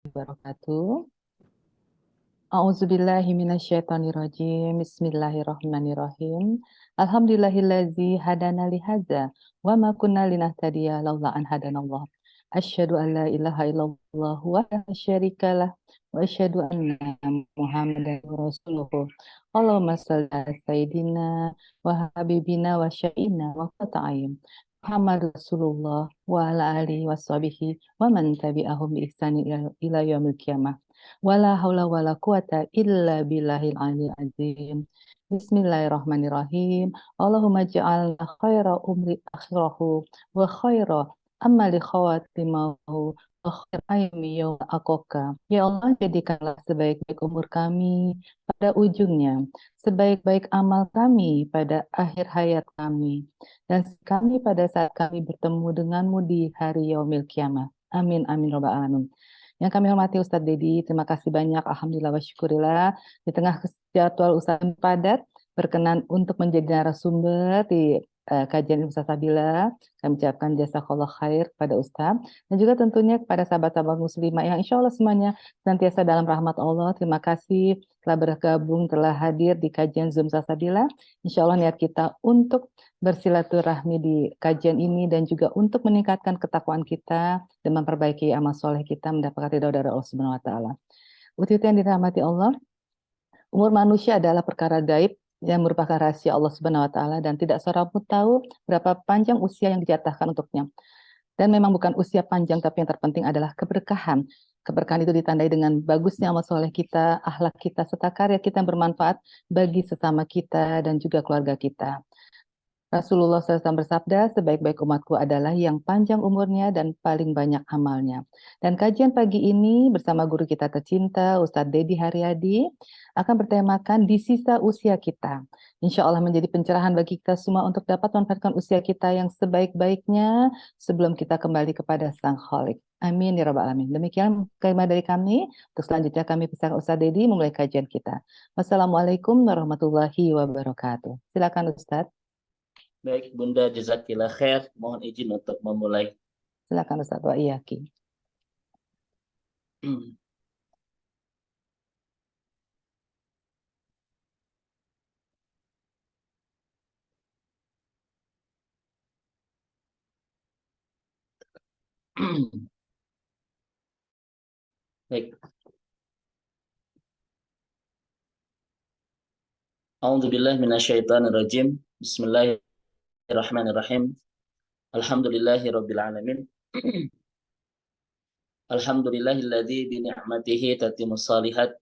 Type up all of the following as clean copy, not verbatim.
Wabarakatuh. A'udzubillahi minasyaitonirrajim. Bismillahirrahmanirrahim. Alhamdulillahillazi hadana lihaza wa ma kunna linahtadiya laula an hadanallah. Asyhadu an la ilaha illallah wa la syarikalah wa asyhadu anna Muhammadan rasuluhu. Allahumma shalli ala sayyidina wa habibina wa syaina wa qata'im. Muhammad Rasulullah wa ala alihi wa sahbihi wa man tabi'ahum bi ihsani ila yaumil qiyamah. Wala haula wala quwata illa billahil aliyil azim. Bismillahirrahmanirrahim. Allahumma ja'alna khaira umri akhirahu wa khaira amali khawatimahu wa khair ayami yawma akoka. Ya Allah, jadikanlah sebaik-baik umur kami pada ujungnya, sebaik-baik amal kami pada akhir hayat kami, dan kami pada saat kami bertemu denganmu di hari yaumil kiamah. Amin, amin, robbal alamin. Yang kami hormati Ustadz Dedi, terima kasih banyak. Alhamdulillah wa syukurillah. Di tengah jadwal usaha padat, berkenan untuk menjadi narasumber di kajian Ustadz Sabila. Kami ucapkan jazakallah khair kepada Ustadz. Dan juga tentunya kepada sahabat-sahabat muslimah yang insya Allah semuanya senantiasa dalam rahmat Allah. Terima kasih telah bergabung, telah hadir di kajian Zoom Ustadz Sabila. Insya Allah niat kita untuk bersilaturahmi di kajian ini dan juga untuk meningkatkan ketakwaan kita dan memperbaiki amal soleh kita mendapatkan ridho dari Allah Subhanahu wa taala. Uti yang dirahmati Allah, umur manusia adalah perkara gaib yang merupakan rahasia Allah Subhanahu wa taala dan tidak seorang pun tahu berapa panjang usia yang dijatahkan untuknya. Dan memang bukan usia panjang, tapi yang terpenting adalah keberkahan. Keberkahan itu ditandai dengan bagusnya amal soleh kita, akhlak kita, serta karya kita yang bermanfaat bagi sesama kita dan juga keluarga kita. Rasulullah SAW bersabda, sebaik-baik umatku adalah yang panjang umurnya dan paling banyak amalnya. Dan kajian pagi ini bersama guru kita tercinta, Ustadz Dedi Haryadi, akan bertemakan di sisa usia kita. Insya Allah menjadi pencerahan bagi kita semua untuk dapat memanfaatkan usia kita yang sebaik-baiknya sebelum kita kembali kepada Sang Khalik. Amin ya rabbal alamin. Demikian kalimat dari kami. Untuk selanjutnya kami persilakan Ustadz Dedi memulai kajian kita. Wassalamualaikum warahmatullahi wabarakatuh. Silakan Ustadz. Baik, Bunda, jazakillah khair. Mohon izin untuk memulai. Silakan Ustaz wa iyaki. Baik. A'udzubillahi minasyaitonirrajim. Bismillahirrahmanirrahim. Alhamdulillahirabbil alamin. Alhamdulillahilladzi bi ni'matihi tatimmus shalihat.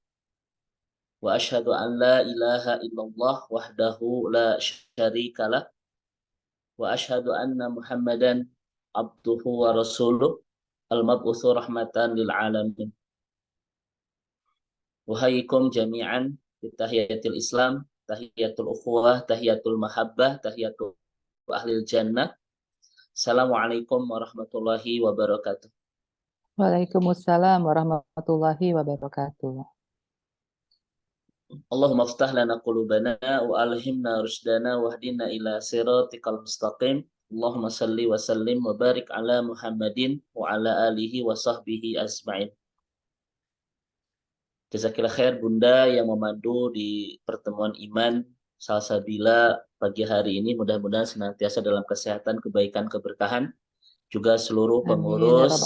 Wa asyhadu an la ilaha illallah wahdahu la syarikalah. Wa asyhadu anna Muhammadan abduhu wa rasuluh al-mab'utsu rahmatan lil alamin. Wahaikum jami'an bitahiyatil Islam, tahiyatul ukhuwah, tahiyatul mahabbah, tahiyatul ahlil jannah. Assalamualaikum warahmatullahi wabarakatuh. Waalaikumsalam warahmatullahi wabarakatuh. Allahumma ftah lana qulubana wa alhimna rushdana wahdina ila siratikal mustaqim. Allahumma salli wa sallim wa barik ala Muhammadin wa ala alihi wa sahbihi ajma'in. Jazakillah khair Bunda yang memandu di pertemuan iman Salsabila pagi hari ini. Mudah-mudahan senantiasa dalam kesehatan, kebaikan, keberkahan. Juga seluruh pengurus,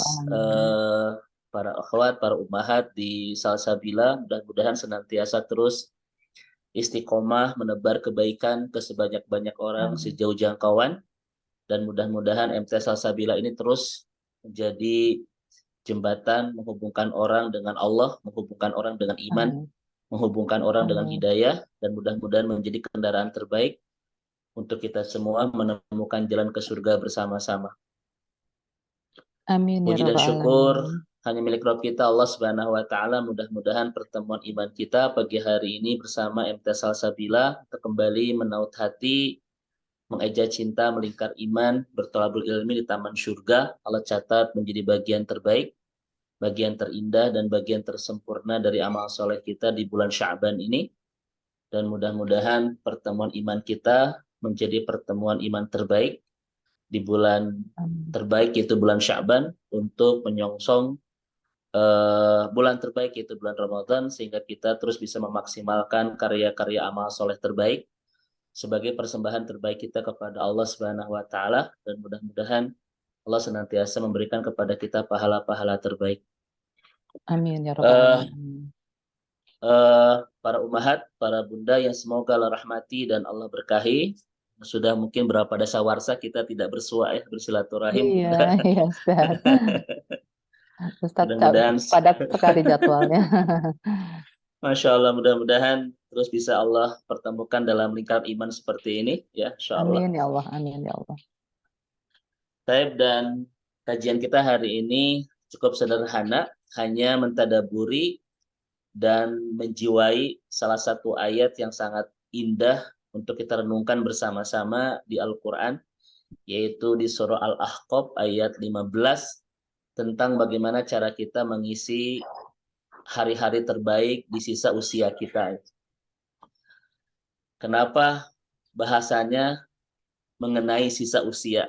para akhwat, para ummahat di Salsabila, mudah-mudahan senantiasa terus istiqomah menebar kebaikan ke sebanyak-banyak orang sejauh jangkauan. Dan mudah-mudahan MT Salsabila ini terus menjadi jembatan menghubungkan orang dengan Allah, menghubungkan orang dengan iman, menghubungkan orang dengan hidayah, dan mudah-mudahan menjadi kendaraan terbaik untuk kita semua menemukan jalan ke surga bersama-sama. Amin. Puji dan syukur hanya milik Rabb kita Allah Subhanahu wa taala. Mudah-mudahan pertemuan iman kita pagi hari ini bersama MT Salsabila untuk kembali menaut hati, mengeja cinta, melingkar iman, bertolabul ilmi di taman surga. Allah catat menjadi bagian terbaik, bagian terindah, dan bagian tersempurna dari amal soleh kita di bulan Sya'ban ini. Dan mudah-mudahan pertemuan iman kita menjadi pertemuan iman terbaik di bulan terbaik, yaitu bulan Sya'ban, untuk menyongsong bulan terbaik yaitu bulan Ramadan, sehingga kita terus bisa memaksimalkan karya-karya amal soleh terbaik sebagai persembahan terbaik kita kepada Allah Subhanahu wa taala, dan mudah-mudahan Allah senantiasa memberikan kepada kita pahala-pahala terbaik. Amin ya rabbal Eh alamin. para ummahat, para bunda yang semoga Allah rahmati dan Allah berkahi. Sudah mungkin berapa dasawarsa kita tidak bersua ya, bersilaturahim, Iya, bunda. iya Ustaz. Ustaz Mudah-mudahan, padat sekali jadwalnya. Masya Allah, mudah-mudahan terus bisa Allah pertemukan dalam lingkaran iman seperti ini, ya, Insya Allah. Amin ya Allah, amin ya Allah. Taib, dan kajian kita hari ini cukup sederhana, hanya mentadaburi dan menjiwai salah satu ayat yang sangat indah untuk kita renungkan bersama-sama di Al-Quran, yaitu di surah Al-Ahqaf ayat 15, tentang bagaimana cara kita mengisi hari-hari terbaik di sisa usia kita. Kenapa bahasanya mengenai sisa usia,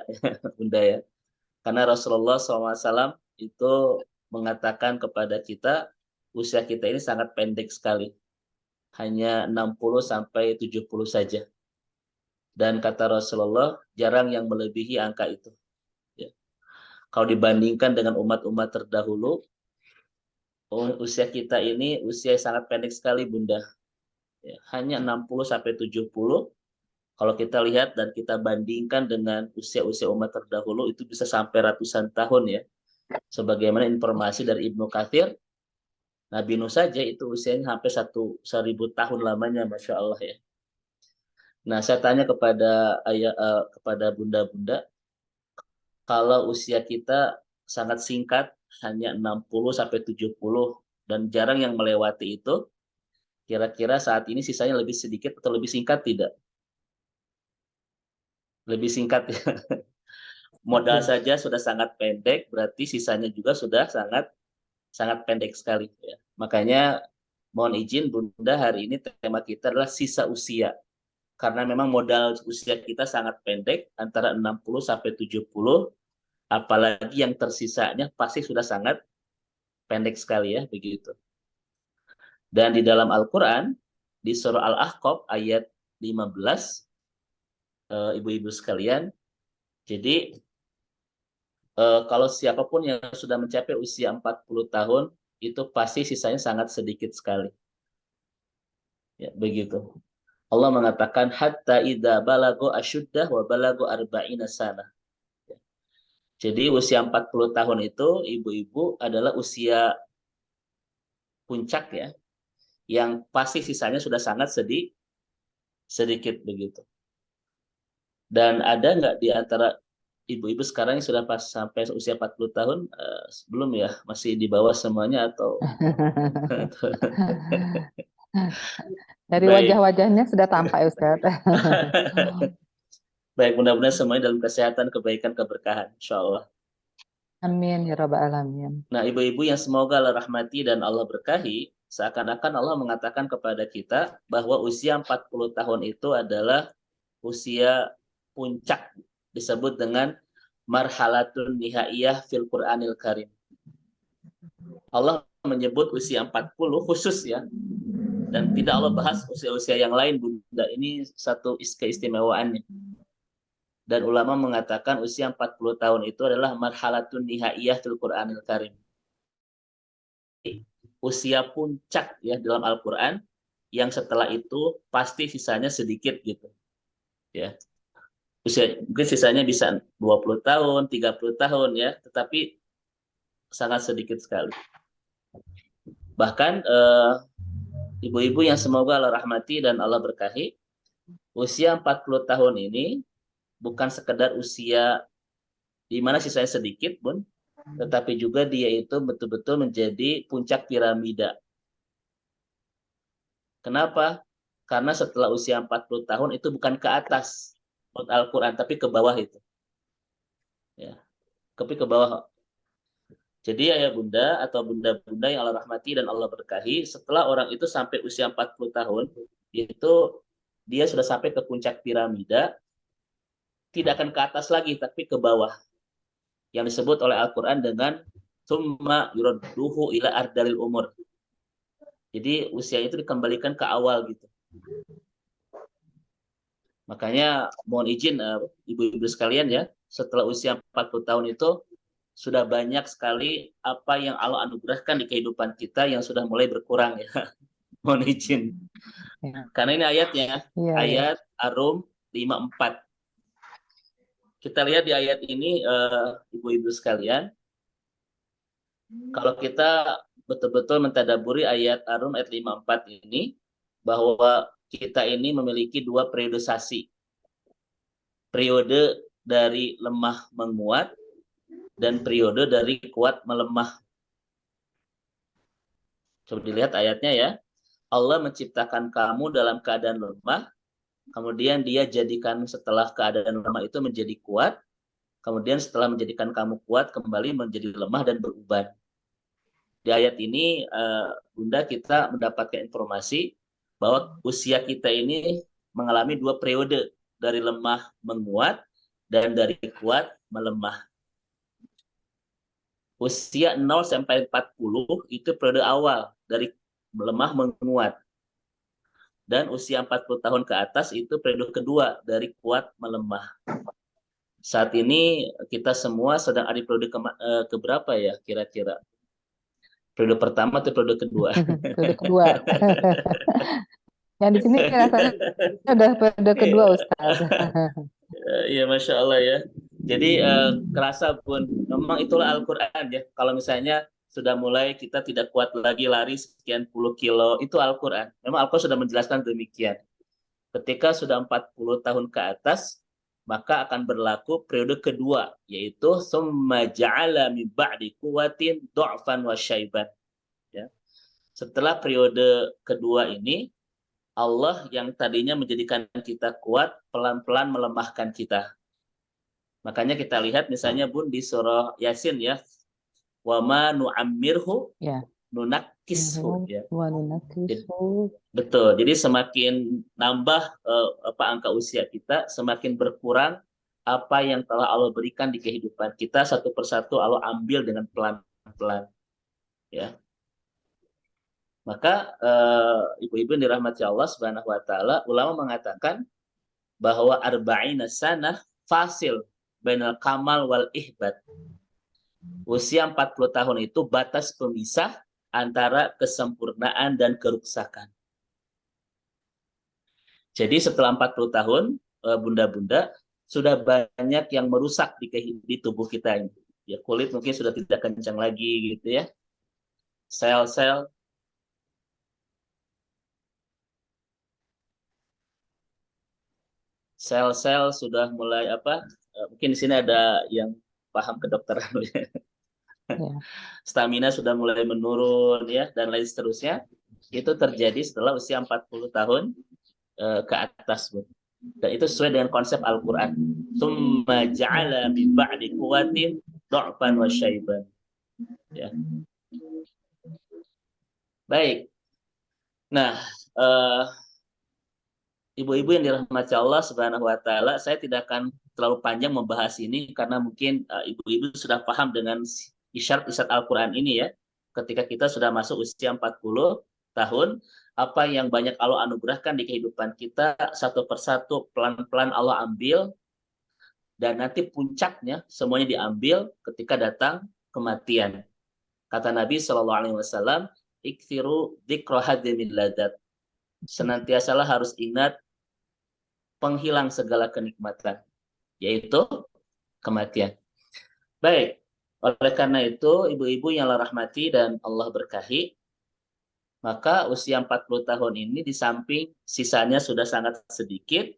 Bunda ya? Karena Rasulullah SAW itu mengatakan kepada kita, usia kita ini sangat pendek sekali. Hanya 60 sampai 70 saja. Dan kata Rasulullah, jarang yang melebihi angka itu. Ya. Kalau dibandingkan dengan umat-umat terdahulu, usia kita ini usia yang sangat pendek sekali, Bunda. Ya, hanya 60 sampai 70. Kalau kita lihat dan kita bandingkan dengan usia-usia umat terdahulu, itu bisa sampai ratusan tahun ya. Sebagaimana informasi dari Ibnu Katsir, Nabi Nuh saja itu usianya hampir 1000 tahun lamanya, Masya Allah ya. Nah, saya tanya kepada kepada bunda-bunda, kalau usia kita sangat singkat, hanya 60 sampai 70 dan jarang yang melewati itu, kira-kira saat ini sisanya lebih sedikit atau lebih singkat tidak? Lebih singkat ya. Modal saja sudah sangat pendek, berarti sisanya juga sudah sangat sangat pendek sekali ya. Makanya mohon izin Bunda, hari ini tema kita adalah sisa usia. Karena memang modal usia kita sangat pendek, antara 60 sampai 70, apalagi yang tersisanya pasti sudah sangat pendek sekali ya, begitu. Dan di dalam Al-Qur'an di surah Al-Ahqaf ayat 15, ibu-ibu sekalian, jadi kalau siapapun yang sudah mencapai usia 40 tahun, itu pasti sisanya sangat sedikit sekali. Ya, begitu. Allah mengatakan hatta idza balagu asyuddah wa balagu arba'ina sana. Jadi usia 40 tahun itu ibu-ibu adalah usia puncak ya, yang pasti sisanya sudah sangat sedikit begitu. Dan ada nggak di antara ibu-ibu sekarang yang sudah pas sampai usia 40 tahun, belum ya, masih di bawah semuanya atau Dari baik. wajah-wajahnya sudah tampak Ustaz. Baik, mudah-mudahan semuanya dalam kesehatan, kebaikan, keberkahan, insya Allah. Amin ya rabbal alamin. Nah, ibu-ibu yang semoga Allah rahmati dan Allah berkahi, seakan-akan Allah mengatakan kepada kita bahwa usia 40 tahun itu adalah usia puncak, disebut dengan marhalatun nihaiyah fil Qur'anil Karim. Allah menyebut usia 40 khusus ya, dan tidak Allah bahas usia-usia yang lain, Bunda. Ini satu keistimewaannya. Dan ulama mengatakan usia 40 tahun itu adalah marhalatun nihaiyah fil Qur'anil Karim. Usia puncak ya dalam Al-Qur'an, yang setelah itu pasti sisanya sedikit gitu. Ya. Usia mungkin sisanya bisa 20 tahun, 30 tahun ya, tetapi sangat sedikit sekali. Bahkan ibu-ibu yang semoga Allah rahmati dan Allah berkahi, usia 40 tahun ini bukan sekedar usia di mana sisanya sedikit, Bun, tetapi juga dia itu betul-betul menjadi puncak piramida. Kenapa? Karena setelah usia 40 tahun itu bukan ke atas Al-Quran, tapi ke bawah itu. Ya, tapi ke bawah. Jadi ayah bunda atau bunda-bunda yang Allah rahmati dan Allah berkahi, setelah orang itu sampai usia 40 tahun, itu dia sudah sampai ke puncak piramida, tidak akan ke atas lagi, tapi ke bawah. Yang disebut oleh Al-Quran dengan Tsumma yuradduhu ila ardalil umur. Jadi usia itu dikembalikan ke awal gitu. Makanya mohon izin ibu-ibu sekalian ya, setelah usia 40 tahun itu sudah banyak sekali apa yang Allah anugerahkan di kehidupan kita yang sudah mulai berkurang ya. Mohon izin. Ya. Karena ini ayatnya, Iya, iya. ayat Ar-Rum 54. Kita lihat di ayat ini ibu-ibu sekalian, kalau kita betul-betul mentadaburi ayat Ar-Rum ayat 54 ini, bahwa kita ini memiliki dua periodisasi. Periode dari lemah menguat dan periode dari kuat melemah. Coba dilihat ayatnya ya. Allah menciptakan kamu dalam keadaan lemah, kemudian dia jadikan setelah keadaan lemah itu menjadi kuat, kemudian setelah menjadikan kamu kuat kembali menjadi lemah dan beruban. Di ayat ini Bunda kita mendapatkan informasi bahwa usia kita ini mengalami dua periode, dari lemah menguat dan dari kuat melemah. Usia 0 sampai 40 itu periode awal dari melemah menguat. Dan usia 40 tahun ke atas itu periode kedua dari kuat melemah. Saat ini kita semua sedang ada di periode keberapa ya kira-kira? Periode pertama atau periode kedua? Periode kedua. Yang di sini rasanya udah periode kedua, Ustaz. Ya, Masya Allah ya. Jadi kerasa pun, memang itulah Al-Quran ya. Kalau misalnya sudah mulai kita tidak kuat lagi lari sekian puluh kilo, itu Al-Quran. Memang Al-Quran sudah menjelaskan demikian. Ketika sudah 40 tahun ke atas, maka akan berlaku periode kedua, yaitu summa ja'ala min ba'di quwwatin du'fan wa syaiban. Ya. Setelah periode kedua ini, Allah yang tadinya menjadikan kita kuat, pelan-pelan melemahkan kita. Makanya kita lihat misalnya Bun di surah Yasin ya, wa ma nu'ammirhu Ya. nunakkishu ya. Wa nunakisu. Betul. Jadi semakin nambah angka usia kita, semakin berkurang apa yang telah Allah berikan di kehidupan kita, satu persatu Allah ambil dengan pelan-pelan ya. Maka ibu-ibu yang dirahmati Allah Subhanahu wa taala, ulama mengatakan bahwa arba'ina sanah fasil bainal kamal wal ihbat. Usia 40 tahun itu batas pemisah antara kesempurnaan dan keruksakan. Jadi setelah 40 tahun, bunda-bunda sudah banyak yang merusak di tubuh kita ini. Ya, kulit mungkin sudah tidak kencang lagi gitu ya. Sel-sel sel-sel sudah mulai mungkin di sini ada yang paham kedokteran ya. Stamina sudah mulai menurun ya dan lain seterusnya. Itu terjadi setelah usia 40 tahun ke atas, Bu. Dan itu sesuai dengan konsep Al-Qur'an. Tsumma ja'ala min ba'di quwwatin du'fan wa syaiban. Ya. Baik. Nah, ibu-ibu yang dirahmati Allah Subhanahu wa taala, saya tidak akan terlalu panjang membahas ini karena mungkin ibu-ibu sudah paham dengan isyarat-isyarat Al-Qur'an ini ya. Ketika kita sudah masuk usia 40 tahun, apa yang banyak Allah anugerahkan di kehidupan kita satu persatu pelan-pelan Allah ambil, dan nanti puncaknya semuanya diambil ketika datang kematian. Kata Nabi Shallallahu Alaihi Wasallam, "Ikthiru dzikra hadimil ladat." Senantiasalah harus ingat penghilang segala kenikmatan, yaitu kematian. Baik, oleh karena itu, ibu-ibu yang Allah rahmati dan Allah berkahi, maka usia 40 tahun ini di samping sisanya sudah sangat sedikit,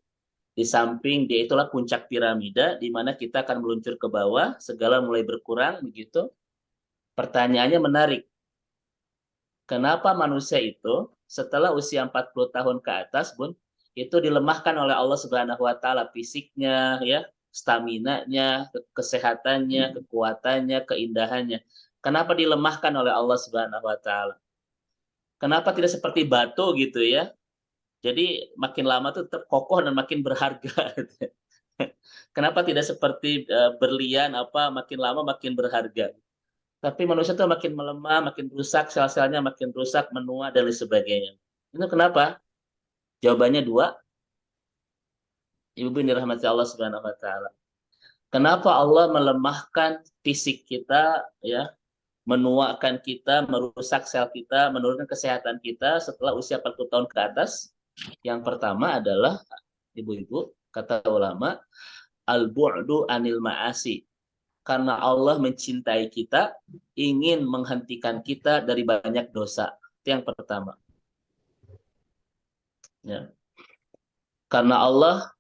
di samping dia itulah puncak piramida, di mana kita akan meluncur ke bawah, segala mulai berkurang, begitu. Pertanyaannya menarik. Kenapa manusia itu setelah usia 40 tahun ke atas, Bun, itu dilemahkan oleh Allah Subhanahu wa taala fisiknya, ya, stamina-nya, kesehatannya, kekuatannya, keindahannya. Kenapa dilemahkan oleh Allah Subhanahu wa taala? Kenapa tidak seperti batu gitu ya? Jadi makin lama tuh tetap kokoh dan makin berharga. Kenapa tidak seperti berlian makin lama makin berharga? Tapi manusia tuh makin melemah, makin rusak, sel-selnya makin rusak, menua, dan lain sebagainya. Itu kenapa? Jawabannya dua, ibu-ibu yang dirahmati Allah Subhanahu wa taala. Kenapa Allah melemahkan fisik kita, ya, menuakan kita, merusak sel kita, menurunkan kesehatan kita setelah usia 40 tahun ke atas? Yang pertama adalah, ibu-ibu, kata ulama, al-bu'du anil ma'asi. Karena Allah mencintai kita, ingin menghentikan kita dari banyak dosa. Itu yang pertama. Ya. Karena Allah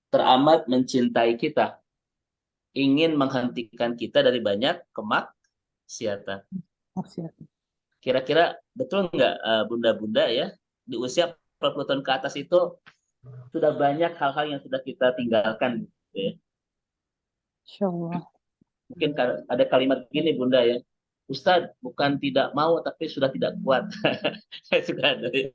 teramat mencintai kita, ingin menghentikan kita dari banyak kemaksiatan. Kira-kira betul nggak, bunda-bunda ya, di usia 40 tahun ke atas itu sudah banyak hal-hal yang sudah kita tinggalkan, gitu ya. Insya Allah. Mungkin ada kalimat gini bunda ya, Ustadz bukan tidak mau tapi sudah tidak kuat. Sudah ada ya.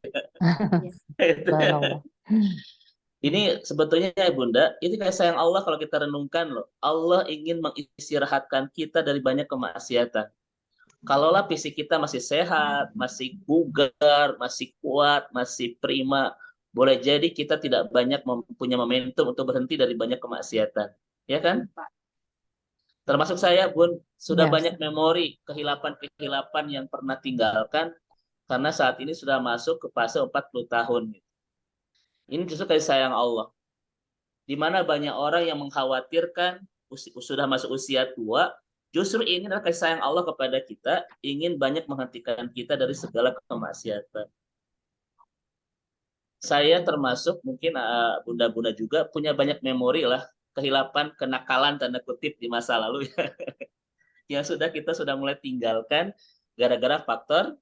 Ini sebetulnya ya bunda, ini kayak sayang Allah kalau kita renungkan loh. Allah ingin mengistirahatkan kita dari banyak kemaksiatan. Kalaulah fisik kita masih sehat, masih bugar, masih kuat, masih prima, boleh jadi kita tidak banyak punya momentum untuk berhenti dari banyak kemaksiatan. Ya kan? Termasuk saya pun sudah banyak memori kehilapan-kehilapan yang pernah tinggalkan karena saat ini sudah masuk ke fase 40 tahun. Ini justru kasih sayang Allah. Di mana banyak orang yang mengkhawatirkan sudah masuk usia tua, justru ini adalah kasih sayang Allah kepada kita, ingin banyak menghentikan kita dari segala kemaksiatan. Saya termasuk mungkin bunda-bunda juga punya banyak memori lah, kehilapan, kenakalan tanda kutip di masa lalu ya. Yang kita sudah mulai tinggalkan gara-gara faktor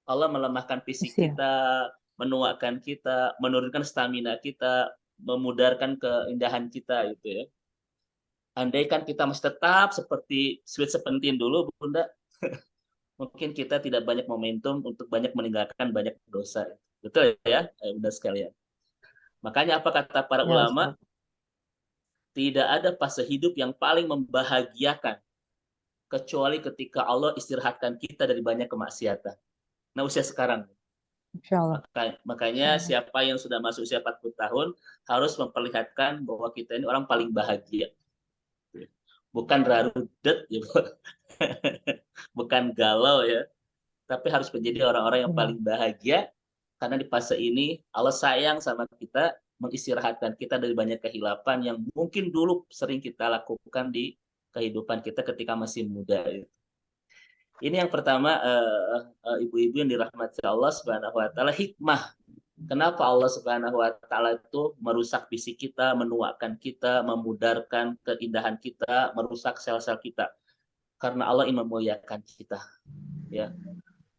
Allah melemahkan fisik kita, menuakan kita, menurunkan stamina kita, memudarkan keindahan kita gitu ya. Andaikan kita masih tetap seperti Sweet Seventeen dulu, Bunda, mungkin kita tidak banyak momentum untuk banyak meninggalkan banyak dosa. Betul ya, Bunda sekalian. Makanya apa kata para ulama? Tidak ada fase hidup yang paling membahagiakan kecuali ketika Allah istirahatkan kita dari banyak kemaksiatan. Nah, usia sekarang. Makanya siapa yang sudah masuk usia 40 tahun harus memperlihatkan bahwa kita ini orang paling bahagia. Bukan rarudet, ya, bukan galau ya, tapi harus menjadi orang-orang yang paling bahagia karena di fase ini Allah sayang sama kita, mengistirahatkan kita dari banyak kehilapan yang mungkin dulu sering kita lakukan di kehidupan kita ketika masih muda. Ini yang pertama, ibu-ibu yang dirahmati Allah Subhanahu wa taala, hikmah kenapa Allah Subhanahu wa taala itu merusak fisik kita, menuakan kita, memudarkan keindahan kita, merusak sel-sel kita. Karena Allah ingin memuliakan kita. Ya.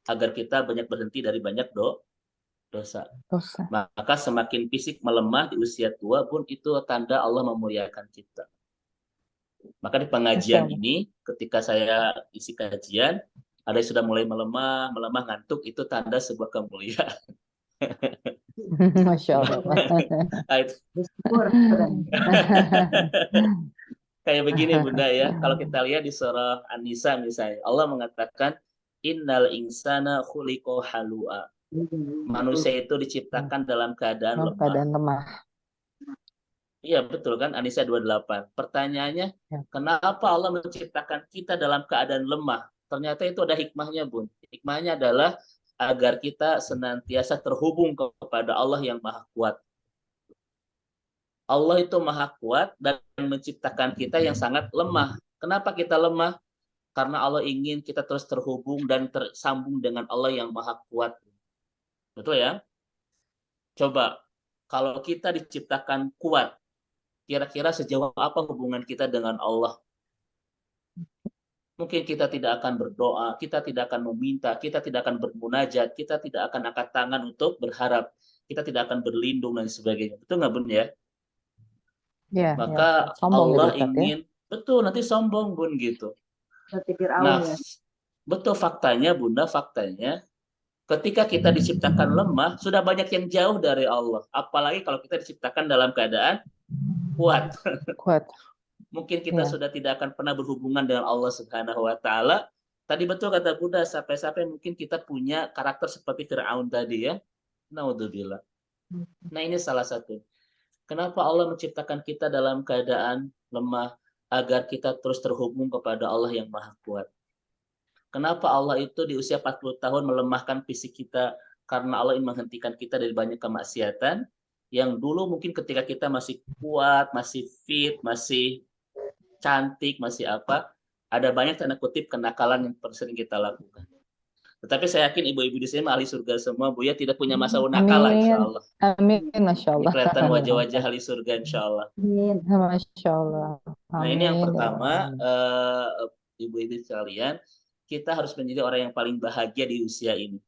Agar kita banyak berhenti dari banyak dosa. Maka semakin fisik melemah di usia tua pun itu tanda Allah memuliakan kita. Maka di pengajian ini, ketika saya isi kajian, ada yang sudah mulai melemah ngantuk, itu tanda sebuah kemuliaan. Masya Allah. Kayak begini Bunda ya, kalau kita lihat di surah An-Nisa misalnya, Allah mengatakan, Innal insana khuliqa halu'a. Manusia itu diciptakan dalam keadaan lemah. Iya betul kan, An-Nisa 28. Pertanyaannya, kenapa Allah menciptakan kita dalam keadaan lemah? Ternyata itu ada hikmahnya Bun. Hikmahnya adalah agar kita senantiasa terhubung kepada Allah yang Maha Kuat. Allah itu Maha Kuat dan menciptakan kita yang sangat lemah. Kenapa kita lemah? Karena Allah ingin kita terus terhubung dan tersambung dengan Allah yang Maha Kuat. Betul ya? Coba, kalau kita diciptakan kuat, kira-kira sejauh apa hubungan kita dengan Allah? Mungkin kita tidak akan berdoa, kita tidak akan meminta, kita tidak akan bermunajat, kita tidak akan angkat tangan untuk berharap, kita tidak akan berlindung dan sebagainya. Betul nggak Bun ya? Maka Allah ingin, betul nanti sombong Bun gitu. Nah, betul faktanya Bunda, faktanya ketika kita diciptakan lemah, sudah banyak yang jauh dari Allah. Apalagi kalau kita diciptakan dalam keadaan kuat. Mungkin kita sudah tidak akan pernah berhubungan dengan Allah Subhanahu wa taala, Tadi betul kata Bunda, sampai-sampai mungkin kita punya karakter seperti Fir'aun tadi ya. Naudzubillah. Nah ini salah satu. Kenapa Allah menciptakan kita dalam keadaan lemah agar kita terus terhubung kepada Allah yang Maha Kuat. Kenapa Allah itu di usia 40 tahun melemahkan fisik kita karena Allah ingin menghentikan kita dari banyak kemaksiatan yang dulu mungkin ketika kita masih kuat, masih fit, masih cantik, masih apa, ada banyak tanda kutip kenakalan yang sering kita lakukan. Tetapi saya yakin ibu-ibu di sini ahli surga semua, Bu ya, tidak punya masa nakal lah Amin. insya Allah. Amin. Masya Ini Allah. kelihatan wajah-wajah ahli surga insya Allah. Amin. Masya Allah. Nah ini yang Amin. Ya Rabbal pertama, Alamin. ibu-ibu sekalian, kita harus menjadi orang yang paling bahagia di usia ini.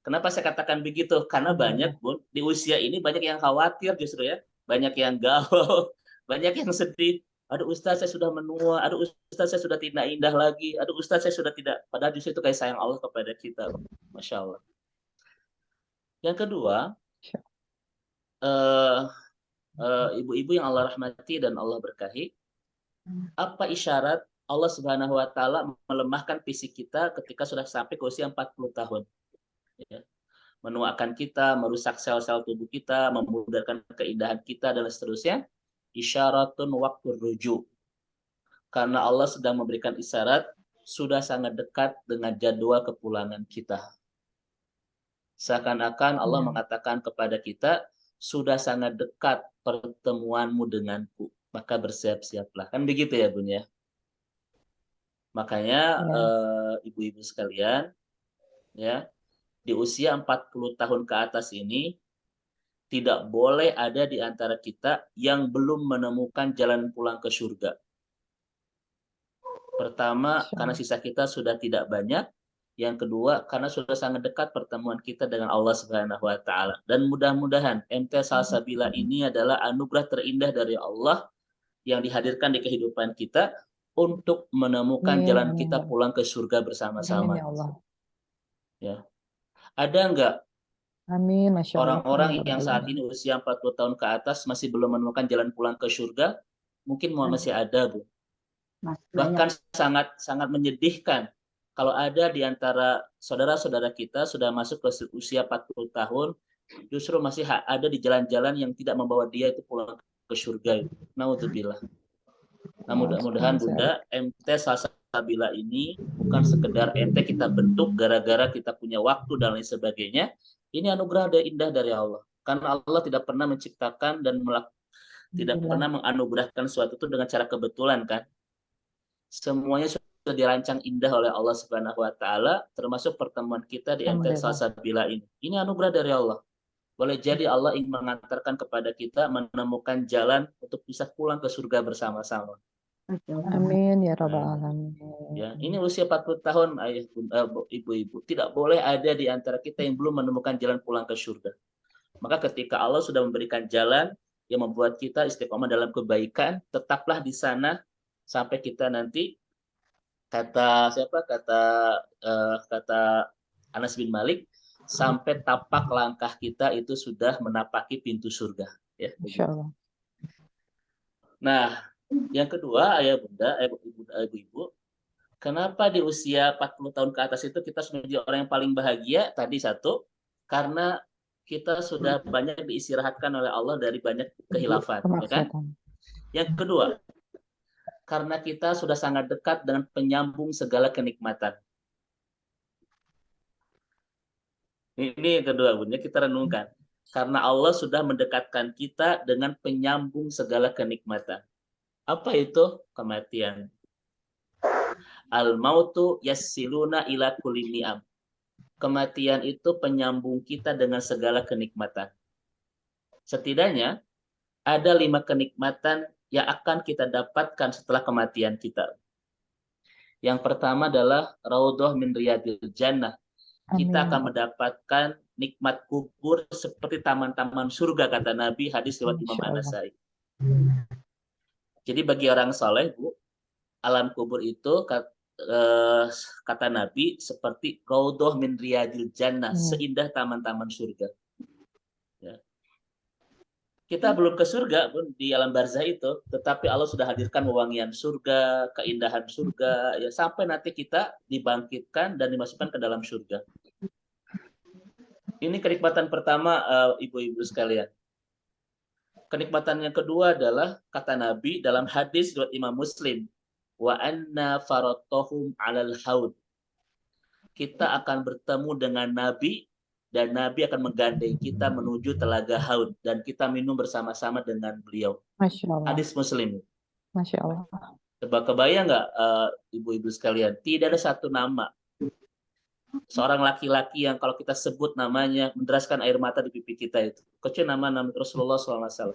Kenapa saya katakan begitu? Karena banyak, Alhamdulillah. Bun, di usia ini banyak yang khawatir justru ya. Banyak yang galau, banyak yang sedih. Aduh Ustaz, saya sudah menua. Aduh Ustaz, saya sudah tidak indah lagi. Aduh Ustaz, saya sudah tidak. Padahal justru itu kayak sayang Allah kepada kita. Masya Allah. Yang kedua, eh, ibu-ibu yang Allah rahmati dan Allah berkahi, apa isyarat Allah Subhanahu wa taala melemahkan fisik kita ketika sudah sampai ke usia 40 tahun? Ya. Menuakan kita, merusak sel-sel tubuh kita, memudarkan keindahan kita, dan seterusnya. Isyaratun waktu rujuk. Karena Allah sedang memberikan isyarat, sudah sangat dekat dengan jadwal kepulangan kita. Seakan-akan Allah Ya. mengatakan kepada kita, sudah sangat dekat pertemuanmu denganku. Maka bersiap-siaplah. Kan begitu ya, Bun ya? Makanya Ya. ibu-ibu sekalian, ya, di usia 40 tahun ke atas ini, tidak boleh ada di antara kita yang belum menemukan jalan pulang ke surga. Pertama, Masya karena Allah. sisa kita sudah tidak banyak. Yang kedua, karena sudah sangat dekat pertemuan kita dengan Allah Subhanahu wa taala. Dan mudah-mudahan MT Salsabila ini adalah anugerah terindah dari Allah yang dihadirkan di kehidupan kita untuk menemukan Amin. jalan kita Amin. pulang ke surga Amin bersama-sama. ya Allah. Ya. Ada nggak Amin. Masya Allah. orang-orang Ya Rabbal yang saat ini Alamin. usia 40 tahun ke atas masih belum menemukan jalan pulang ke surga? Mungkin masih ada, Bu. Bahkan sangat sangat menyedihkan kalau ada di antara saudara-saudara kita sudah masuk ke usia 40 tahun, justru masih ada di jalan-jalan yang tidak membawa dia itu pulang ke surga. Naudzubillah. Nah, mudah-mudahan Bunda, MT Salsabila ini bukan sekedar MT kita bentuk gara-gara kita punya waktu dan lain sebagainya. Ini anugerah indah dari Allah. Karena Allah tidak pernah menciptakan dan tidak Alhamdulillah. pernah menganugerahkan suatu itu dengan cara kebetulan kan. Semuanya sudah dirancang indah oleh Allah Subhanahu wa taala, termasuk pertemuan kita di MT Alhamdulillah. Salsabila ini. Ini anugerah dari Allah. Boleh jadi Allah ingin mengantarkan kepada kita menemukan jalan untuk bisa pulang ke surga bersama-sama. Amin ya Rabbal Nah, Alamin. ya, ini usia 40 tahun ayah ibu-ibu. Tidak boleh ada di antara kita yang belum menemukan jalan pulang ke surga. Maka ketika Allah sudah memberikan jalan yang membuat kita istiqomah dalam kebaikan, tetaplah di sana sampai kita nanti kata siapa kata Anas bin Malik, sampai tapak langkah kita itu sudah menapaki pintu surga, ya Masya begitu. Allah. Nah, yang kedua ayah bunda, ibu-ibu, kenapa di usia 40 tahun ke atas itu kita harus menjadi orang yang paling bahagia? Tadi satu, karena kita sudah banyak diistirahatkan oleh Allah dari banyak kehilafan, ya kan? Kemaksiatan. Yang kedua, karena kita sudah sangat dekat dengan penyambung segala kenikmatan. Ini yang kedua, Bunda, kita renungkan. Karena Allah sudah mendekatkan kita dengan penyambung segala kenikmatan. Apa itu? Kematian. Al-mautu yassiluna ila kulli ni'am. Kematian itu penyambung kita dengan segala kenikmatan. Setidaknya ada 5 kenikmatan yang akan kita dapatkan setelah kematian kita. Yang pertama adalah raudhah min riyadil jannah. Kita Amin. akan mendapatkan nikmat kubur seperti taman-taman surga, kata Nabi, hadis riwayat Imam Masya Allah. An-Nasai. Jadi bagi orang soleh, Bu, alam kubur itu kata Nabi seperti raudhah min riyadil jannah, seindah taman-taman surga. Ya. Kita belum ke surga pun di alam barzah itu, tetapi Allah sudah hadirkan wewangian surga, keindahan surga, ya sampai nanti kita dibangkitkan dan dimasukkan ke dalam surga. Ini kenikmatan pertama, ibu-ibu sekalian. Kenikmatan yang kedua adalah kata Nabi dalam hadis riwayat Imam Muslim, wa anna faratohum alal haud. Kita akan bertemu dengan Nabi dan Nabi akan menggandeng kita menuju telaga Haud dan kita minum bersama-sama dengan beliau. Masya Allah. Hadis Muslim. Masya Allah. Coba kebayang nggak, ibu-ibu sekalian? Tidak ada satu nama seorang laki-laki yang kalau kita sebut namanya menderaskan air mata di pipi kita itu. Kecuali nama Rasulullah SAW.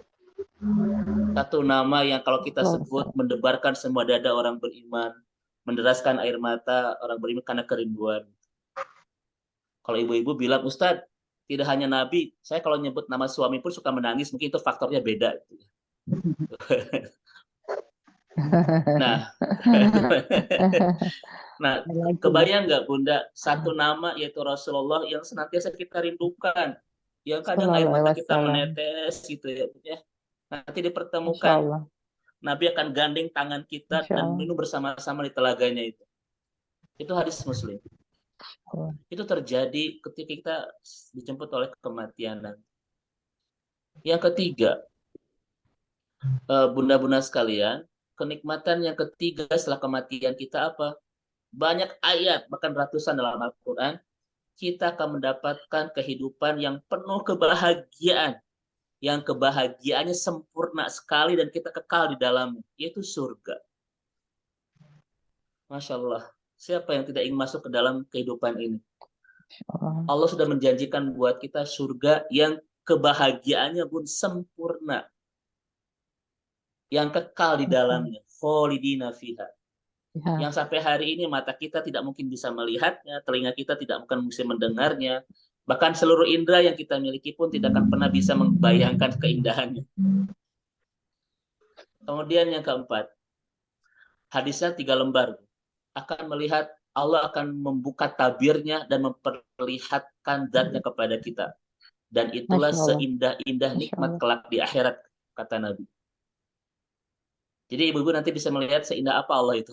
Satu nama yang kalau kita sebut mendebarkan semua dada orang beriman, menderaskan air mata orang beriman karena kerinduan. Kalau ibu-ibu bilang, Ustadz, tidak hanya Nabi, saya kalau nyebut nama suami pun suka menangis, mungkin itu faktornya beda. Nah, kebayang nggak Bunda, satu nama yaitu Rasulullah yang senantiasa kita rindukan, yang kadang air mata kita menetes gitu ya. Nanti dipertemukan, Nabi akan gandeng tangan kita dan minum bersama-sama di telaganya itu. Itu hadis Muslim. Itu terjadi ketika kita dijemput oleh kematian. Yang ketiga, bunda-bunda sekalian, kenikmatan yang ketiga setelah kematian kita apa? Banyak ayat, bahkan ratusan dalam Al-Quran, kita akan mendapatkan kehidupan yang penuh kebahagiaan, yang kebahagiaannya sempurna sekali dan kita kekal di dalamnya, yaitu surga. Masya Allah. Siapa yang tidak ingin masuk ke dalam kehidupan ini? Allah sudah menjanjikan buat kita surga yang kebahagiaannya pun sempurna. Yang kekal di dalamnya. Kholidina fiha. Yang sampai hari ini mata kita tidak mungkin bisa melihatnya, telinga kita tidak mungkin bisa mendengarnya. Bahkan seluruh indera yang kita miliki pun tidak akan pernah bisa membayangkan keindahannya. Kemudian yang keempat, hadisnya 3 lembar. Akan melihat Allah akan membuka tabirnya dan memperlihatkan zatnya kepada kita. Dan itulah seindah-indah nikmat kelak di akhirat, kata Nabi. Jadi ibu-ibu nanti bisa melihat seindah apa Allah itu.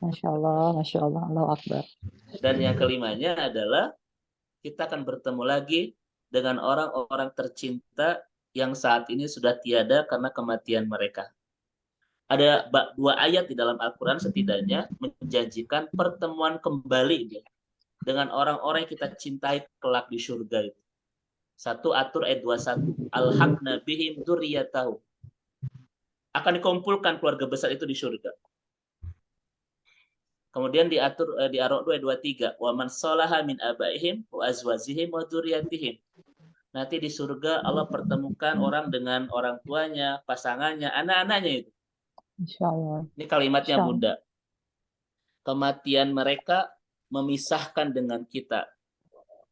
Masya Allah, Masya Allah, Allahu Akbar. Dan yang kelimanya adalah kita akan bertemu lagi dengan orang-orang tercinta yang saat ini sudah tiada karena kematian mereka. Ada 2 ayat di dalam Al-Quran setidaknya menjanjikan pertemuan kembali dengan orang-orang yang kita cintai kelak di surga itu. 1 Atur ayat 21. Alhaqna bihim dzurriyyatahum. Akan dikumpulkan keluarga besar itu di surga. Kemudian diatur di Ar-Ra'd 2:23, wa man shalaha min abaihim wa azwajihim wa dzurriyyatihim. Nanti di surga Allah pertemukan orang dengan orang tuanya, pasangannya, anak-anaknya itu. Insyaallah. Ini kalimatnya Bunda. Kematian mereka memisahkan dengan kita.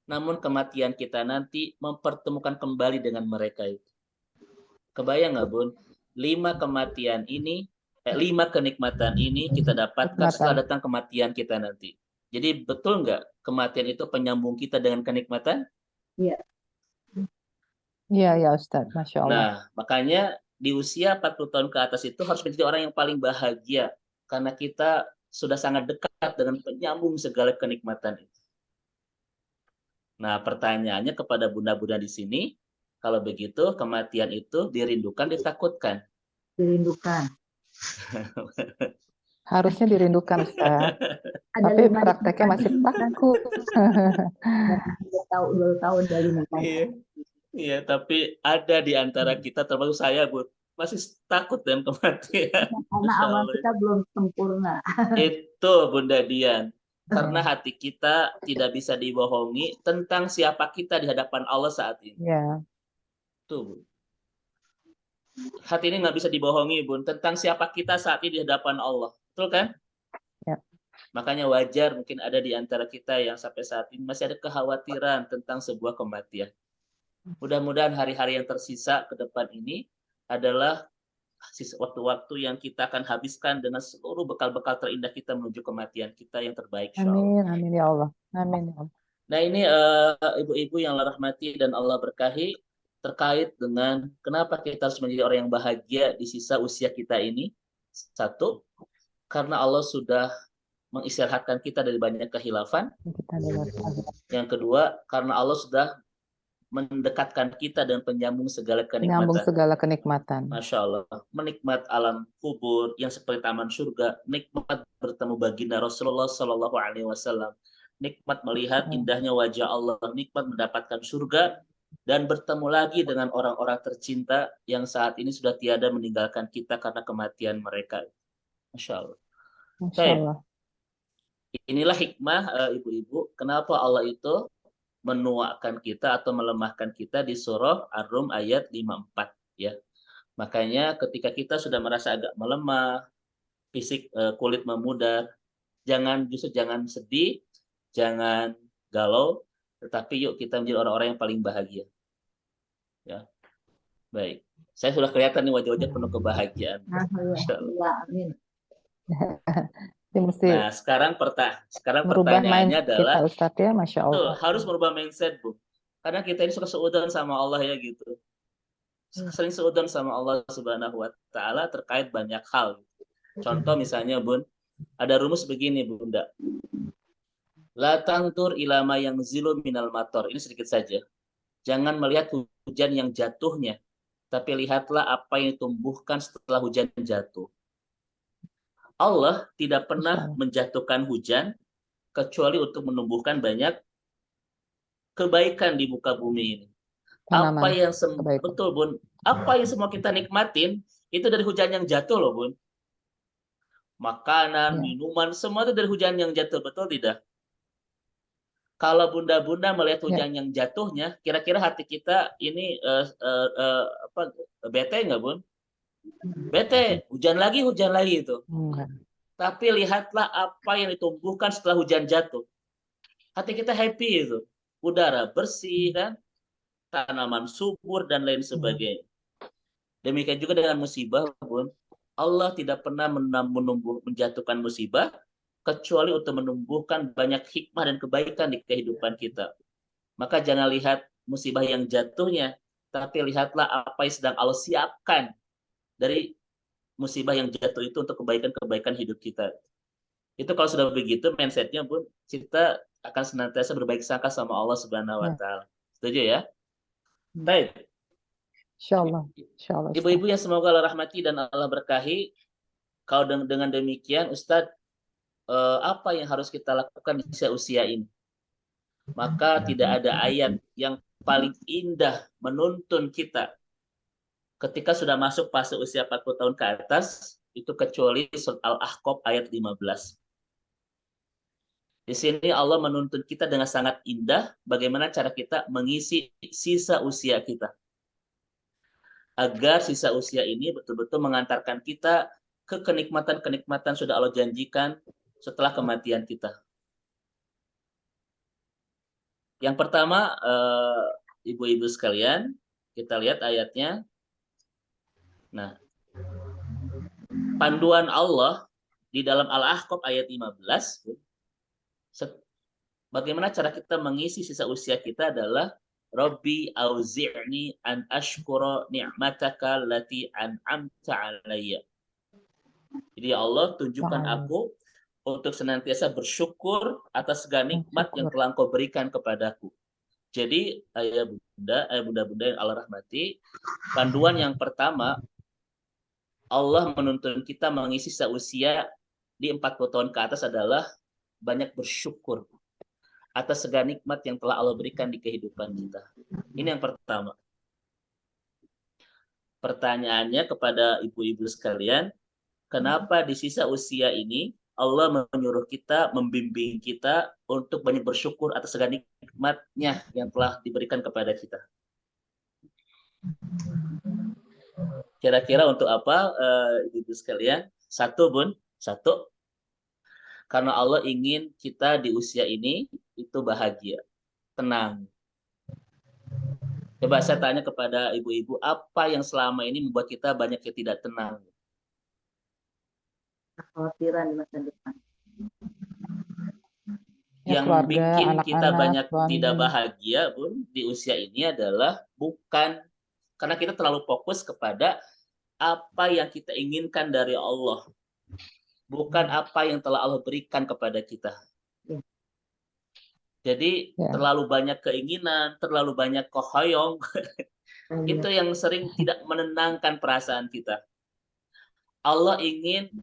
Namun kematian kita nanti mempertemukan kembali dengan mereka itu. Kebayang nggak Bun? 5 kematian ini, 5 kenikmatan ini kita dapatkan setelah datang kematian kita nanti. Jadi betul nggak kematian itu penyambung kita dengan kenikmatan? Iya. Iya, ya Ustaz. Masya Allah. Nah, makanya di usia 40 tahun ke atas itu harus menjadi orang yang paling bahagia. Karena kita sudah sangat dekat dengan penyambung segala kenikmatan itu. Nah, pertanyaannya kepada bunda-bunda di sini, kalau begitu kematian itu dirindukan, ditakutkan? Dirindukan. Harusnya dirindukan, Ustaz. Tapi prakteknya masih takut. 2 tahun dari Iya, tapi ada di antara kita, termasuk saya, Bu, masih takut dengan kematian. Karena amal kita belum sempurna. Itu Bunda Dian. Karena hati kita tidak bisa dibohongi tentang siapa kita di hadapan Allah saat ini. Ya. Tuh, Bu. Hati ini nggak bisa dibohongi, Bun, tentang siapa kita saat ini di hadapan Allah. Betul kan? Ya. Makanya wajar mungkin ada di antara kita yang sampai saat ini masih ada kekhawatiran tentang sebuah kematian. Mudah-mudahan hari-hari yang tersisa ke depan ini adalah waktu-waktu yang kita akan habiskan dengan seluruh bekal-bekal terindah kita menuju kematian kita yang terbaik. Amin, amin ya Allah. Amin ya Allah. Nah ini ibu-ibu yang Allah rahmati dan Allah berkahi, terkait dengan kenapa kita harus menjadi orang yang bahagia di sisa usia kita ini. Satu, karena Allah sudah mengistirahatkan kita dari banyak kehilafan. Kita dewasa. Yang kedua, karena Allah sudah mendekatkan kita dan penyambung segala Menyambung kenikmatan. segala kenikmatan. Masya Allah, menikmat alam kubur yang seperti taman surga, nikmat bertemu baginda Rasulullah Sallallahu Alaihi Wasallam, nikmat melihat indahnya wajah Allah, nikmat mendapatkan surga, dan bertemu lagi dengan orang-orang tercinta yang saat ini sudah tiada meninggalkan kita karena kematian mereka. Masya Allah. Masya Baik. Allah. Inilah hikmah ibu-ibu, kenapa Allah itu menuakan kita atau melemahkan kita di surah Ar-Rum ayat 54 ya. Makanya ketika kita sudah merasa agak melemah, fisik kulit memudar, jangan sedih, jangan galau, tetapi yuk kita menjadi orang-orang yang paling bahagia. Ya. Baik. Saya sudah kelihatan nih wajah-wajah penuh kebahagiaan. Ya, amin. Nah, sekarang pertanyaannya adalah kita, Ustadz ya, Masya Allah. harus merubah mindset, Bu. Karena kita ini suka seudon sama Allah ya gitu. Sering seudon sama Allah Subhanahu wa taala terkait banyak hal. Contoh misalnya, Bun, ada rumus begini, Bunda. La tangtur ilama yang zilu minal mator. Ini sedikit saja. Jangan melihat hujan yang jatuhnya, tapi lihatlah apa yang ditumbuhkan setelah hujan jatuh. Allah tidak pernah menjatuhkan hujan kecuali untuk menumbuhkan banyak kebaikan di muka bumi ini. Apa yang betul, Bun, apa yang semua kita nikmatin itu dari hujan yang jatuh loh, Bun. Makanan, minuman, semua itu dari hujan yang jatuh, betul tidak? Kalau bunda-bunda melihat hujan yang jatuhnya, kira-kira hati kita ini bete nggak, Bun? Bete, hujan lagi itu. Tapi lihatlah apa yang ditumbuhkan setelah hujan jatuh. Hati kita happy itu. Udara bersih kan, tanaman subur dan lain sebagainya. Demikian juga dengan musibah, Bun. Allah tidak pernah menjatuhkan musibah kecuali untuk menumbuhkan banyak hikmah dan kebaikan di kehidupan kita. Maka jangan lihat musibah yang jatuhnya, tapi lihatlah apa yang sedang Allah siapkan dari musibah yang jatuh itu untuk kebaikan-kebaikan hidup kita. Itu kalau sudah begitu mindsetnya, Bun, kita akan senantiasa berbaik sangka sama Allah Subhanahu wa taala. Setuju ya? Baik. Insyaallah. Ibu-ibu yang semoga Allah rahmati dan Allah berkahi, kalau dengan demikian Ustadz, apa yang harus kita lakukan di usia ini? Maka tidak ada ayat yang paling indah menuntun kita ketika sudah masuk fase usia 40 tahun ke atas, itu kecuali surat Al-Ahqaf ayat 15. Di sini Allah menuntun kita dengan sangat indah bagaimana cara kita mengisi sisa usia kita. Agar sisa usia ini betul-betul mengantarkan kita ke kenikmatan-kenikmatan sudah Allah janjikan setelah kematian kita. Yang pertama, ibu-ibu sekalian, kita lihat ayatnya. Nah, panduan Allah di dalam Al-Ahqaf ayat 15, bagaimana cara kita mengisi sisa usia kita adalah Rabbi auzi'ni an ashkura ni'mataka allati an'amta alayya. Jadi ya Allah, tunjukkan aku untuk senantiasa bersyukur atas segala nikmat yang telah Engkau berikan kepadaku. Jadi ayah bunda-bunda yang Allah rahmati, panduan yang pertama, Allah menuntun kita mengisi sisa usia di 40 tahun ke atas adalah banyak bersyukur atas segala nikmat yang telah Allah berikan di kehidupan kita. Ini yang pertama. Pertanyaannya kepada ibu-ibu sekalian, kenapa di sisa usia ini Allah menyuruh kita, membimbing kita untuk banyak bersyukur atas segala nikmatnya yang telah diberikan kepada kita? Kira-kira untuk apa, ibu-ibu sekalian? Satu, Bun. Satu, karena Allah ingin kita di usia ini itu bahagia, tenang. Coba saya tanya kepada ibu-ibu, apa yang selama ini membuat kita banyak yang tidak tenang? Kekhawatiran di masa depan. Yang bikin kita banyak tidak bahagia, Bun, di usia ini adalah bukan Karena kita terlalu fokus kepada apa yang kita inginkan dari Allah, bukan apa yang telah Allah berikan kepada kita. Jadi terlalu banyak keinginan, terlalu banyak kohoyong, itu yang sering tidak menenangkan perasaan kita. Allah ingin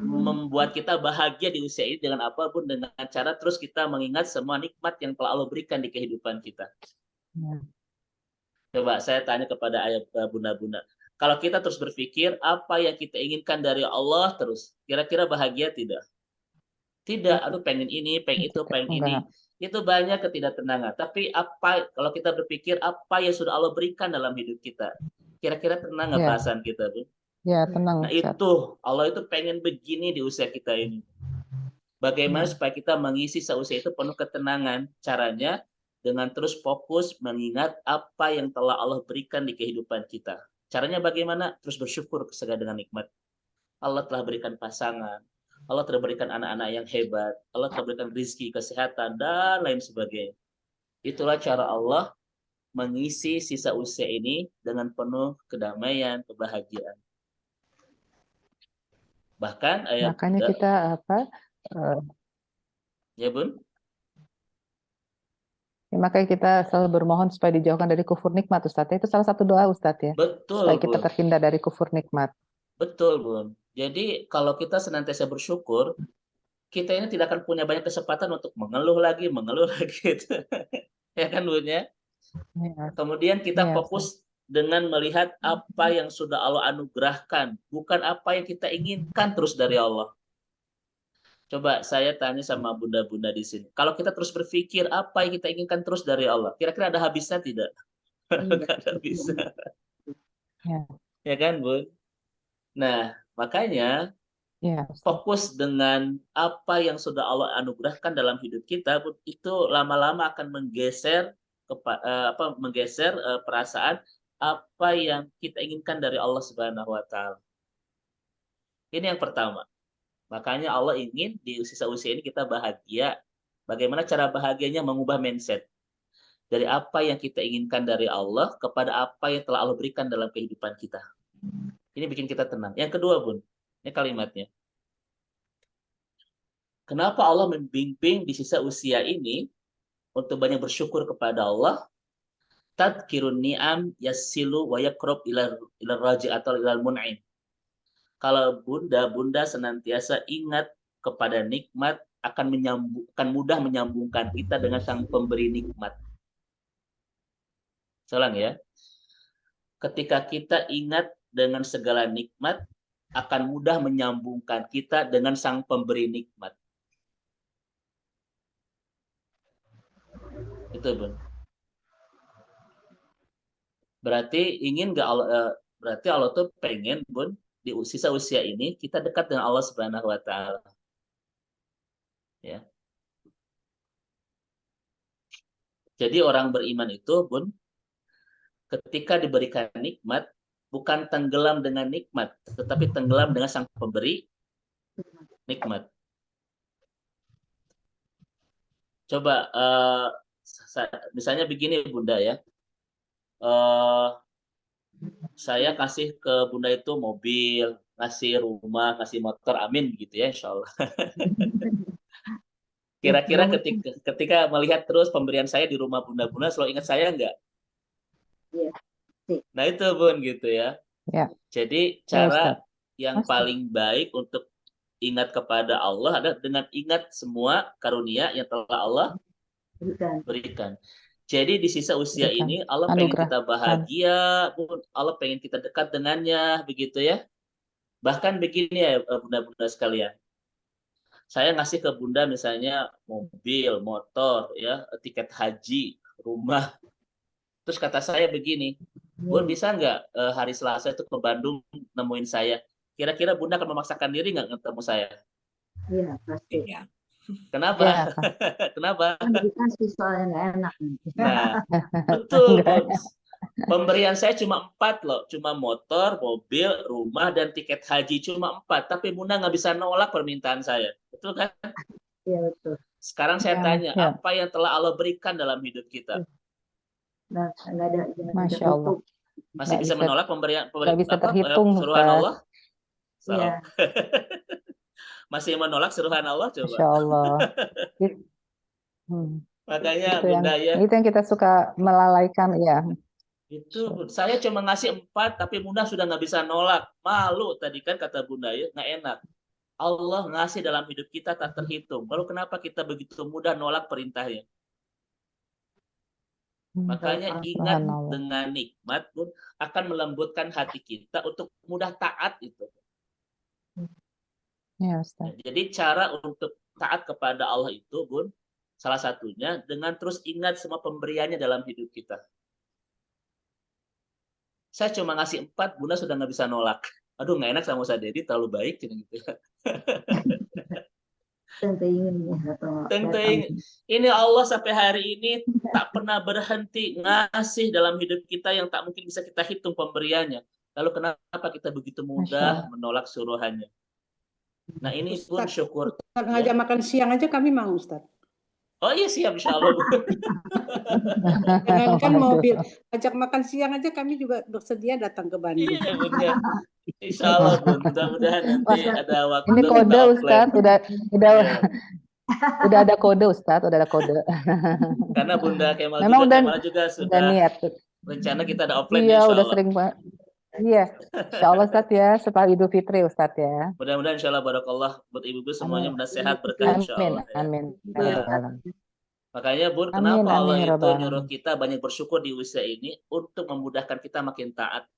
membuat kita bahagia di usia ini dengan apapun, dengan cara terus kita mengingat semua nikmat yang telah Allah berikan di kehidupan kita. Coba saya tanya kepada ayah bunda-bunda, kalau kita terus berpikir apa yang kita inginkan dari Allah terus, kira-kira bahagia tidak? Tidak, aduh pengen ini, pengen itu, pengen ini. Itu banyak ketidaktenangan. Tapi apa kalau kita berpikir apa yang sudah Allah berikan dalam hidup kita, kira-kira tenang nggak perasaan kita, Bu? Ya, tenang. Nah itu, Allah itu pengen begini di usia kita ini. Bagaimana supaya kita mengisi seusia itu penuh ketenangan? Caranya dengan terus fokus mengingat apa yang telah Allah berikan di kehidupan kita. Caranya bagaimana? Terus bersyukur segala dengan nikmat. Allah telah berikan pasangan, Allah telah berikan anak-anak yang hebat, Allah telah berikan rezeki, kesehatan, dan lain sebagainya. Itulah cara Allah mengisi sisa usia ini dengan penuh kedamaian, kebahagiaan. Bahkan ayat makanya kita ya Bun? Ya, makanya kita selalu bermohon supaya dijauhkan dari kufur nikmat, Ustadz. Itu salah satu doa, Ustadz, ya. Betul, supaya kita Bun. terhindar dari kufur nikmat. Betul, Bun. Jadi kalau kita senantiasa bersyukur, kita ini tidak akan punya banyak kesempatan untuk mengeluh lagi. Ya kan, Bun, ya? Kemudian kita fokus dengan melihat apa yang sudah Allah anugerahkan, bukan apa yang kita inginkan terus dari Allah. Coba saya tanya sama bunda-bunda di sini. Kalau kita terus berpikir apa yang kita inginkan terus dari Allah, kira-kira ada habisnya tidak? Tidak ada habisnya. Ya kan, Bu? Nah, makanya fokus dengan apa yang sudah Allah anugerahkan dalam hidup kita, itu lama-lama akan menggeser perasaan apa yang kita inginkan dari Allah Subhanahu wa taala. Ini yang pertama. Makanya Allah ingin di sisa usia ini kita bahagia. Bagaimana cara bahagianya? Mengubah mindset. Dari apa yang kita inginkan dari Allah kepada apa yang telah Allah berikan dalam kehidupan kita. Ini bikin kita tenang. Yang kedua, Bun, ini kalimatnya. Kenapa Allah membimbing di sisa usia ini untuk banyak bersyukur kepada Allah? Tadkirun ni'am yassilu wa yakrab ila raji atau ilal mun'im. Kalau bunda senantiasa ingat kepada nikmat, akan mudah menyambungkan kita dengan sang pemberi nikmat. Selang ya. Ketika kita ingat dengan segala nikmat, akan mudah menyambungkan kita dengan sang pemberi nikmat. Itu, Bun. Berarti berarti Allah tuh pengen, Bun, di sisa usia ini kita dekat dengan Allah Subhanahu wa taala. Ya. Jadi orang beriman itu, Bun, ketika diberikan nikmat, bukan tenggelam dengan nikmat, tetapi tenggelam dengan sang pemberi nikmat. Coba, misalnya begini, Bunda ya. Saya kasih ke Bunda itu mobil, ngasih rumah, ngasih motor, amin begitu ya, insya Allah. Kira-kira ketika melihat terus pemberian saya di rumah Bunda-Bunda, selalu ingat saya enggak? Iya. Nah itu, Bun, gitu ya. Jadi cara yang paling baik untuk ingat kepada Allah adalah dengan ingat semua karunia yang telah Allah berikan. Jadi di sisa usia ini Allah pengen kita bahagia, Allah pengen kita dekat dengannya, begitu ya. Bahkan begini ya bunda-bunda sekalian. Saya ngasih ke Bunda misalnya mobil, motor, ya, tiket haji, rumah. Terus kata saya begini, Bun bisa nggak hari Selasa itu ke Bandung nemuin saya? Kira-kira Bunda akan memaksakan diri nggak ketemu saya? Iya, pasti. Kenapa? Ya. Kenapa? Kan dikasih soalnya nggak enak. Nah, betul, Bun. Pemberian saya cuma 4 loh, cuma motor, mobil, rumah, dan tiket haji cuma 4. Tapi Bunda nggak bisa nolak permintaan saya, betul kan? Iya betul. Sekarang saya tanya, apa yang telah Allah berikan dalam hidup kita? Nah, nggak ada Masya Allah. Masih nggak bisa bisa menolak pemberian nggak bisa terhitung, suruhan Ustaz. Allah? Iya. So, masih menolak suruhan Allah coba. Masya Allah. It- hmm, Makanya Itu yang Bunda ya, itu yang kita suka melalaikan ya. itu saya cuma ngasih 4 tapi Bunda sudah nggak bisa nolak. Malu tadi kan kata Bunda ya, nggak enak. Allah ngasih dalam hidup kita tak terhitung. Lalu kenapa kita begitu mudah nolak perintahnya? Makanya ingat Subhanallah. dengan nikmat pun akan melembutkan hati kita untuk mudah taat itu. Ya, Ustaz. Jadi cara untuk taat kepada Allah itu, Bun, salah satunya dengan terus ingat semua pemberiannya dalam hidup kita. Saya cuma ngasih 4, Bunda sudah nggak bisa nolak. Aduh, nggak enak sama Ustaz Dedi, terlalu baik gitu. Tentu ingin ya atau Tentu datang. ini Allah sampai hari ini tak pernah berhenti ngasih dalam hidup kita yang tak mungkin bisa kita hitung pemberiannya. Lalu kenapa kita begitu Masya mudah Allah. menolak suruhannya? Nah ini pun Ustaz, syukur. Ustaz Ya. ngajak makan siang aja kami mau, Ustaz. Oh iya siap insya Allah. Jangankan mobil, Waduh. ajak makan siang aja kami juga bersedia datang ke Bandung. Iya benar. Insya Allah Bun. Mudah-mudahan nanti Wah, ada waktu ini kita kode offline. Ustaz, udah Iya. udah ada kode Ustaz, udah ada kode. Karena Bunda Kemal Memang juga, udah Kemal juga udah sudah niat. rencana kita ada offline Iya, insya udah Allah. sering banget. Iya, Insya Allah Ustaz ya, setelah Idul Fitri Ustaz ya. Mudah-mudahan insya Allah barakallah buat ibu-ibu semuanya Amin. mudah sehat berkah insya Amin, Allah. Ya. amin. Iya. Makanya Bun, Amin, kenapa amin Allah ya itu Rabbal nyuruh alamin. kita banyak bersyukur di usia ini untuk memudahkan kita makin taat.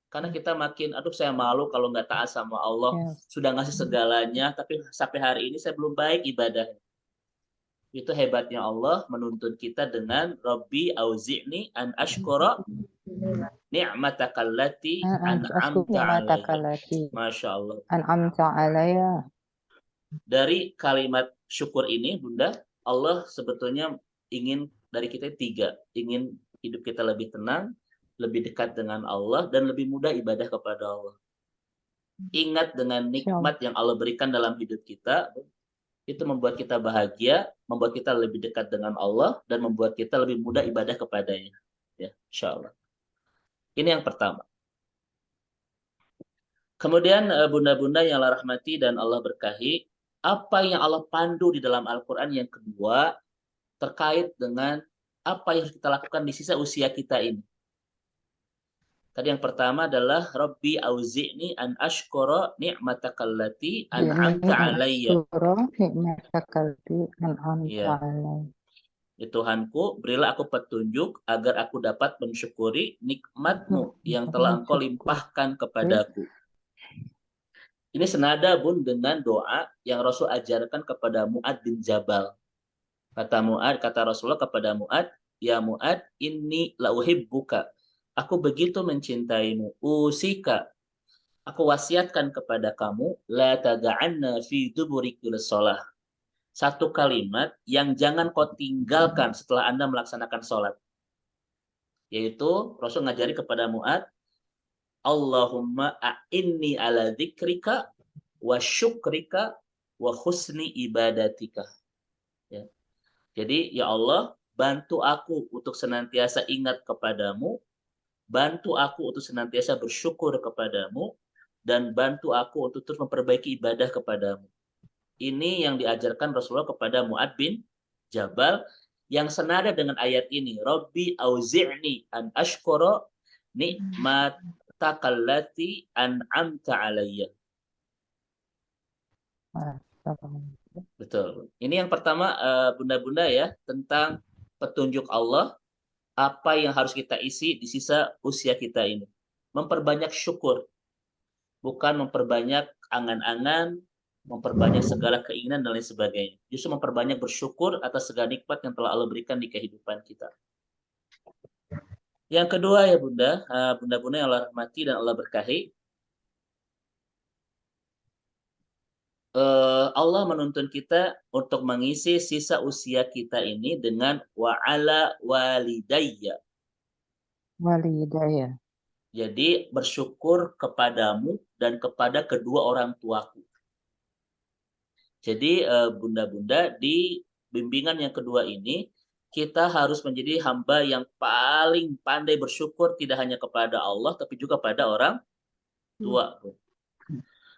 Karena kita makin, aduh saya malu kalau nggak taat sama Allah. Ya, Sudah ngasih segalanya, tapi sampai hari ini saya belum baik ibadahnya. Itu hebatnya Allah menuntun kita dengan Rabbi auzi'ni an ashkura ni'matakallati an'amta alayya. Askurumatakallati Masya Allah. an'amta alayya. Dari kalimat syukur ini, Bunda, Allah sebetulnya ingin dari kita 3. Ingin hidup kita lebih tenang, lebih dekat dengan Allah, dan lebih mudah ibadah kepada Allah. Ingat dengan nikmat yang Allah berikan dalam hidup kita, itu membuat kita bahagia, membuat kita lebih dekat dengan Allah, dan membuat kita lebih mudah ibadah kepadanya. Ya, insya Allah. Ini yang pertama. Kemudian bunda-bunda yang Allah rahmati dan Allah berkahi, apa yang Allah pandu di dalam Al-Quran yang kedua terkait dengan apa yang kita lakukan di sisa usia kita ini. Tadi yang pertama adalah Rabbi auzi'ni an ashkura ni'matakallati an'amta alayya. Ya. Ya Tuhanku, berilah aku petunjuk agar aku dapat mensyukuri nikmat-Mu yang telah Engkau limpahkan kepadaku. Ini senada Bun dengan doa yang Rasul ajarkan kepada Mu'ad bin Jabal. Kata Rasulullah kepada Mu'ad, ya Mu'ad, inni la uhibbuka. Aku begitu mencintaimu. Usika. Aku wasiatkan kepada kamu, la tada'anna fi duburikil sholah. Satu kalimat yang jangan kau tinggalkan setelah Anda melaksanakan sholat. Yaitu Rasul ngajari kepada Mu'ad, Allahumma a'inni ala dzikrika wa syukrika wa husni ibadatika. Ya. Jadi ya Allah, bantu aku untuk senantiasa ingat kepadamu, bantu aku untuk senantiasa bersyukur kepadamu, dan bantu aku untuk terus memperbaiki ibadah kepadamu. Ini yang diajarkan Rasulullah kepada Mu'ad bin Jabal yang senada dengan ayat ini. Rabbi auzi'ni an ashkura ni'matakallati an'amta alayya. Betul. Ini yang pertama bunda-bunda ya, tentang petunjuk Allah, apa yang harus kita isi di sisa usia kita ini. Memperbanyak syukur, bukan memperbanyak angan-angan, memperbanyak segala keinginan dan lain sebagainya. Justru memperbanyak bersyukur atas segala nikmat yang telah Allah berikan di kehidupan kita. Yang kedua ya Bunda, bunda-bunda yang Allah rahmati dan Allah berkahi, Allah menuntun kita untuk mengisi sisa usia kita ini dengan wa'ala walidayya. Walidayya. Jadi bersyukur kepadamu dan kepada kedua orang tuaku. Jadi bunda-bunda di bimbingan yang kedua ini, kita harus menjadi hamba yang paling pandai bersyukur tidak hanya kepada Allah tapi juga pada orang tua.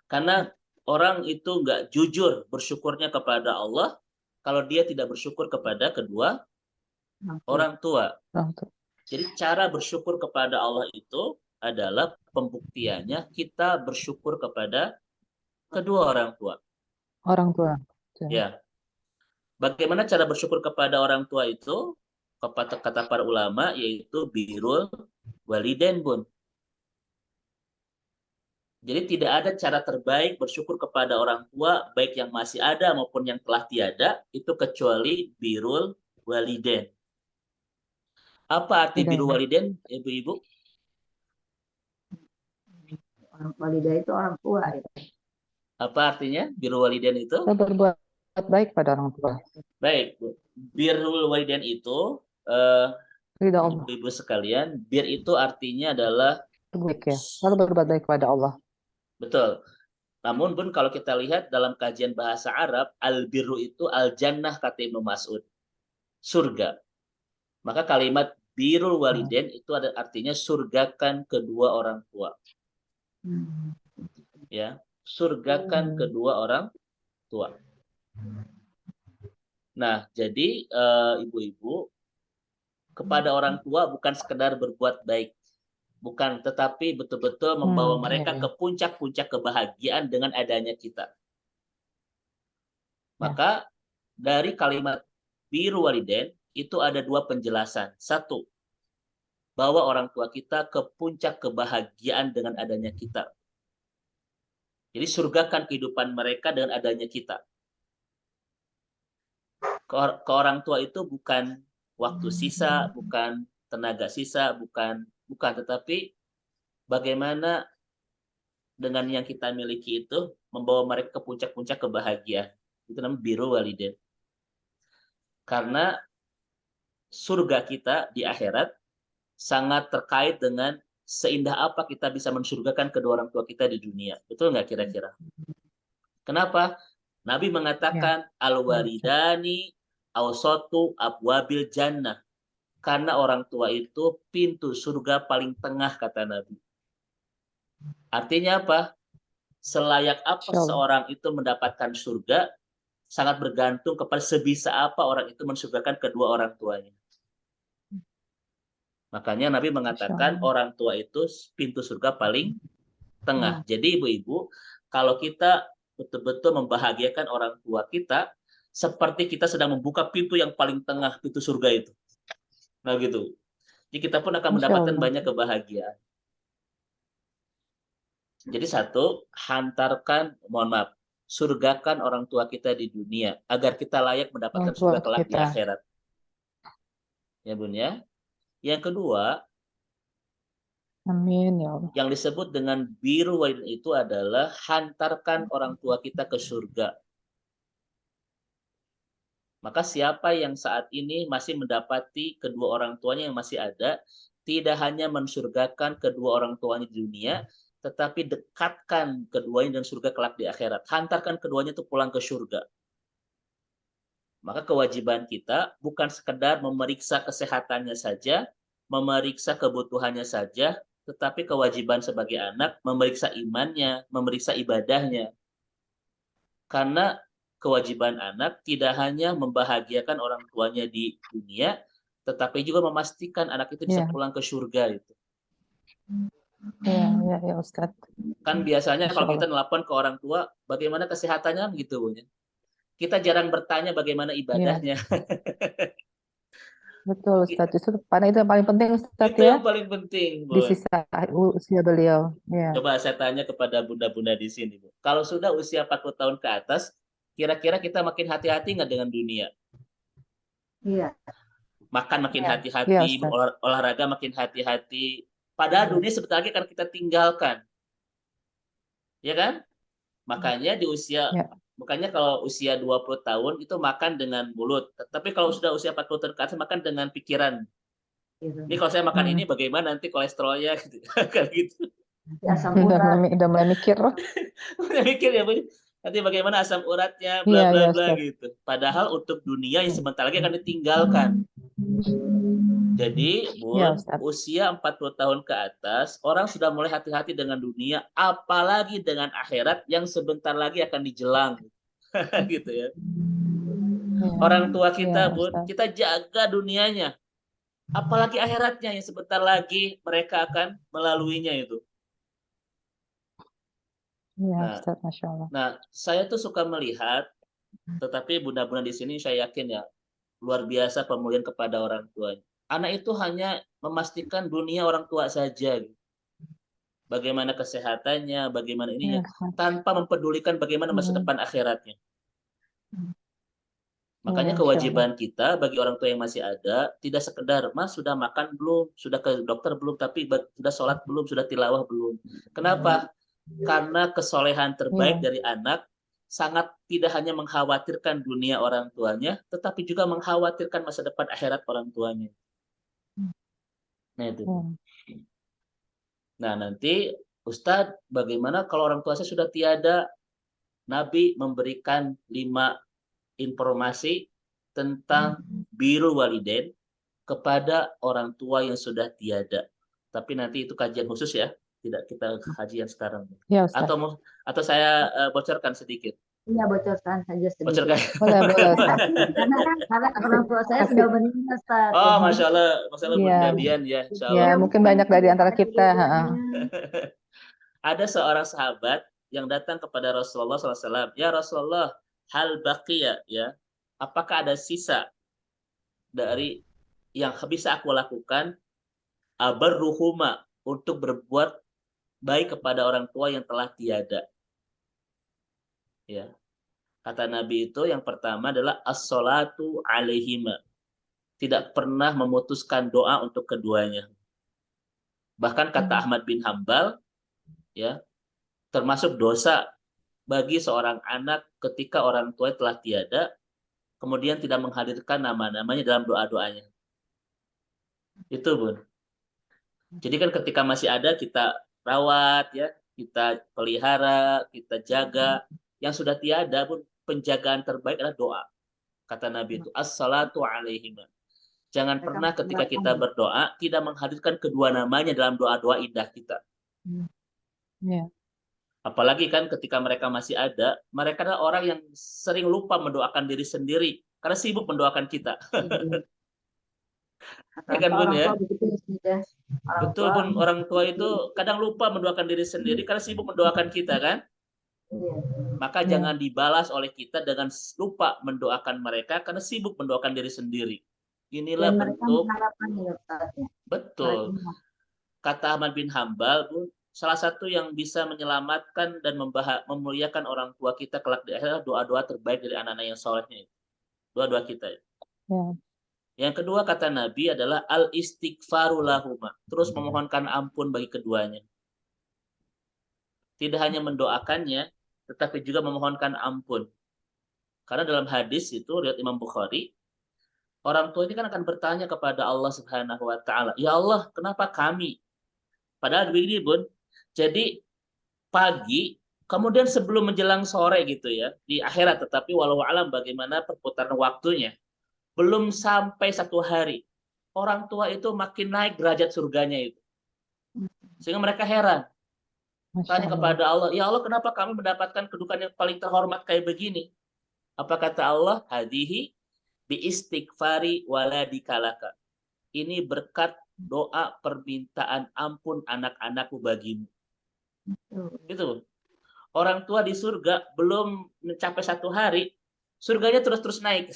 Karena orang itu nggak jujur bersyukurnya kepada Allah kalau dia tidak bersyukur kepada kedua orang tua. Jadi cara bersyukur kepada Allah itu adalah pembuktiannya kita bersyukur kepada kedua orang tua. Orang tua. Ya. Bagaimana cara bersyukur kepada orang tua itu? Kata para ulama yaitu birrul walidain, Bun. Jadi tidak ada cara terbaik bersyukur kepada orang tua baik yang masih ada maupun yang telah tiada itu kecuali birrul walidain. Apa arti birrul walidain, Ibu-ibu? Orang walidah itu orang tua ya. Apa artinya birrul walidain itu? Kita berbuat baik pada orang tua. Baik, Bu. Birrul walidain itu Ibu-ibu sekalian, bir itu artinya adalah baik ya. Lalu berbuat baik pada Allah. Betul. Namun Bun kalau kita lihat dalam kajian bahasa Arab, al-birru itu al-jannah kata Ibnu Mas'ud. Surga. Maka kalimat birrul walidain itu ada artinya surgakan kedua orang tua. Ya, surgakan kedua orang tua. Nah, jadi ibu-ibu kepada orang tua bukan sekedar berbuat baik. Bukan, tetapi betul-betul membawa mereka ke puncak-puncak kebahagiaan dengan adanya kita. Maka dari kalimat birrul walidain itu ada dua penjelasan. Satu, bawa orang tua kita ke puncak kebahagiaan dengan adanya kita. Jadi surgakan kehidupan mereka dengan adanya kita. Ke orang tua itu bukan waktu sisa, bukan tenaga sisa, bukan, tetapi bagaimana dengan yang kita miliki itu membawa mereka ke puncak-puncak kebahagiaan. Itu namanya birrul walidain. Karena surga kita di akhirat sangat terkait dengan seindah apa kita bisa mensurgakan kedua orang tua kita di dunia. Betul nggak kira-kira? Kenapa? Nabi mengatakan al-waridani awsatu abwabil jannah. Karena orang tua itu pintu surga paling tengah, kata Nabi. Artinya apa? Selayak apa seorang itu mendapatkan surga, sangat bergantung kepada sebisa apa orang itu mensurgakan kedua orang tuanya. Makanya Nabi mengatakan orang tua itu pintu surga paling tengah. Jadi ibu-ibu, kalau kita betul-betul membahagiakan orang tua kita, seperti kita sedang membuka pintu yang paling tengah, pintu surga itu. Nah gitu. Jadi kita pun akan mendapatkan banyak kebahagiaan. Jadi satu, surgakan orang tua kita di dunia agar kita layak mendapatkan surga kelak di akhirat. Ya Bun ya. Yang kedua, amin ya Allah. Yang disebut dengan birrul walidain itu adalah hantarkan orang tua kita ke surga. Maka siapa yang saat ini masih mendapati kedua orang tuanya yang masih ada, tidak hanya mensurgakan kedua orang tuanya di dunia, tetapi dekatkan keduanya dengan surga kelak di akhirat. Hantarkan keduanya itu pulang ke surga. Maka kewajiban kita bukan sekedar memeriksa kesehatannya saja, memeriksa kebutuhannya saja, tetapi kewajiban sebagai anak memeriksa imannya, memeriksa ibadahnya. Karena kewajiban anak tidak hanya membahagiakan orang tuanya di dunia, tetapi juga memastikan anak itu bisa pulang ke surga itu. Ya Ustadz. Kan biasanya kalau kita nelpon ke orang tua, bagaimana kesehatannya gitu, Bu. Kita jarang bertanya bagaimana ibadahnya. Betul Ustadz, karena itu yang paling penting Ustadz itu yang paling penting, Bu. Di sisa usia beliau. Coba saya tanya kepada bunda-bunda di sini, Bu. Kalau sudah usia 40 tahun ke atas, kira-kira kita makin hati-hati nggak dengan dunia? Iya. Makan makin hati-hati, olahraga makin hati-hati. Padahal dunia sebentar lagi akan kita tinggalkan. Ya kan? Makanya di usia, makanya kalau usia 20 tahun itu makan dengan mulut. Tapi kalau sudah usia 40 tahun ke atas, makan dengan pikiran. Ini kalau saya makan ini bagaimana nanti kolesterolnya gitu. Kan gitu. Asam urat. Udah mulai mikir. Udah mikir ya, Bu. Nanti bagaimana asam uratnya, bla bla bla gitu. Padahal untuk dunia yang sebentar lagi akan ditinggalkan. Jadi, Ya, Bun, Ustaz. usia 40 tahun ke atas, orang sudah mulai hati-hati dengan dunia, apalagi dengan akhirat yang sebentar lagi akan dijelang. Gitu ya. Ya, Orang tua ya, kita, Bun, Ustaz. kita jaga dunianya. Apalagi akhiratnya yang sebentar lagi mereka akan melaluinya itu. Ya, Nah, Ustaz, Masya Allah. saya tuh suka melihat, tetapi bunda-bunda di sini saya yakin ya, luar biasa pemulihan kepada orang tuanya. Anak itu hanya memastikan dunia orang tua saja. Bagaimana kesehatannya, bagaimana Ya, ininya, Ustaz. tanpa mempedulikan bagaimana masa Hmm. depan akhiratnya. Ya, Makanya Masya Allah. kewajiban kita bagi orang tua yang masih ada, tidak sekedar, Mas sudah makan belum, sudah ke dokter belum, tapi sudah sholat belum, sudah tilawah belum. Kenapa? Karena kesolehan terbaik Ya, dari anak sangat tidak hanya mengkhawatirkan dunia orang tuanya, tetapi juga mengkhawatirkan masa depan akhirat orang tuanya. Nah itu. ya. Nah nanti Ustadz, bagaimana kalau orang tua saya sudah tiada? Nabi memberikan 5 informasi tentang birrul walidain kepada orang tua yang sudah tiada. Tapi nanti itu kajian khusus ya, tidak kita kajian sekarang. Ya, Ustaz. Atau saya bocorkan sedikit. Iya, bocorkan saja sedikit. Bocorkan. Boleh, Ustaz. Karena orang tua saya sudah meninggal, Ustaz. Oh, Masya Allah Iya. Bunda Dian ya, Insya Ya, Allah. mungkin banyak dari antara kita. Ada seorang sahabat yang datang kepada Rasulullah SAW. Ya Rasulullah, hal baqiya ya. Apakah ada sisa dari yang bisa aku lakukan abarruhuma untuk berbuat baik kepada orang tua yang telah tiada. Ya. Kata Nabi itu yang pertama adalah as-salatu alaihima. Tidak pernah memutuskan doa untuk keduanya. Bahkan kata Ahmad bin Hambal, ya, termasuk dosa bagi seorang anak ketika orang tua telah tiada, kemudian tidak menghadirkan nama-namanya dalam doa-doanya. Itu, Bun. Jadi kan ketika masih ada kita rawat ya, kita pelihara, kita jaga. Yang sudah tiada pun penjagaan terbaik adalah doa. Kata Nabi itu as-salatu alaihim. Jangan pernah ketika kita berdoa tidak menghadirkan kedua namanya dalam doa-doa indah kita. Ya. Apalagi kan ketika mereka masih ada, mereka adalah orang yang sering lupa mendoakan diri sendiri karena sibuk mendoakan kita. Ya kan Bun ya? Betul Bun, orang tua itu kadang lupa mendoakan diri sendiri karena sibuk mendoakan kita kan? Maka jangan dibalas oleh kita dengan lupa mendoakan mereka karena sibuk mendoakan diri sendiri. Inilah bentuk. Betul. Kata Ahmad bin Hambal, Bun, salah satu yang bisa menyelamatkan dan memuliakan orang tua kita kelak di akhirat doa-doa terbaik dari anak-anak yang solehnya. Doa-doa kita. Ya. Yang kedua kata Nabi adalah al-istighfaru lahuma. Terus memohonkan ampun bagi keduanya. Tidak hanya mendoakannya, tetapi juga memohonkan ampun. Karena dalam hadis itu, riwayat Imam Bukhari, orang tua ini kan akan bertanya kepada Allah Subhanahu wa Ta'ala, ya Allah, kenapa kami? Padahal begini, Bun. Jadi pagi, kemudian sebelum menjelang sore gitu ya, di akhirat, tetapi walau alam bagaimana perputaran waktunya. Belum sampai 1 hari, orang tua itu makin naik derajat surganya itu. Sehingga mereka heran. Tanya kepada Allah, ya Allah kenapa kami mendapatkan kedudukan yang paling terhormat kayak begini? Apa kata Allah? Hadihi bi istighfari waladikalaka. Ini berkat doa permintaan ampun anak-anakku bagimu. Itu. Orang tua di surga belum mencapai 1 hari, surganya terus-terus naik.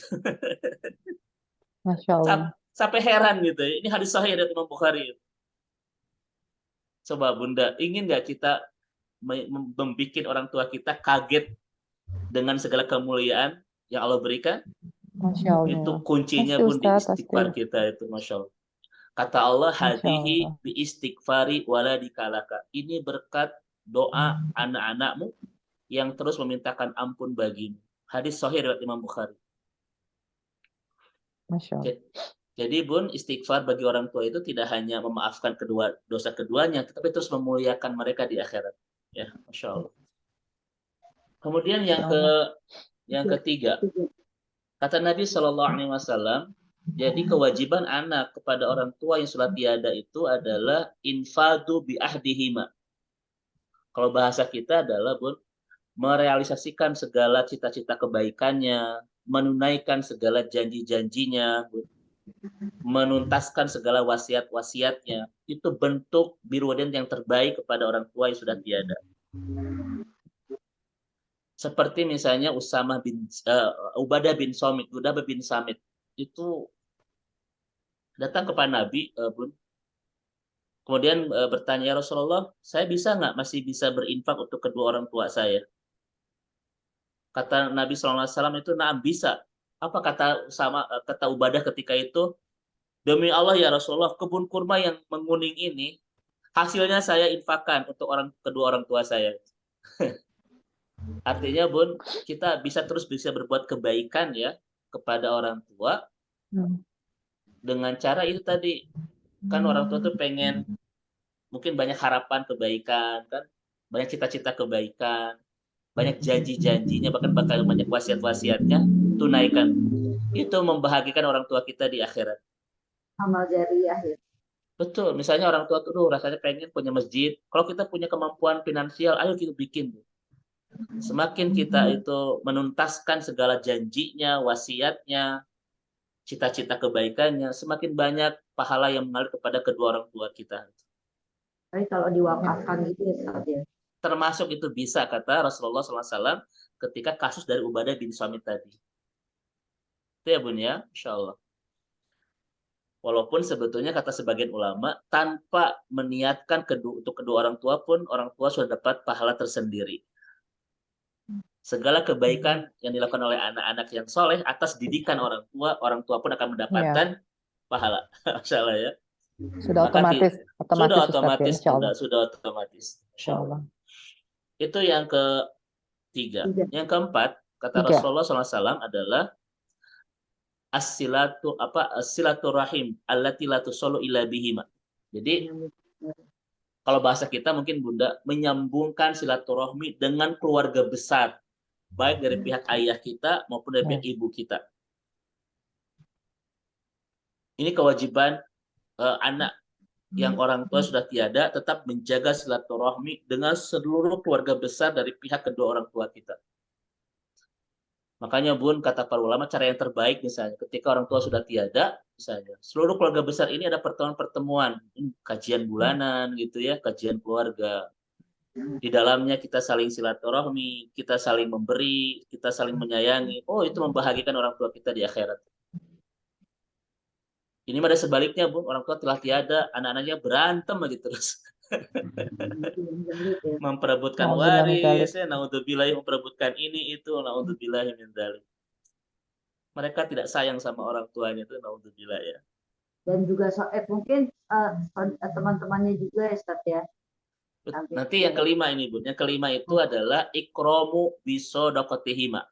Masya Allah. Sampai heran gitu. Ini hadis sahih dari Imam Bukhari. Coba Bunda, ingin nggak kita membuat orang tua kita kaget dengan segala kemuliaan yang Allah berikan? Masya Allah. Itu kuncinya pun di istighfar kita itu, Masya Allah. Kata Allah, hadihi bi istighfari waladikalaka. Ini berkat doa anak-anakmu yang terus memintakan ampun bagimu. Hadis sahih riwayat Imam Bukhari. Masya Allah. Jadi Bun, istighfar bagi orang tua itu tidak hanya memaafkan dosa keduanya, tetapi terus memuliakan mereka di akhirat. Ya, Masya Allah. Kemudian yang ketiga, kata Nabi SAW, Jadi kewajiban anak kepada orang tua yang sudah tiada itu adalah infadu bi ahdihima. Kalau bahasa kita adalah, Bun, merealisasikan segala cita-cita kebaikannya, menunaikan segala janji-janjinya, Bun, menuntaskan segala wasiat-wasiatnya. Itu bentuk birrudin yang terbaik kepada orang tua yang sudah tiada. Seperti misalnya Ubadah bin Samit itu datang kepada Nabi, Bun. Kemudian bertanya, ya Rasulullah, saya bisa nggak masih bisa berinfak untuk kedua orang tua saya? Kata Nabi SAW itu, nah bisa. Apa kata Ubadah ketika itu? Demi Allah ya Rasulullah, kebun kurma yang menguning ini hasilnya saya infakkan untuk kedua orang tua saya. Artinya, Bun, kita bisa berbuat kebaikan ya kepada orang tua dengan cara itu tadi. Kan orang tua tuh pengen, mungkin banyak harapan kebaikan, kan? Banyak cita-cita kebaikan, banyak janji-janjinya, bahkan banyak wasiat-wasiatnya, tunaikan. Itu membahagiakan orang tua kita di akhirat. Amal jariah ya. Betul, misalnya orang tua tuh rasanya pengen punya masjid. Kalau kita punya kemampuan finansial, ayo kita bikin. Semakin kita itu menuntaskan segala janjinya, wasiatnya, cita-cita kebaikannya, semakin banyak pahala yang mengalir kepada kedua orang tua kita. Tapi kalau diwakafkan gitu ya, Ustaz ya. Termasuk itu bisa, kata Rasulullah SAW ketika kasus dari Ubadah bin Samit tadi. Itu ya, Bun, ya, insya Allah. Walaupun sebetulnya kata sebagian ulama, tanpa meniatkan untuk kedua orang tua pun, orang tua sudah dapat pahala tersendiri. Segala kebaikan yang dilakukan oleh anak-anak yang soleh atas didikan orang tua pun akan mendapatkan pahala. Masya Allah ya. Sudah otomatis, sudah otomatis. Insya Allah. Itu yang ketiga. Yang keempat, kata Rasulullah SAW adalah as-silaturahim allati la tusallu illa bihima. Jadi kalau bahasa kita mungkin Bunda, menyambungkan silaturahmi dengan keluarga besar, baik dari pihak ayah kita maupun dari pihak ibu kita. Ini kewajiban anak yang orang tua sudah tiada, tetap menjaga silaturahmi dengan seluruh keluarga besar dari pihak kedua orang tua kita. Makanya, Bun, kata para ulama, cara yang terbaik misalnya ketika orang tua sudah tiada, misalnya seluruh keluarga besar ini ada pertemuan-pertemuan, kajian bulanan gitu ya, kajian keluarga. Di dalamnya kita saling silaturahmi, kita saling memberi, kita saling menyayangi. Oh, itu membahagiakan orang tua kita di akhirat. Ini ada sebaliknya, Bun, orang tua telah tiada, anak-anaknya berantem aja terus. Memperebutkan waris, naudzubillah, memperebutkan ini itu, naudzubillah min dzalik. Mereka tidak sayang sama orang tuanya itu, naudzubillah ya. Dan juga mungkin teman-temannya juga ya, Ustaz ya. Nanti yang kelima ini, Bun. Yang kelima itu adalah ikramu bisodaqatihima.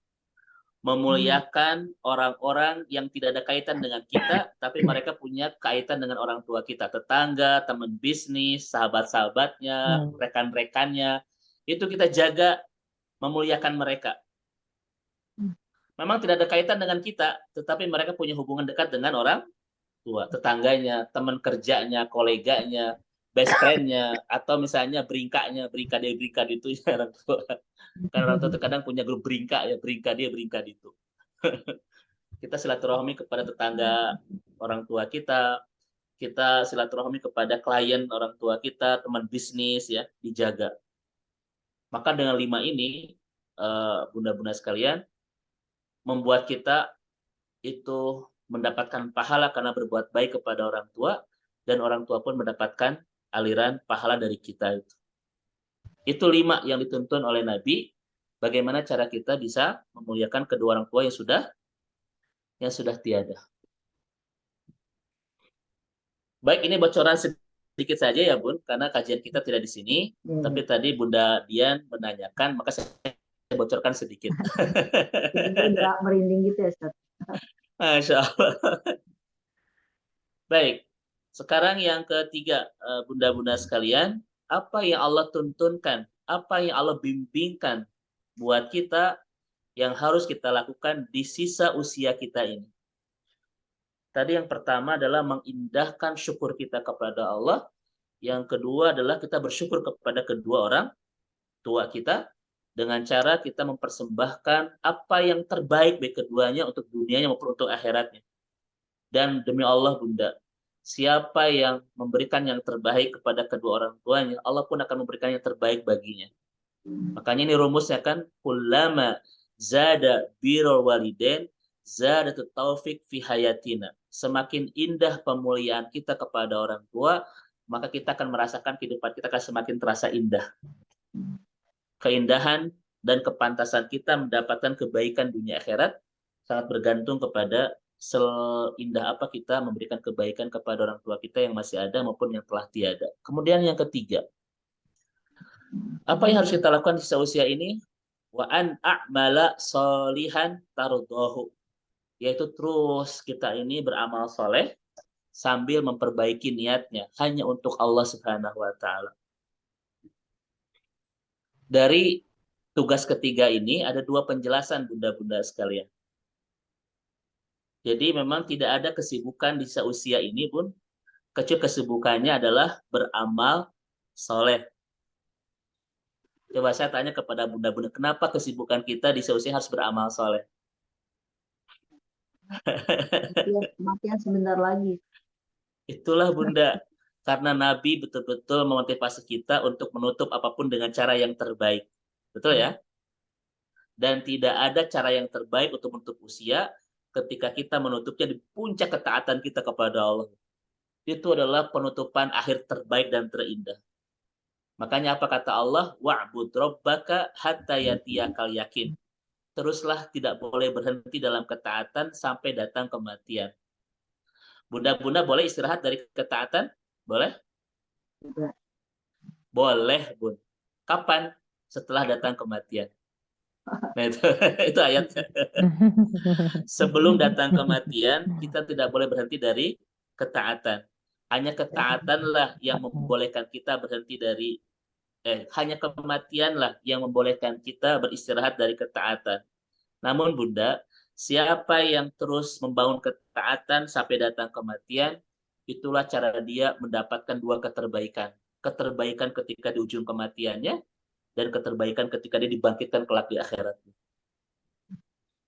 Memuliakan orang-orang yang tidak ada kaitan dengan kita, tapi mereka punya kaitan dengan orang tua kita, tetangga, teman bisnis, sahabat-sahabatnya, rekan-rekannya. Itu kita jaga, memuliakan mereka. Memang tidak ada kaitan dengan kita, tetapi mereka punya hubungan dekat dengan orang tua, tetangganya, teman kerjanya, koleganya, best friend-nya, atau misalnya beringkad itu ya orang tua. Karena orang tua terkadang punya grup beringkak ya, beringkad itu. Kita silaturahmi kepada tetangga orang tua kita silaturahmi kepada klien orang tua kita, teman bisnis ya, dijaga. Maka dengan 5 ini, bunda-bunda sekalian, membuat kita itu mendapatkan pahala karena berbuat baik kepada orang tua, dan orang tua pun mendapatkan aliran pahala dari kita itu. Itu 5 yang dituntun oleh Nabi. Bagaimana cara kita bisa memuliakan kedua orang tua yang sudah tiada. Baik, ini bocoran sedikit saja ya, Bun, karena kajian kita tidak di sini. Tapi tadi Bunda Dian menanyakan, maka saya bocorkan sedikit. Merinding gitu ya, Ustaz. Masya Allah. Baik, sekarang yang ketiga, bunda-bunda sekalian, apa yang Allah tuntunkan, apa yang Allah bimbingkan buat kita yang harus kita lakukan di sisa usia kita ini. Tadi yang pertama adalah mengindahkan syukur kita kepada Allah. Yang kedua adalah kita bersyukur kepada kedua orang tua kita dengan cara kita mempersembahkan apa yang terbaik bagi keduanya untuk dunianya maupun untuk akhiratnya. Dan demi Allah Bunda, siapa yang memberikan yang terbaik kepada kedua orang tuanya, Allah pun akan memberikan yang terbaik baginya. Makanya ini rumusnya kan, kullama zada birrul walidain zadatut taufik fi hayatina. Semakin indah pemuliaan kita kepada orang tua, maka kita akan merasakan kehidupan kita akan semakin terasa indah. Keindahan dan kepantasan kita mendapatkan kebaikan dunia akhirat sangat bergantung kepada seindah apa kita memberikan kebaikan kepada orang tua kita yang masih ada maupun yang telah tiada. Kemudian yang ketiga, apa yang harus kita lakukan di sisa-usia ini? Wa an a'mala solihan tardahu. Yaitu terus kita ini beramal soleh sambil memperbaiki niatnya hanya untuk Allah Subhanahu wa taala. Dari tugas ketiga ini ada dua penjelasan Bunda-bunda sekalian. Jadi memang tidak ada kesibukan di seusia ini pun kecuali kesibukannya adalah beramal soleh. Coba saya tanya kepada Bunda-bunda, kenapa kesibukan kita di seusia harus beramal soleh? Kematian sebentar lagi. Itulah Bunda, karena Nabi betul-betul memotivasi kita untuk menutup apapun dengan cara yang terbaik. Betul ya? Dan tidak ada cara yang terbaik untuk menutup usia ketika kita menutupnya di puncak ketaatan kita kepada Allah. Itu adalah penutupan akhir terbaik dan terindah. Makanya apa kata Allah? Wa'bud rabbaka hatta yatiyakal yakin. Teruslah tidak boleh berhenti dalam ketaatan sampai datang kematian. Bunda-bunda boleh istirahat dari ketaatan? Boleh? Boleh, Bun. Kapan? Setelah datang kematian. Nah, itu ayatnya. Sebelum datang kematian, kita tidak boleh berhenti dari ketaatan. Hanya ketaatanlah yang membolehkan kita berhenti dari hanya kematianlah yang membolehkan kita beristirahat dari ketaatan. Namun Bunda, siapa yang terus membangun ketaatan sampai datang kematian, itulah cara dia mendapatkan dua keterbaikan. Keterbaikan ketika di ujung kematiannya, dan keterbaikan ketika dia dibangkitkan kelak di akhirat.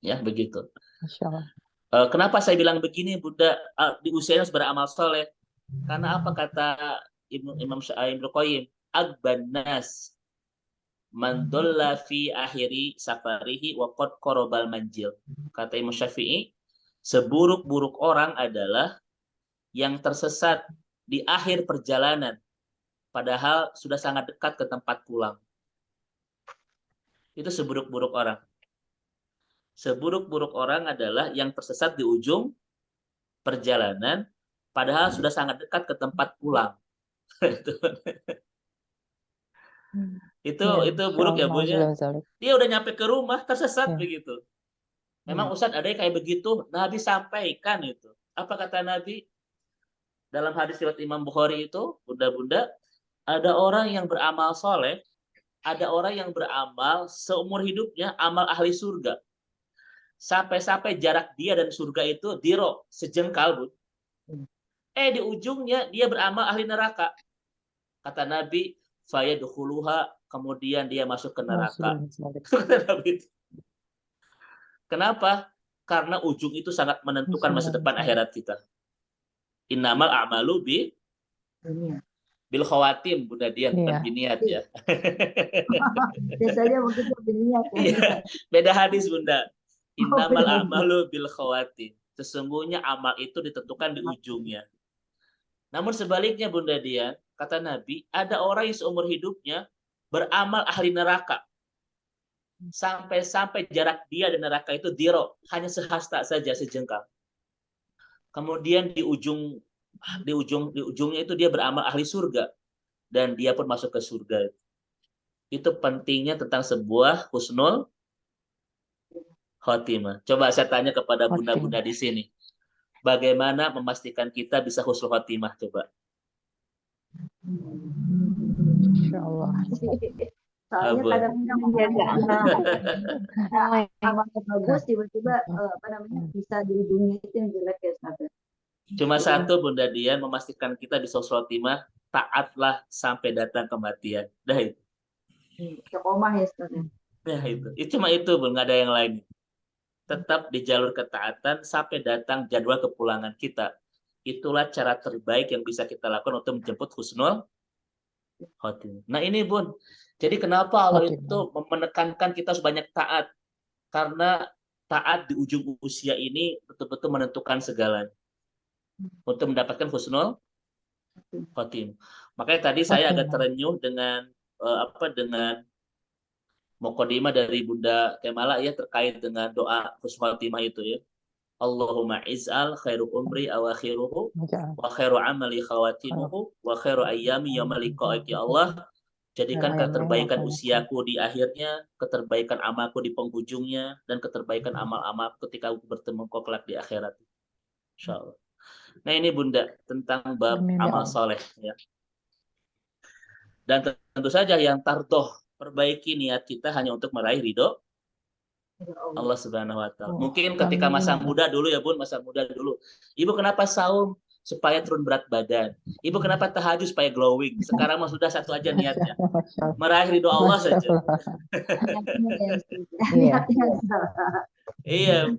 Ya, begitu. Kenapa saya bilang begini, Bunda, di usianya harus beramal soleh? Karena apa kata Imam Ibnu Qayyim? Agban nas man dolla fi akhiri safarihi wa qad qarabal manjil. Kata Imam Syafi'i, seburuk-buruk orang adalah yang tersesat di akhir perjalanan padahal sudah sangat dekat ke tempat pulang. Itu seburuk-buruk orang. Seburuk-buruk orang adalah yang tersesat di ujung perjalanan padahal sudah sangat dekat ke tempat pulang. itu buruk ya Bu ya. Dia udah nyampe ke rumah tersesat begitu. Memang Ustadz ada yang kayak begitu, Nabi sampaikan itu. Apa kata Nabi? Dalam hadis riwayat Imam Bukhari itu, Bunda-bunda, ada orang yang beramal soleh, ada orang yang beramal seumur hidupnya amal ahli surga. Sampai-sampai jarak dia dan surga itu diro, sejengkal, Bu. Di ujungnya dia beramal ahli neraka. Kata Nabi, fayadkhuluha, kemudian dia masuk ke neraka. Kenapa? Karena ujung itu sangat menentukan masa depan akhirat kita. Innamal a'malu bil khawatim, Bunda Dian, bukan biniat ya. Biasanya begitu biniat ya. Iya, beda hadis Bunda. Innamal a'malu bil khawatim. Sesungguhnya amal itu ditentukan di ujungnya. Namun sebaliknya Bunda Dian, kata Nabi, ada orang yang seumur hidupnya beramal ahli neraka. Sampai-sampai jarak dia dan neraka itu diro, hanya sehasta saja, sejengkal. Kemudian di ujungnya itu dia beramal ahli surga dan dia pun masuk ke surga. Itu pentingnya tentang sebuah husnul khotimah. Coba saya tanya kepada bunda-bunda di sini, bagaimana memastikan kita bisa husnul khotimah? Coba. Insyaallah. Soalnya kadang-kadang amalnya bagus, tiba-tiba bisa di ujungnya itu yang jelek ya, Ustaz. Cuma satu Bunda Dian memastikan kita bisa husnul khotimah, taatlah sampai datang kematian. Dah itu. Istiqomah ya Ustaz. Nah itu cuma itu Bun, nggak ada yang lain. Tetap di jalur ketaatan sampai datang jadwal kepulangan kita. Itulah cara terbaik yang bisa kita lakukan untuk menjemput husnul khotimah. Nah ini Bun, jadi kenapa Allah itu menekankan kita harus banyak taat? Karena taat di ujung usia ini betul-betul menentukan segalanya untuk mendapatkan husnul khotimah. Makanya tadi saya agak terenyuh dengan dengan muqaddimah dari Bunda Kemala ya terkait dengan doa husnul khotimah itu ya. Allahumma iz'al khairu umri awakhiruhu wa khairu amali khawatimuhu wa khairu ayyami yawma liqa'ik ya Allah. Jadikan keterbaikan usiaku di akhirnya, keterbaikan amalku di penghujungnya, dan keterbaikan amal-amal ketika aku bertemu kau kelak di akhirat. Insyaallah. Nah ini Bunda tentang bab amal soleh ya. Dan tentu saja yang tardoh perbaiki niat kita hanya untuk meraih ridho Allah Subhanahu wa taala. Mungkin ketika masa muda dulu ya Bun, masa muda dulu. Ibu kenapa saum? Supaya turun berat badan. Ibu kenapa tahajud supaya glowing? Sekarang mah sudah satu aja niatnya. Meraih ridho Allah saja. Iya.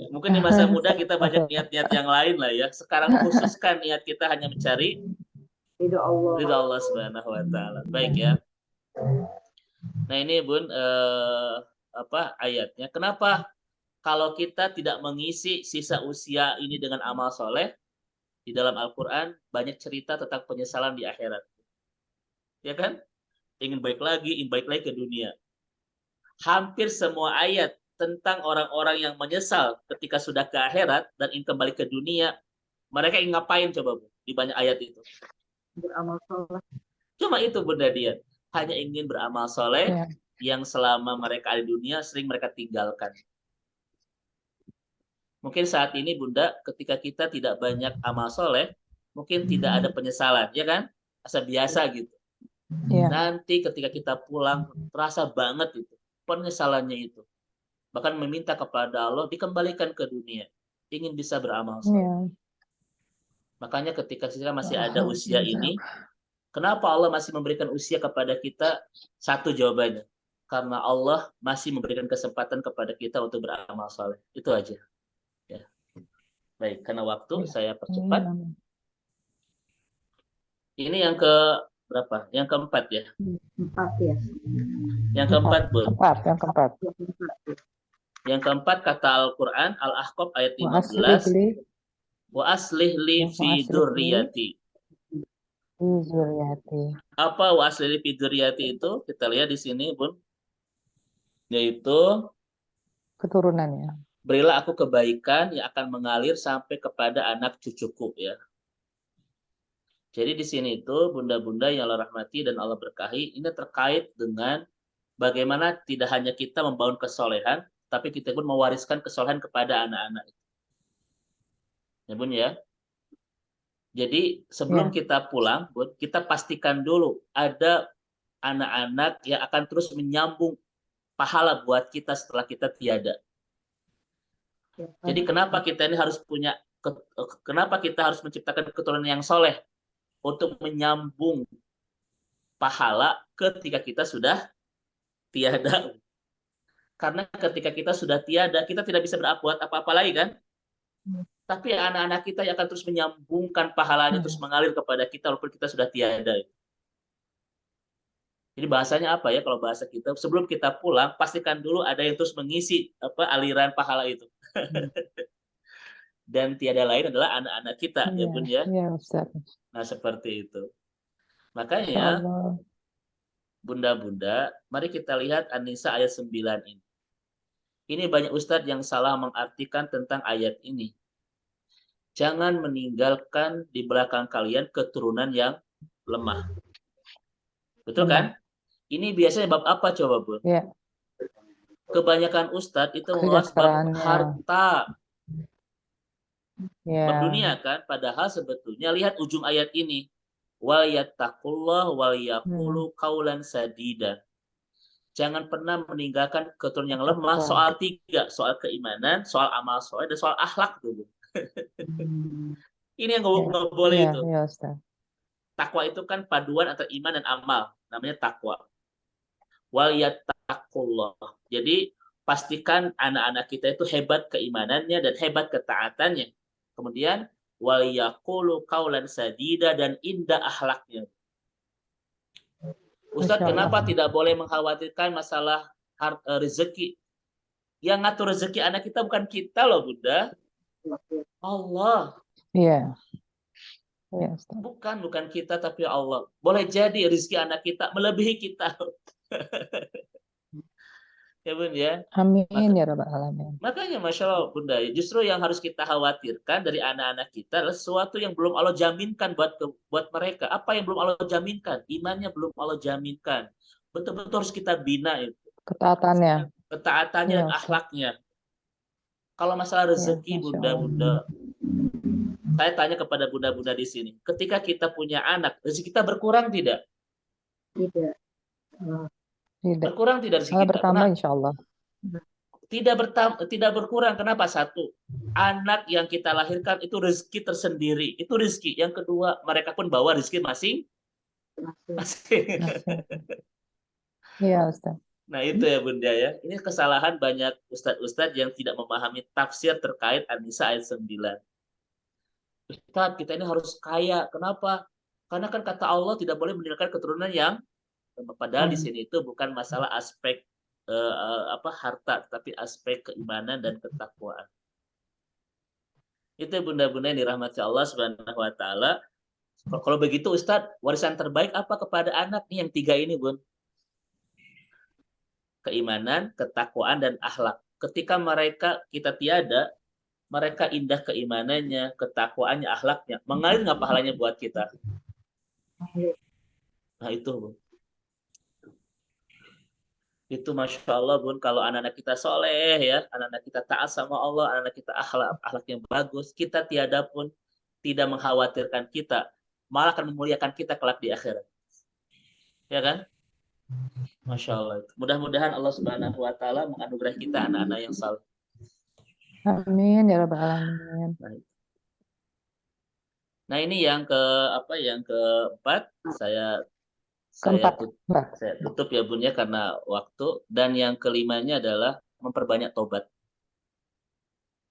Mungkin di masa muda kita banyak niat-niat yang lain lah ya. Sekarang khususkan niat kita hanya mencari ridho Allah Subhanahu wa taala. Baik ya. Nah, ini Bun ayatnya. Kenapa kalau kita tidak mengisi sisa usia ini dengan amal soleh, di dalam Al-Quran banyak cerita tentang penyesalan di akhirat. Ya kan? Ingin baik lagi ke dunia. Hampir semua ayat tentang orang-orang yang menyesal ketika sudah ke akhirat dan ingin kembali ke dunia, mereka ingin ngapain coba Bu di banyak ayat itu? Beramal soleh. Cuma itu Bunda Dian, hanya ingin beramal soleh yang selama mereka ada di dunia sering mereka tinggalkan. Mungkin saat ini Bunda, ketika kita tidak banyak amal soleh, mungkin tidak ada penyesalan, ya kan? Asal biasa gitu. Nanti ketika kita pulang, terasa banget itu penyesalannya itu. Bahkan meminta kepada Allah dikembalikan ke dunia, ingin bisa beramal soleh. Makanya ketika kita masih ada usia ini, kenapa Allah masih memberikan usia kepada kita? Satu jawabannya, karena Allah masih memberikan kesempatan kepada kita untuk beramal soleh. Itu aja. Ya. Baik, karena waktu saya percepat. Ini yang ke berapa? Yang keempat ya? Empat ya. Yang keempat, Bu. Yang keempat. Yang keempat kata Al-Qur'an Al-Ahqaf ayat 15. Wa aslih li fi dzurriyyati. Apa wa aslih li fi dzurriyyati itu? Kita lihat di sini, Bun. Yaitu keturunannya. Berilah aku kebaikan yang akan mengalir sampai kepada anak cucuku ya. Jadi di sini itu bunda-bunda yang Allah rahmati dan Allah berkahi, ini terkait dengan bagaimana tidak hanya kita membangun kesolehan, tapi kita pun mewariskan kesolehan kepada anak-anak. Ya Bun ya. Jadi sebelum kita pulang, Bun, kita pastikan dulu ada anak-anak yang akan terus menyambung pahala buat kita setelah kita tiada. Jadi kenapa kita ini harus kenapa kita harus menciptakan keturunan yang soleh untuk menyambung pahala ketika kita sudah tiada. Karena ketika kita sudah tiada, kita tidak bisa berbuat apa-apa lagi kan? Tapi anak-anak kita yang akan terus menyambungkan pahalanya, terus mengalir kepada kita walaupun kita sudah tiada. Jadi bahasanya apa ya kalau bahasa kita? Sebelum kita pulang, pastikan dulu ada yang terus mengisi aliran pahala itu. Dan tiada lain adalah anak-anak kita, ya Bun ya. Nah seperti itu. Makanya bunda-bunda, mari kita lihat An-Nisa ayat 9 ini. Ini banyak ustadz yang salah mengartikan tentang ayat ini. Jangan meninggalkan di belakang kalian keturunan yang lemah. Betul kan? Ini biasanya bab apa coba Bun? Ya. Kebanyakan ustadz itu membahas bab harta. Bab dunia kan? Padahal sebetulnya lihat ujung ayat ini. Wal yattaqullah wal yaqulu qaulan sadida. Jangan pernah meninggalkan keturunan yang lemah soal 3, soal keimanan, soal amal soleh, dan soal akhlak dulu. Ini yang Ya, nggak boleh ya, itu. ya Ustaz. Takwa itu kan paduan antara iman dan amal. Namanya takwa. Wal yattaqullah. Jadi pastikan anak-anak kita itu hebat keimanannya dan hebat ketaatannya. Kemudian wal yaqulu qaulan sadida dan indah akhlaknya. Ustadz, Masya Allah. kenapa tidak boleh mengkhawatirkan masalah rezeki? Yang ngatur rezeki anak kita bukan kita loh, Bunda. Allah. Iya, iya Ustaz. Bukan kita tapi Allah. Boleh jadi rezeki anak kita melebihi kita. Ya Bun ya. Amin ya Rabbal Alamin. Makanya Masya Allah Bunda, justru yang harus kita khawatirkan dari anak-anak kita adalah sesuatu yang belum Allah jaminkan buat mereka. Apa yang belum Allah jaminkan? Imannya belum Allah jaminkan. Betul-betul harus kita bina itu. Ketaatannya. Ketaatannya Iya dan Ustaz. akhlaknya. Kalau masalah Iya, rezeki Masya Allah. Bunda-Bunda, saya tanya kepada Bunda-Bunda di sini. Ketika kita punya anak, rezeki kita berkurang tidak? Tidak. Tidak. Berkurang tidak rezeki Malah kita? bertambah Kenapa? insya Allah. Tidak berkurang. Kenapa? Satu, anak yang kita lahirkan itu rezeki tersendiri. Itu rezeki. Yang kedua, mereka pun bawa rezeki masing-masing. Masih. Masya. Iya Ustaz. Nah itu ya Bunda ya. Ini kesalahan banyak ustadz-ustadz yang tidak memahami tafsir terkait An-Nisa ayat 9. Ustadz, kita ini harus kaya. Kenapa? Karena kan kata Allah tidak boleh meninggalkan keturunan yang, padahal di sini itu bukan masalah aspek harta, tapi aspek keimanan dan ketakwaan. Itu bunda-bunda yang dirahmati Allah Subhanahu wa taala. Kalau begitu Ustadz, warisan terbaik apa kepada anak nih yang tiga ini, Bun? Keimanan, ketakwaan dan akhlak. Ketika kita tiada, mereka indah keimanannya, ketakwaannya, akhlaknya. Mengalir nggak pahalanya buat kita? Nah itu, Bun. Itu Masya Allah Bun, kalau anak-anak kita soleh ya, anak-anak kita taat sama Allah, anak-anak kita akhlak yang bagus, kita tiada pun tidak mengkhawatirkan kita, malah akan memuliakan kita kelak di akhirat. Ya kan? Masya Allah. Mudah-mudahan Allah Subhanahu wa taala menganugerahi kita anak-anak yang saleh. Amin ya Rabbal Alamin. Nah, ini yang keempat, saya tutup ya Bun ya karena waktu. Dan yang kelimanya adalah memperbanyak tobat.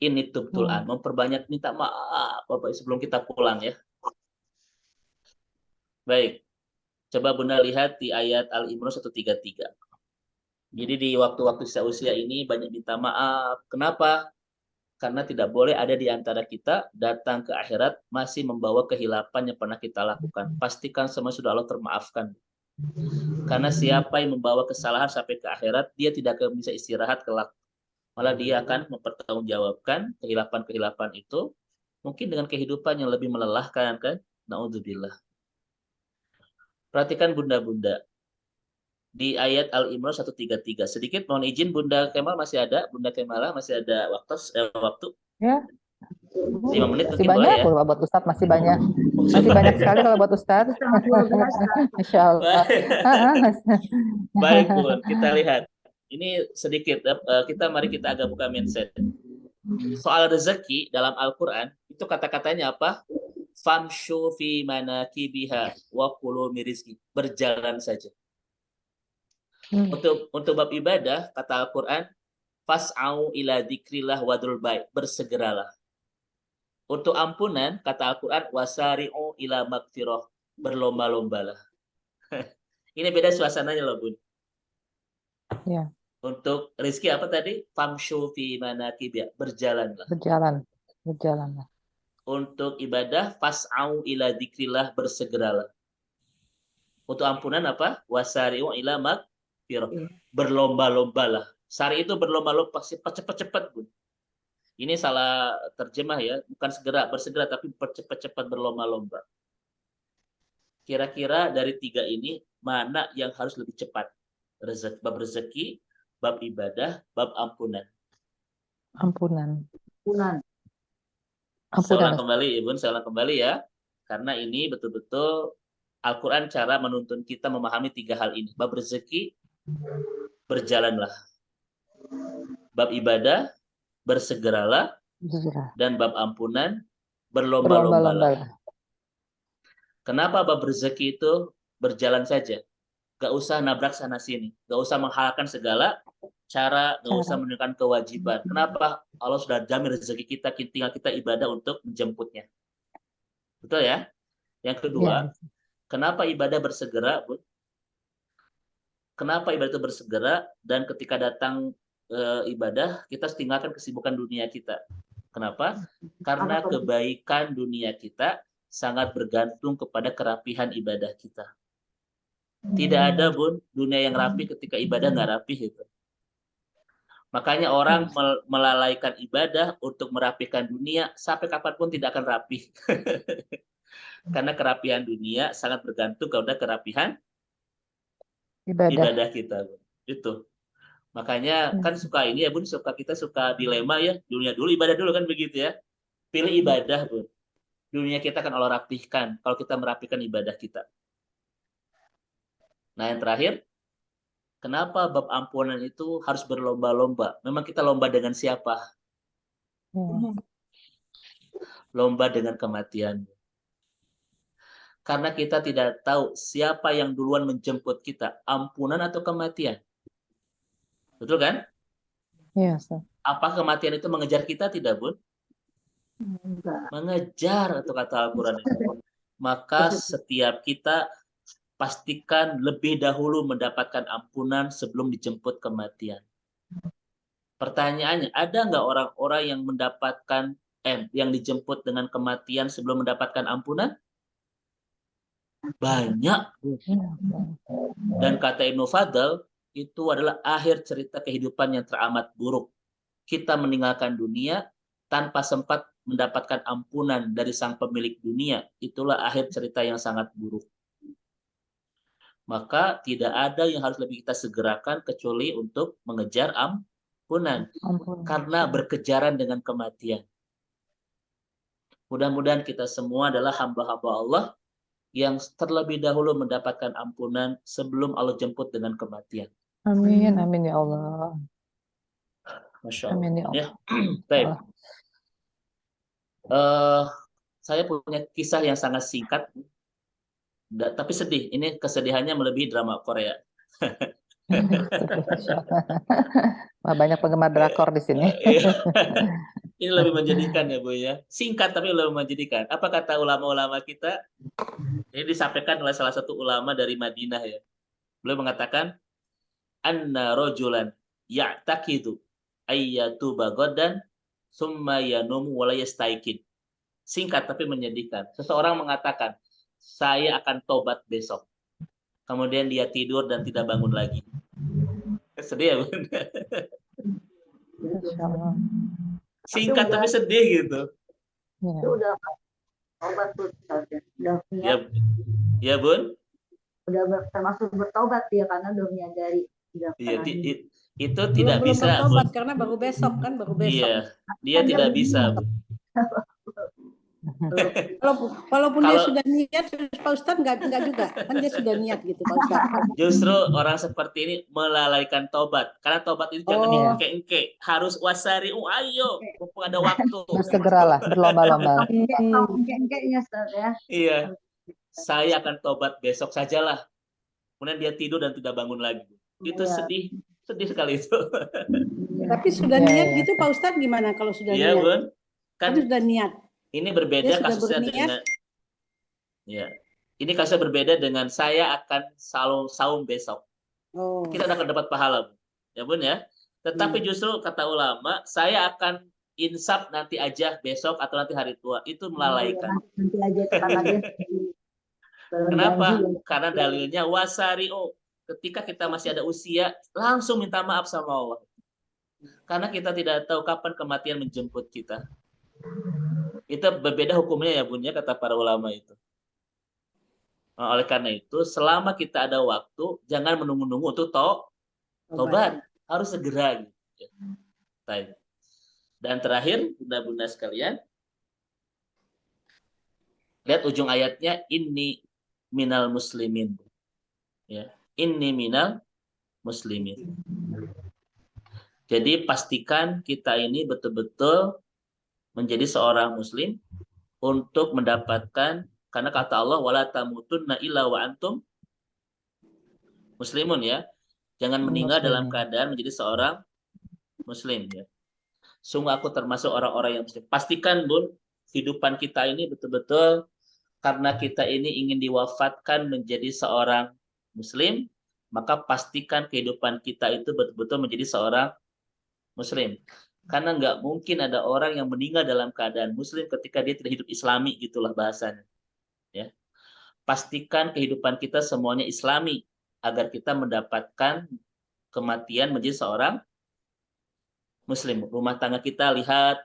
Ini tubtulan, memperbanyak minta maaf Bapak sebelum kita pulang ya. Baik. Coba Bunda lihat di ayat Al-Imran 133. Jadi di waktu-waktu sisa usia ini banyak minta maaf. Kenapa? Karena tidak boleh ada di antara kita datang ke akhirat masih membawa kehilapan yang pernah kita lakukan. Pastikan semua sudah Allah termaafkan. Karena siapa yang membawa kesalahan sampai ke akhirat, dia tidak akan bisa istirahat kelak. Malah dia akan mempertanggungjawabkan kehilapan-kehilapan itu mungkin dengan kehidupan yang lebih melelahkan kan. Naudzubillah. Perhatikan bunda-bunda. Di ayat Al-Imran 133. Sedikit mohon izin Bunda Kemal masih ada? Bunda Kemala masih ada waktu? Ya. 5 menit Masih mungkin boleh banyak ya? buat Ustadz, masih banyak. Masih banyak sekali kalau buat Ustadz. Masya Allah. Baik Bun, kita lihat. Ini sedikit, mari kita agak buka mindset. Soal rezeki dalam Al-Quran, itu kata-katanya apa? Famshu fi manakibiha wa kulu mirizki. Berjalan saja. Untuk bab ibadah, kata Al-Quran, fas'au ila dzikrillah wadrul bai'. Bersegeralah. Untuk ampunan, kata Al-Quran, wasari'u ila magfirah. Berlomba-lombalah. Ini beda suasananya loh Bun. Ya. Untuk rezeki apa tadi? Famshu fi manakibya, berjalanlah. Berjalanlah. Untuk ibadah, fas'au ila dzikrillah, bersegeralah. Untuk ampunan apa? Wasari'u ila magfirah, berlomba-lombalah. Sari itu berlomba-lomba, cepat-cepat Bun. Ini salah terjemah ya, bukan bersegera tapi cepat-cepat berlomba-lomba. Kira-kira dari tiga ini mana yang harus lebih cepat? Bab rezeki, bab ibadah, bab ampunan. Ampunan. Saya ulang kembali, Ibu, saya ulang kembali ya. Karena ini betul-betul Al-Quran cara menuntun kita memahami tiga hal ini. Bab rezeki, berjalanlah. Bab ibadah, bersegeralah. Dan bab ampunan, berlomba-lombalah. Berlomba-lomba. Kenapa bab rezeki itu berjalan saja? Gak usah nabrak sana sini, gak usah menghalalkan segala cara, gak usah menunjukkan kewajiban. Kenapa? Allah sudah jamin rezeki kita, tinggal kita ibadah untuk menjemputnya. Betul ya? Yang kedua, Ya. kenapa ibadah bersegera, Bu? Kenapa ibadah itu bersegera dan ketika datang ibadah, kita harus tinggalkan kesibukan dunia kita. Kenapa? Karena kebaikan dunia kita sangat bergantung kepada kerapihan ibadah kita. Tidak ada, Bun, dunia yang rapi ketika ibadah nggak rapi itu. Makanya orang melalaikan ibadah untuk merapikan dunia, sampai kapanpun tidak akan rapi. Karena kerapihan dunia sangat bergantung kepada kerapihan ibadah kita. Bun. Itu. Makanya kan suka ini ya, Bun, kita suka dilema ya, dunia dulu, ibadah dulu kan begitu ya. Pilih ibadah, Bun. Dunia kita akan Allah rapihkan kalau kita merapikan ibadah kita. Nah, yang terakhir, kenapa bab ampunan itu harus berlomba-lomba? Memang kita lomba dengan siapa? Lomba dengan kematian. Karena kita tidak tahu siapa yang duluan menjemput kita, ampunan atau kematian. Betul kan? Iya, Ustaz. Apa kematian itu mengejar kita? Tidak, Bun? Mengejar, atau kata Al-Quran itu. Maka setiap kita pastikan lebih dahulu mendapatkan ampunan sebelum dijemput kematian. Pertanyaannya, ada nggak orang-orang yang mendapatkan yang dijemput dengan kematian sebelum mendapatkan ampunan? Banyak. Dan kata Ibnu Fadl, itu adalah akhir cerita kehidupan yang teramat buruk. Kita meninggalkan dunia tanpa sempat mendapatkan ampunan dari sang pemilik dunia. Itulah akhir cerita yang sangat buruk. Maka tidak ada yang harus lebih kita segerakan kecuali untuk mengejar ampunan. Karena berkejaran dengan kematian. Mudah-mudahan kita semua adalah hamba-hamba Allah yang terlebih dahulu mendapatkan ampunan sebelum Allah jemput dengan kematian. Amin, amin ya Allah. Masya Allah. Amin ya Allah. Baik. Saya punya kisah yang sangat singkat, tapi sedih. Ini kesedihannya melebihi drama Korea. Wah, banyak penggemar drakor di sini. Ini lebih menjadikan ya, Bu ya. Singkat tapi lebih menjadikan. Apa kata ulama-ulama kita? Ini disampaikan oleh salah satu ulama dari Madinah ya. Beliau mengatakan, anna rojulan ya'taqidu ayyatu bagodan summa yanumu wa la yastaiqin. Singkat tapi menyedihkan. Seseorang mengatakan, saya akan tobat besok. Kemudian dia tidur dan tidak bangun lagi. Sedih ya, Bun? Singkat tapi sedih gitu. Itu udah tobat tuh, udah niat. Ya, Bun? Udah termasuk bertobat dia karena udah menyadari. Iya, itu tidak belum bisa, bertobat Bun. karena baru besok kan, baru besok. Iya, dia tidak bisa, Bun. Walaupun dia sudah niat, Pak Ustadz nggak juga, kan dia sudah niat gitu, Pak Ustadz. Justru orang seperti ini melalaikan tobat, karena tobat itu jangan diengke-engke, harus wasari'u, ayo, mumpung ada waktu. Bersegeralah, berlomba-lomba. Engke-engkenya, Ustaz ya. Iya, saya akan tobat besok sajalah. Kemudian dia tidur dan tidak bangun lagi. Itu sedih sekali itu. Tapi sudah niat gitu, Pak Ustadz gimana kalau sudah niat? Iya, Bun. Kan sudah niat. Ini berbeda kasusnya dengan ini kasusnya berbeda dengan saya akan saum besok. Kita akan dapat pahala, ya Bun ya. Tetapi justru kata ulama, saya akan insaf nanti aja besok atau nanti hari tua. Itu melalaikan. Nanti aja karena dia Kenapa? Karena dalilnya wasari'u. Ketika kita masih ada usia, langsung minta maaf sama Allah. Karena kita tidak tahu kapan kematian menjemput kita. Itu berbeda hukumnya ya, Bun ya, kata para ulama itu. Nah, oleh karena itu, selama kita ada waktu, jangan menunggu-nunggu untuk tobat. Harus segera gitu. Dan terakhir, bunda-bunda sekalian, lihat ujung ayatnya, inni minal muslimin. Ya, inni minal muslimin. Jadi pastikan kita ini betul-betul menjadi seorang muslim untuk mendapatkan, karena kata Allah wala tamutunna illa wa antum muslimun ya. Jangan meninggal dalam Muslimin. keadaan menjadi seorang muslim ya. Sungguh aku termasuk orang-orang yang muslim. Pastikan Bun, kehidupan kita ini betul-betul karena kita ini ingin diwafatkan menjadi seorang muslim, maka pastikan kehidupan kita itu betul-betul menjadi seorang muslim. Karena nggak mungkin ada orang yang meninggal dalam keadaan muslim ketika dia tidak hidup islami, gitulah bahasanya. Ya. Pastikan kehidupan kita semuanya islami agar kita mendapatkan kematian menjadi seorang muslim. Rumah tangga kita lihat,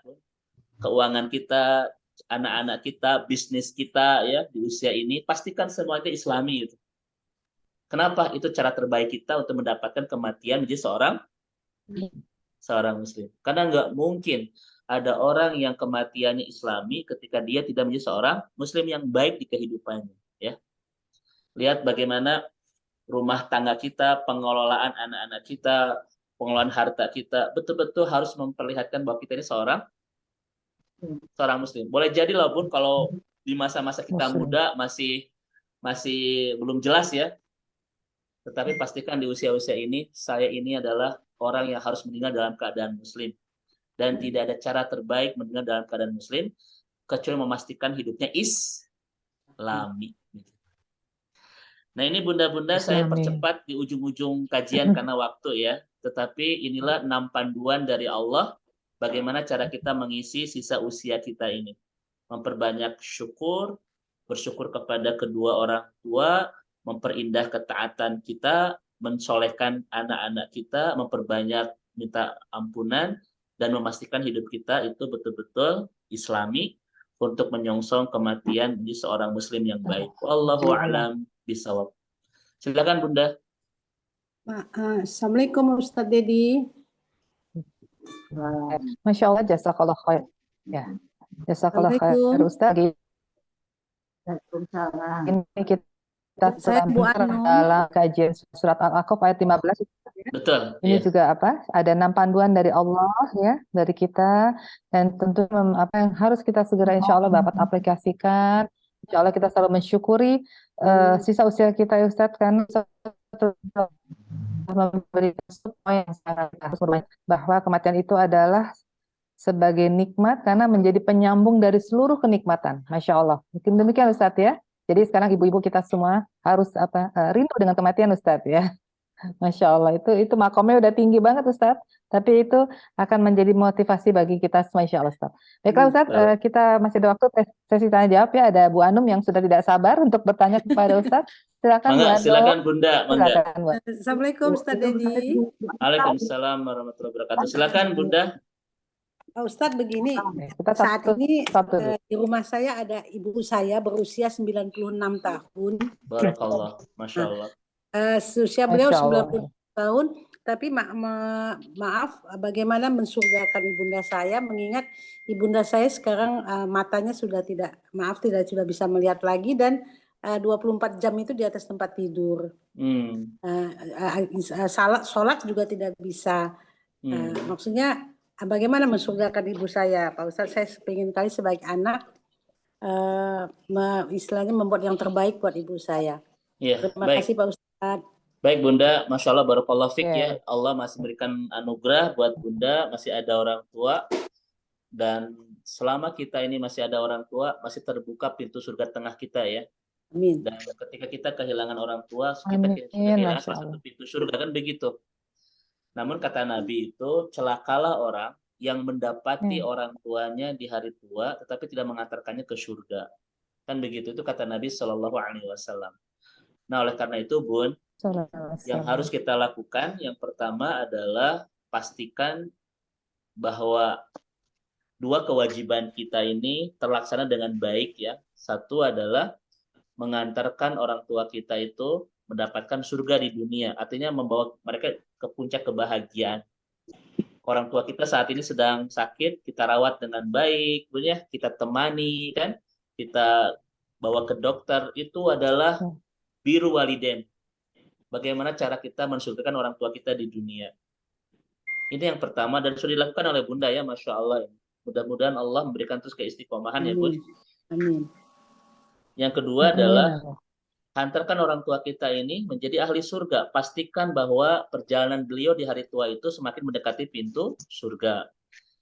keuangan kita, anak-anak kita, bisnis kita ya di usia ini, pastikan semuanya islami itu. Kenapa? Itu cara terbaik kita untuk mendapatkan kematian menjadi seorang muslim. Karena nggak mungkin ada orang yang kematiannya islami ketika dia tidak menjadi seorang muslim yang baik di kehidupannya. Ya. Lihat bagaimana rumah tangga kita, pengelolaan anak-anak kita, pengelolaan harta kita, betul-betul harus memperlihatkan bahwa kita ini seorang muslim. Boleh jadi lah Bun, kalau di masa-masa kita Muslim. muda masih belum jelas ya. Tetapi pastikan di usia-usia ini, saya ini adalah orang yang harus meninggal dalam keadaan muslim. Dan tidak ada cara terbaik meninggal dalam keadaan muslim, kecuali memastikan hidupnya islami. Nah ini bunda-bunda saya Islami. percepat di ujung-ujung kajian karena waktu ya. Tetapi inilah 6 panduan dari Allah bagaimana cara kita mengisi sisa usia kita ini. Memperbanyak syukur, bersyukur kepada kedua orang tua, memperindah ketaatan kita, mensolehkan anak-anak kita, memperbanyak minta ampunan, dan memastikan hidup kita itu betul-betul islami untuk menyongsong kematian di seorang muslim yang baik. Wallahu a'lam bisawab. Silakan Bunda. Assalamualaikum Ustadz Dedi. Masya Allah, jazakallah khair. Ya, jazakallah khair Assalamualaikum. Ustaz. Waalaikumsalam. Ini kita Saya Bu sedang Anum. dalam kajian surat Al-Aqaf ayat 15. Betul. Ini Ya. juga apa? Ada 6 panduan dari Allah ya, dari kita, dan tentu apa yang harus kita segera insya Allah dapat aplikasikan. Insya Allah kita selalu mensyukuri sisa usia kita ya Ustadz, karena memberikan semua yang sangat harus bermain, bahwa kematian itu adalah sebagai nikmat karena menjadi penyambung dari seluruh kenikmatan. Masya Allah. Mungkin demikian Ustadz ya. Jadi sekarang ibu-ibu kita semua harus rindu dengan kematian Ustadz ya. Masya Allah, itu makomnya udah tinggi banget Ustadz, tapi itu akan menjadi motivasi bagi kita semua insya Allah Ustadz. Baiklah Ustadz, kita masih ada waktu sesi tanya jawab ya, ada Bu Anum yang sudah tidak sabar untuk bertanya kepada Ustadz. Silakan Bu Anum. Silakan Bunda. Silakan, Bu. Assalamualaikum Ustadz Dedi. Waalaikumsalam warahmatullahi wabarakatuh. Silakan Bunda. Pak Ustadz begini, Kita saat ini satu. di rumah saya ada ibu saya berusia 96 tahun. Barakallah, Masya Allah. Usia beliau Masya Allah. 90 tahun, tapi maaf bagaimana mensurgakan ibunda saya, mengingat ibunda saya sekarang matanya sudah tidak bisa melihat lagi, dan 24 jam itu di atas tempat tidur. Sholat juga tidak bisa. Maksudnya bagaimana mensurgakan ibu saya, Pak Ustadz? Saya ingin kali sebagai anak istilahnya membuat yang terbaik buat ibu saya. Ya, Terima kasih Pak Ustadz. Baik Bunda, Masya Allah, barakallah fik Ya. ya. Allah masih berikan anugerah buat Bunda, masih ada orang tua. Dan selama kita ini masih ada orang tua, masih terbuka pintu surga tengah kita ya. Amin. Dan ketika kita kehilangan orang tua, kita Amin, kehilangan Masya salah Allah. satu pintu surga, kan begitu. Namun kata Nabi itu, celakalah orang yang mendapati orang tuanya di hari tua, tetapi tidak mengantarkannya ke surga. Kan begitu, itu kata Nabi Shallallahu Alaihi Wasallam. Nah, oleh karena itu, Bun, yang harus kita lakukan, yang pertama adalah pastikan bahwa 2 kewajiban kita ini terlaksana dengan baik ya. Satu adalah mengantarkan orang tua kita itu mendapatkan surga di dunia, artinya membawa mereka ke puncak kebahagiaan. Orang tua kita saat ini sedang sakit, kita rawat dengan baik, Bun ya, kita temani kan, kita bawa ke dokter, itu adalah biru waliden. Bagaimana cara kita mensurgakan orang tua kita di dunia. Ini yang pertama dan sudah dilakukan oleh Bunda ya, Masya Allah. Mudah-mudahan Allah memberikan terus keistiqomahan ya Bun. Amin. Yang kedua Amin. adalah Allah. hantarkan orang tua kita ini menjadi ahli surga. Pastikan bahwa perjalanan beliau di hari tua itu semakin mendekati pintu surga.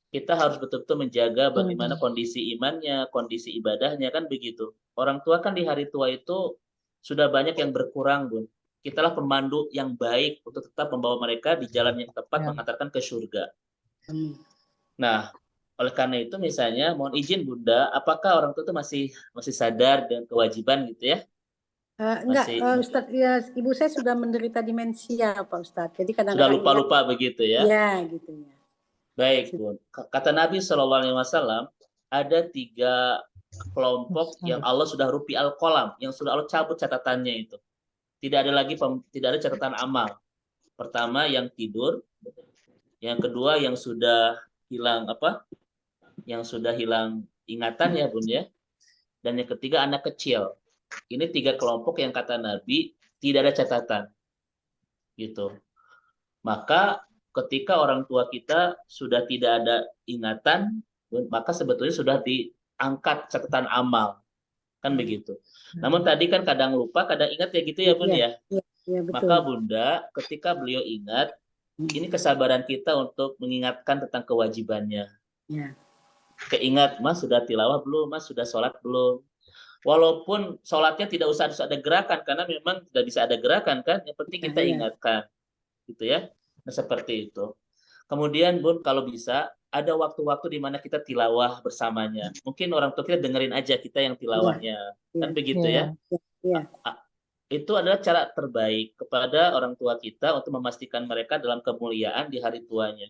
Kita harus betul-betul menjaga bagaimana kondisi imannya, kondisi ibadahnya, kan begitu. Orang tua kan di hari tua itu sudah banyak yang berkurang, Bun. Kitalah pemandu yang baik untuk tetap membawa mereka di jalan yang tepat, Ya. mengantarkan ke surga. Amin. Nah, oleh karena itu misalnya, mohon izin Bunda, apakah orang tua itu masih sadar dengan kewajiban gitu ya? Enggak, Masih Ustadz, ya, ibu saya sudah menderita demensia, Pak Ustadz. Jadi sudah kadang-kadang ingat, lupa-lupa begitu ya? ya, gitu ya. Baik, Bun. Kata Nabi SAW, ada 3 kelompok yang Allah sudah rupi al-qalam, yang sudah Allah cabut catatannya itu. Tidak ada catatan amal. Pertama yang tidur, yang kedua yang sudah hilang Yang sudah hilang ingatan ya, Bun ya. Dan yang ketiga anak kecil. Ini 3 kelompok yang kata Nabi tidak ada catatan. Gitu. Maka ketika orang tua kita sudah tidak ada ingatan, maka sebetulnya sudah diangkat catatan amal. Kan begitu. Namun tadi kan kadang lupa, kadang ingat ya gitu ya, Bun ya. Iya, betul. Maka Bunda, ketika beliau ingat, ini kesabaran kita untuk mengingatkan tentang kewajibannya. Ya. Keingat, Mas sudah tilawah belum? Mas sudah sholat belum? Walaupun sholatnya tidak usah ada gerakan, karena memang tidak bisa ada gerakan kan. Yang penting kita ingatkan. Gitu ya. Nah, seperti itu. Kemudian Bun, kalau bisa ada waktu-waktu di mana kita tilawah bersamanya. Mungkin orang tua kita dengerin aja kita yang tilawahnya. Kan begitu ya. Itu adalah cara terbaik kepada orang tua kita untuk memastikan mereka dalam kemuliaan di hari tuanya.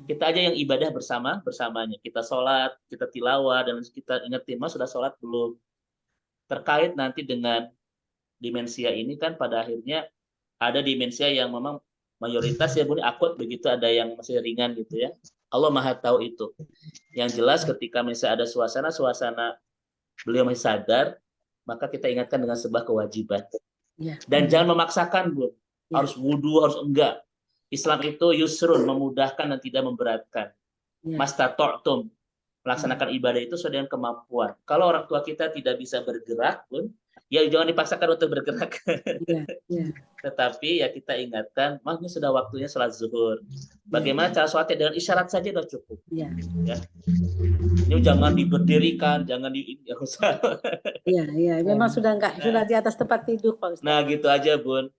Kita aja yang ibadah bersamanya. Kita sholat, kita tilawah, dan kita ingetin, Mas sudah sholat belum? Terkait nanti dengan demensia ini kan pada akhirnya ada demensia yang memang mayoritas ya Bun akut, begitu ada yang masih ringan gitu ya. Allah Maha tahu itu. Yang jelas ketika misalnya ada suasana beliau masih sadar, maka kita ingatkan dengan sebuah kewajiban. Dan jangan memaksakan, Bun. Harus wudu, harus enggak. Islam itu yusrun, memudahkan dan tidak memberatkan. Mastata'tum, melaksanakan ibadah itu sesuai dengan kemampuan. Kalau orang tua kita tidak bisa bergerak, Bun, ya jangan dipaksakan untuk bergerak. Tetapi ya kita ingatkan, Mas ini sudah waktunya sholat zuhur. Bagaimana cara sholatnya? Dengan isyarat saja sudah cukup. Ya. Ini jangan diberdirikan, jangan ya usah. Iya, memang sudah di atas tempat tidur, Pak Ustaz. Nah, gitu aja, Bun.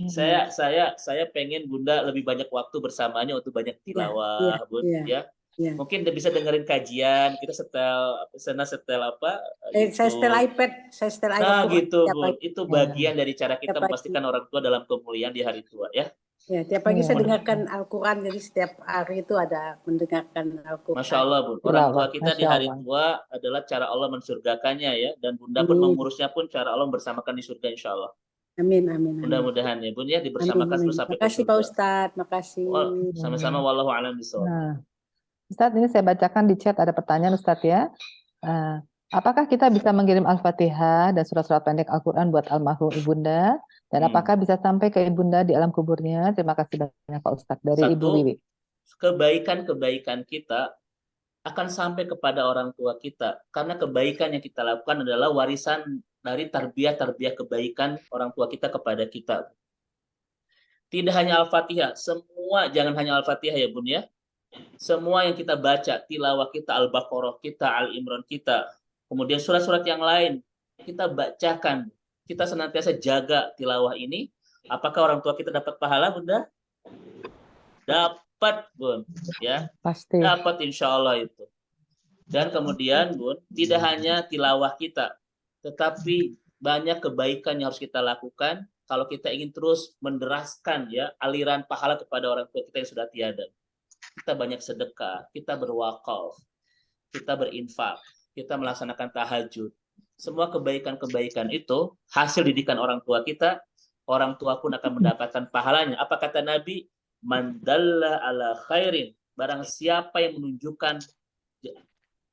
Saya pengen Bunda lebih banyak waktu bersamanya untuk banyak tilawah, Bun, ya. Mungkin bisa dengerin kajian, kita setel apa? Saya setel iPad, Nah, gitu, Bun. Itu bagian dari cara kita memastikan orang tua dalam kemuliaan di hari tua, ya. Ya, tiap pagi saya dengarkan Al-Quran, jadi setiap hari itu ada mendengarkan Al-Quran. Masya Allah, Bun. Orang tua kita di hari tua adalah cara Allah mensurgakannya ya, dan Bunda pun mengurusnya pun cara Allah bersamakan di surga insya Allah. Amin. Mudah-mudahan ya, Bun ya, dibersamakan terus sampai ke surga. Makasih Pak Ustadz, makasih. Sama-sama, wallahu a'lam bishawab. Nah, Ustadz, ini saya bacakan di chat ada pertanyaan Ustadz ya. Apakah kita bisa mengirim Al-Fatihah dan surat-surat pendek Al-Quran buat almarhum Ibunda? Dan apakah bisa sampai ke Ibunda di alam kuburnya? Terima kasih banyak Pak Ustadz. Dari Ibu Wiwi. Kebaikan-kebaikan kita akan sampai kepada orang tua kita. Karena kebaikan yang kita lakukan adalah warisan dari tarbiyah kebaikan orang tua kita kepada kita. Tidak hanya Al-Fatihah, jangan hanya Al-Fatihah ya Bun ya. Semua yang kita baca, tilawah kita, Al-Baqarah kita, Al-Imran kita, kemudian surat-surat yang lain, kita bacakan. Kita senantiasa jaga tilawah ini. Apakah orang tua kita dapat pahala, Bunda? Dapat, Bun. Ya, pasti. Dapat insya Allah itu. Dan kemudian, Bun, tidak hanya tilawah kita, tetapi banyak kebaikan yang harus kita lakukan kalau kita ingin terus menderaskan ya aliran pahala kepada orang tua kita yang sudah tiada. Kita banyak sedekah, kita berwakaf, kita berinfak, kita melaksanakan tahajud. Semua kebaikan-kebaikan itu hasil didikan orang tua kita, orang tua pun akan mendapatkan pahalanya. Apa kata Nabi? Man dalla ala khairin, barang siapa yang menunjukkan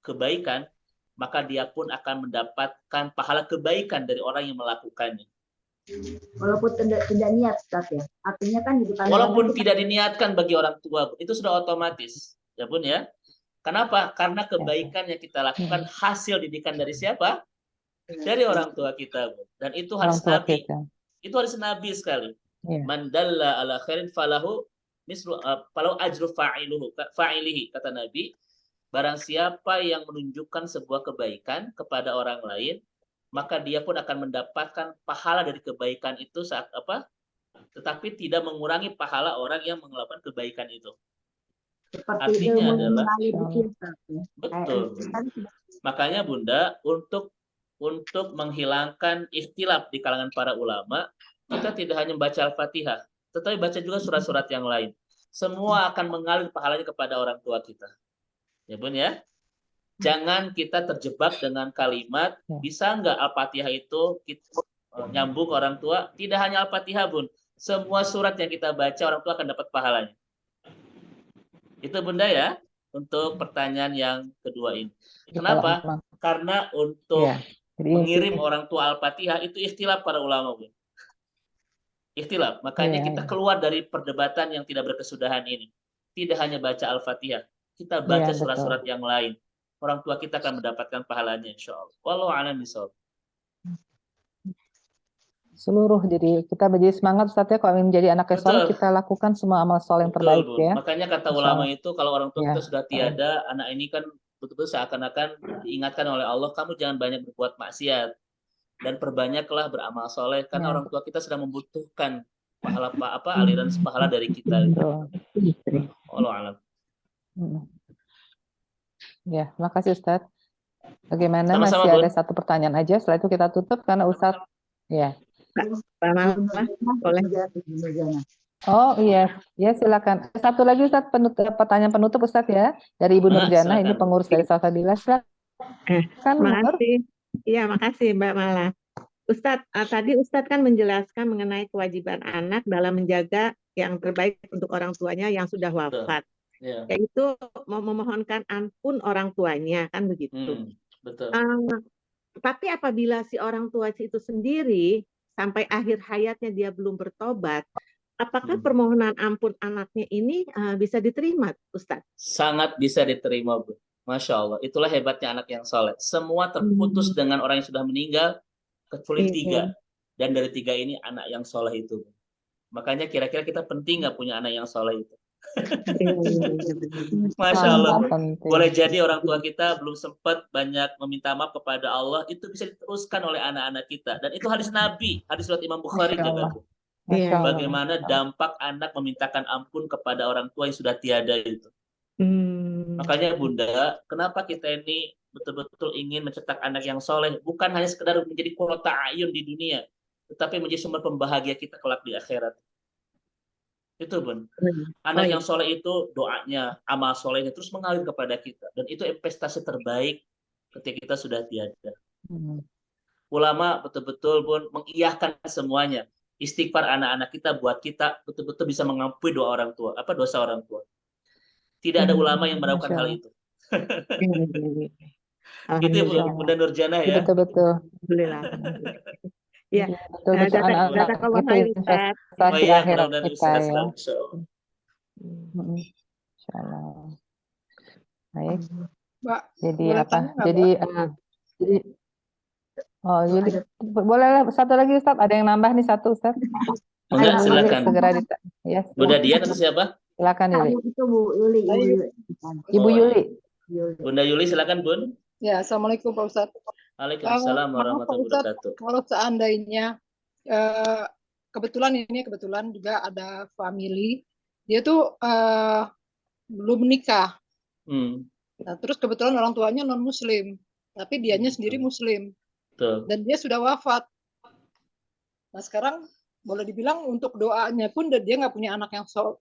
kebaikan, maka dia pun akan mendapatkan pahala kebaikan dari orang yang melakukannya. Walaupun tidak niat, Ustaz ya. Artinya kan walaupun tidak diniatkan bagi orang tua, itu sudah otomatis, ya Bun ya. Kenapa? Karena kebaikan yang kita lakukan hasil didikan dari siapa? Dari orang tua kita, Bu. Dan itu Orang hadis tua Nabi. kita. Itu hadis Nabi sekali. Iya. Man dalla ala khairin falahu mislu falahu ajru fa'ilihi, kata Nabi. Barang siapa yang menunjukkan sebuah kebaikan kepada orang lain, maka dia pun akan mendapatkan pahala dari kebaikan itu saat apa? Tetapi tidak mengurangi pahala orang yang melakukan kebaikan itu. Seperti Artinya ilmu adalah mengalir di kita. betul. Makanya Bunda, untuk menghilangkan ikhtilaf di kalangan para ulama, kita tidak hanya membaca Al-Fatihah, tetapi baca juga surat-surat yang lain. Semua akan mengalir pahalanya kepada orang tua kita. Ya Bun ya? Jangan kita terjebak dengan kalimat, bisa nggak Al-Fatihah itu kita nyambung orang tua? Tidak hanya Al-Fatihah Bun. Semua surat yang kita baca orang tua akan dapat pahalanya. Itu Bunda ya, untuk pertanyaan yang kedua ini. Kenapa? Karena untuk mengirim orang tua Al-Fatihah itu ikhtilaf para ulama, Bun. Ikhtilaf. Makanya kita keluar dari perdebatan yang tidak berkesudahan ini. Tidak hanya baca Al-Fatihah, kita baca surat-surat yang lain. Orang tua kita akan mendapatkan pahalanya, insya Allah. Wallahu a'lam bishawab. Seluruh, jadi kita menjadi semangat Ustaz ya, kalau ingin menjadi anak yang soleh, kita lakukan semua amal soleh yang terbaik ya. Makanya kata ulama itu, kalau orang tua kita sudah tiada, anak ini kan betul-betul seakan-akan diingatkan oleh Allah, kamu jangan banyak berbuat maksiat dan perbanyaklah beramal soleh, karena orang tua kita sedang membutuhkan pahala aliran pahala dari kita. Wallahu a'lam. Ya, makasih Ustaz. Bagaimana? Sama-sama, masih Bun. ada satu pertanyaan aja, setelah itu kita tutup karena Ustaz ya. Oh iya, ya silakan. Satu lagi Ustaz, pertanyaan penutup Ustaz ya, dari Ibu Nurjana, ini pengurus dari Salsabila. Silakan. Makasih. Iya, makasih Mbak Mala. Ustadz, tadi Ustadz kan menjelaskan mengenai kewajiban anak dalam menjaga yang terbaik untuk orang tuanya yang sudah wafat. Yaitu memohonkan ampun orang tuanya, kan begitu. Betul. Tapi apabila si orang tua itu sendiri sampai akhir hayatnya dia belum bertobat, apakah permohonan ampun anaknya ini bisa diterima, Ustadz? Sangat bisa diterima, Bu. Masya Allah. Itulah hebatnya anak yang soleh. Semua terputus dengan orang yang sudah meninggal, kecuali 3. Dan dari 3 ini anak yang soleh itu. Makanya kira-kira kita penting nggak punya anak yang soleh itu? Masya Allah. Boleh jadi orang tua kita belum sempat banyak meminta maaf kepada Allah, itu bisa diteruskan oleh anak-anak kita. Dan itu hadis Nabi, hadis riwayat Imam Bukhari juga. Bagaimana dampak anak memintakan ampun kepada orang tua yang sudah tiada itu. Makanya Bunda, kenapa kita ini betul-betul ingin mencetak anak yang soleh, bukan hanya sekedar menjadi qurrata ayun di dunia, tetapi menjadi sumber pembahagia kita kelak di akhirat. Itu Bun. Anak yang soleh itu doanya, amal solehnya terus mengalir kepada kita. Dan itu investasi terbaik ketika kita sudah tiada. Ulama betul-betul Bun mengiyahkan semuanya. Istighfar anak-anak kita buat kita betul-betul bisa mengampuni dosa orang tua. Tidak ada ulama yang melakukan hal itu. Itu Bunda Nurjana ya. Betul-betul. Alhamdulillah. Ya, betul-betul anak-anak itu investasi akhirat kita ya. Insyaallah. Baik. Mbak, jadi apa? Jadi jadi boleh satu lagi Ustaz, ada yang nambah nih satu Ustaz. Enggak, silakan. Segera ya. Bunda Dian atau siapa? Silakan Yuli. Itu Bu Yuli. Ibu Yuli. Bunda Yuli silakan Bun. Ya, Assalamualaikum Pak Ustadz. Waalaikumsalam warahmatullahi wabarakatuh. Kalau seandainya kebetulan juga ada family, dia tuh belum menikah. Nah, terus kebetulan orang tuanya non Muslim, tapi dianya sendiri Muslim. Dan dia sudah wafat. Nah sekarang boleh dibilang untuk doanya pun dia nggak punya anak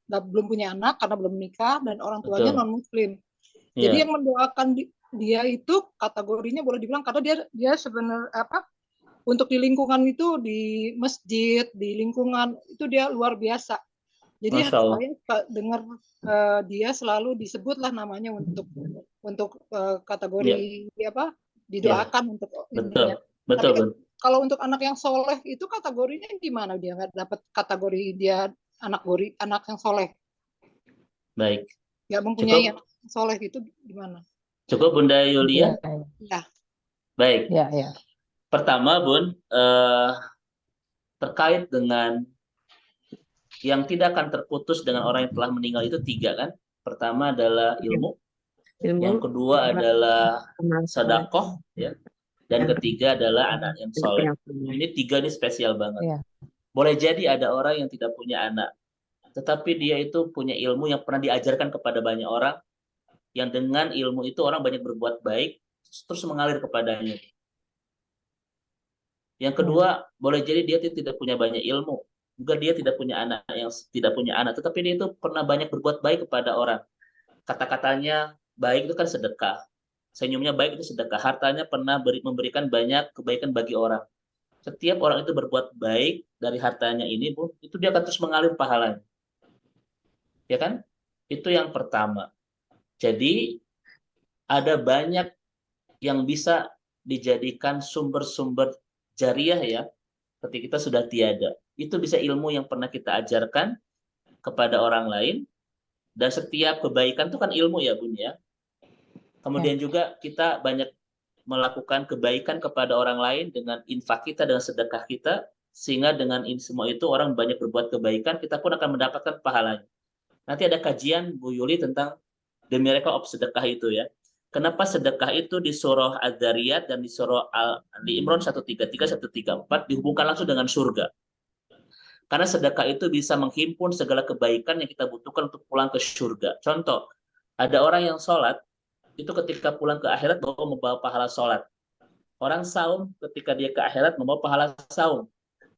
belum punya anak karena belum menikah dan orang tuanya non Muslim. Jadi yang mendoakan dia itu kategorinya boleh dibilang karena dia sebenarnya untuk di lingkungan itu, di masjid, di lingkungan itu dia luar biasa. Jadi saya dengar dia selalu disebutlah namanya untuk kategori didoakan untuk ininya. Betul. Kalau untuk anak yang soleh itu kategorinya gimana? Dia nggak dapat kategori dia anak yang soleh. Baik. nggak mempunyai Cukup, anak soleh gitu gimana? cukup Bunda Yulia. Ya. Baik. Ya. Pertama, Bun, terkait dengan yang tidak akan terputus dengan orang yang telah meninggal itu 3 kan. Pertama adalah ilmu, yang kedua adalah sedekah, ya, dan ketiga adalah anak yang soleh. Ini 3 ini spesial banget. Ya. Boleh jadi ada orang yang tidak punya anak, tetapi dia itu punya ilmu yang pernah diajarkan kepada banyak orang, yang dengan ilmu itu orang banyak berbuat baik, terus mengalir kepadanya. Yang kedua, boleh jadi dia tidak punya banyak ilmu, juga dia tidak punya anak tetapi dia itu pernah banyak berbuat baik kepada orang. Kata-katanya baik itu kan sedekah, senyumnya baik itu sedekah, hartanya pernah memberikan banyak kebaikan bagi orang. Setiap orang itu berbuat baik dari hartanya ini, Bu, itu dia akan terus mengalir pahalanya. Ya kan? Itu yang pertama. Jadi ada banyak yang bisa dijadikan sumber-sumber jariah ya, ketika kita sudah tiada. Itu bisa ilmu yang pernah kita ajarkan kepada orang lain, dan setiap kebaikan itu kan ilmu ya, Bun ya. Kemudian juga kita banyak melakukan kebaikan kepada orang lain dengan infak kita, dengan sedekah kita, sehingga dengan semua itu orang banyak berbuat kebaikan, kita pun akan mendapatkan pahalanya. Nanti ada kajian Bu Yuli tentang the miracle of sedekah itu ya. Kenapa sedekah itu di surah Az-Zariyat dan di surah Ali Imran 133, 134 dihubungkan langsung dengan surga. Karena sedekah itu bisa menghimpun segala kebaikan yang kita butuhkan untuk pulang ke surga. Contoh, ada orang yang sholat, itu ketika pulang ke akhirat membawa pahala sholat. Orang saum ketika dia ke akhirat membawa pahala saum.